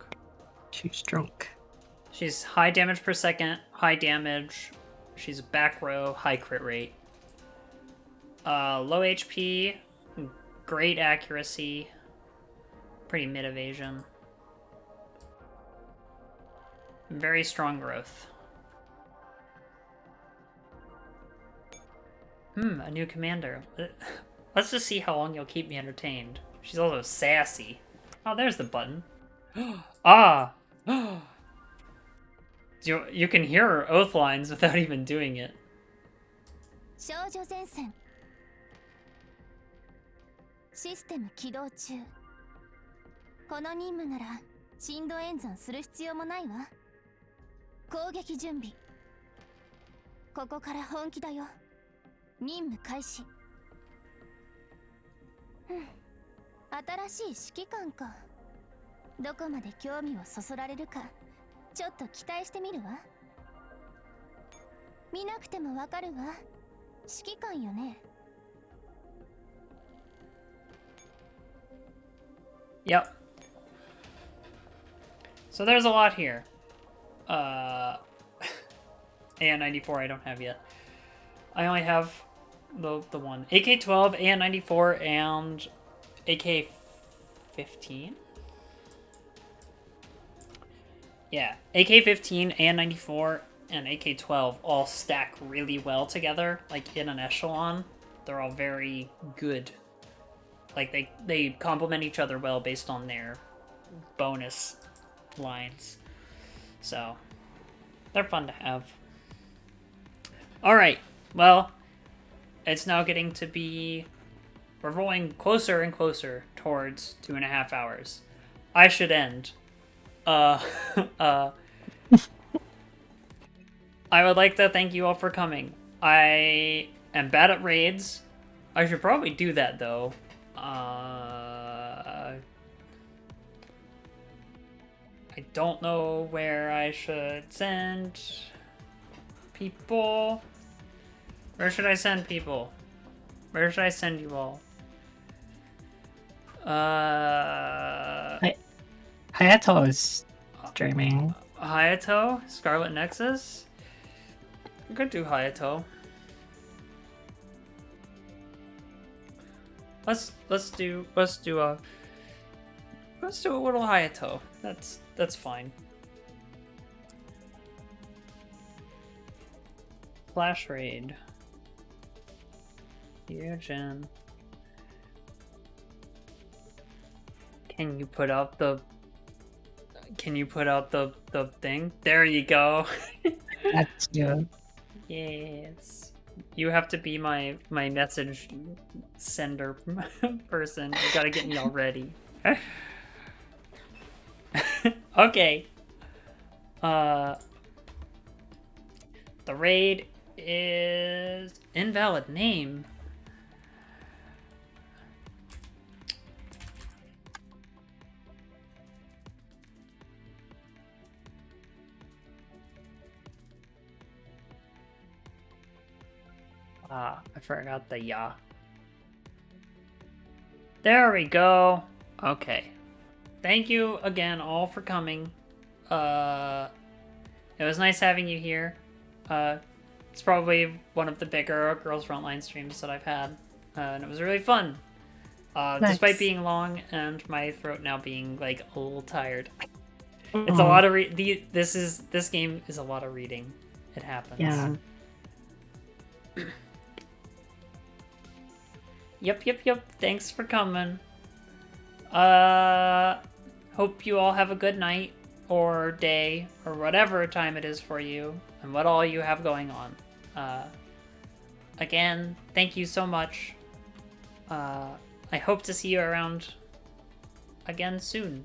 She's drunk. She's high damage per second, high damage. She's back row, high crit rate. Low HP, great accuracy, pretty mid evasion. Very strong growth. A new commander. Let's just see how long you'll keep me entertained. She's also sassy. Oh, there's the button. Ah! You can hear her oath lines without even doing it. 少女前線システム起動中。この任務なら深度演算する必要もないわ。攻撃準備。ここから本気だよ。任務開始。新しい指揮官か。どこまで興味をそそられるかちょっと期待してみるわ。見なくてもわかるわ。指揮官よね。Yep. So there's a lot here. AN94 I don't have yet. I only have the one. AK-12, AN94, and AK-15? Yeah, AK-15, AN94, and AK-12 all stack really well together, like in an echelon. They're all very good. Like, they complement each other well based on their bonus lines. So, they're fun to have. Alright, well, it's now getting to be... We're rolling closer and closer towards 2.5 hours. I should end. I would like to thank you all for coming. I am bad at raids. I should probably do that, though. I don't know where I should send people. Where should I send people? Where should I send you all? Hayato is streaming. Hayato? Scarlet Nexus? We could do Hayato. Let's do a little Hayato. That's fine. Flash raid. Yujin. Can you put out the thing? There you go. That's good. Yes. You have to be my message sender person. You gotta get me all ready. Okay. The raid is invalid name. Ah, I forgot the ya. There we go. Okay. Thank you again all for coming. It was nice having you here. It's probably one of the bigger Girls Frontline streams that I've had. And it was really fun. Nice. Despite being long and my throat now being like a little tired. It's a lot of this game is a lot of reading. It happens. Yeah. Yep. Thanks for coming. Hope you all have a good night or day or whatever time it is for you and what all you have going on. Again, thank you so much. I hope to see you around again soon.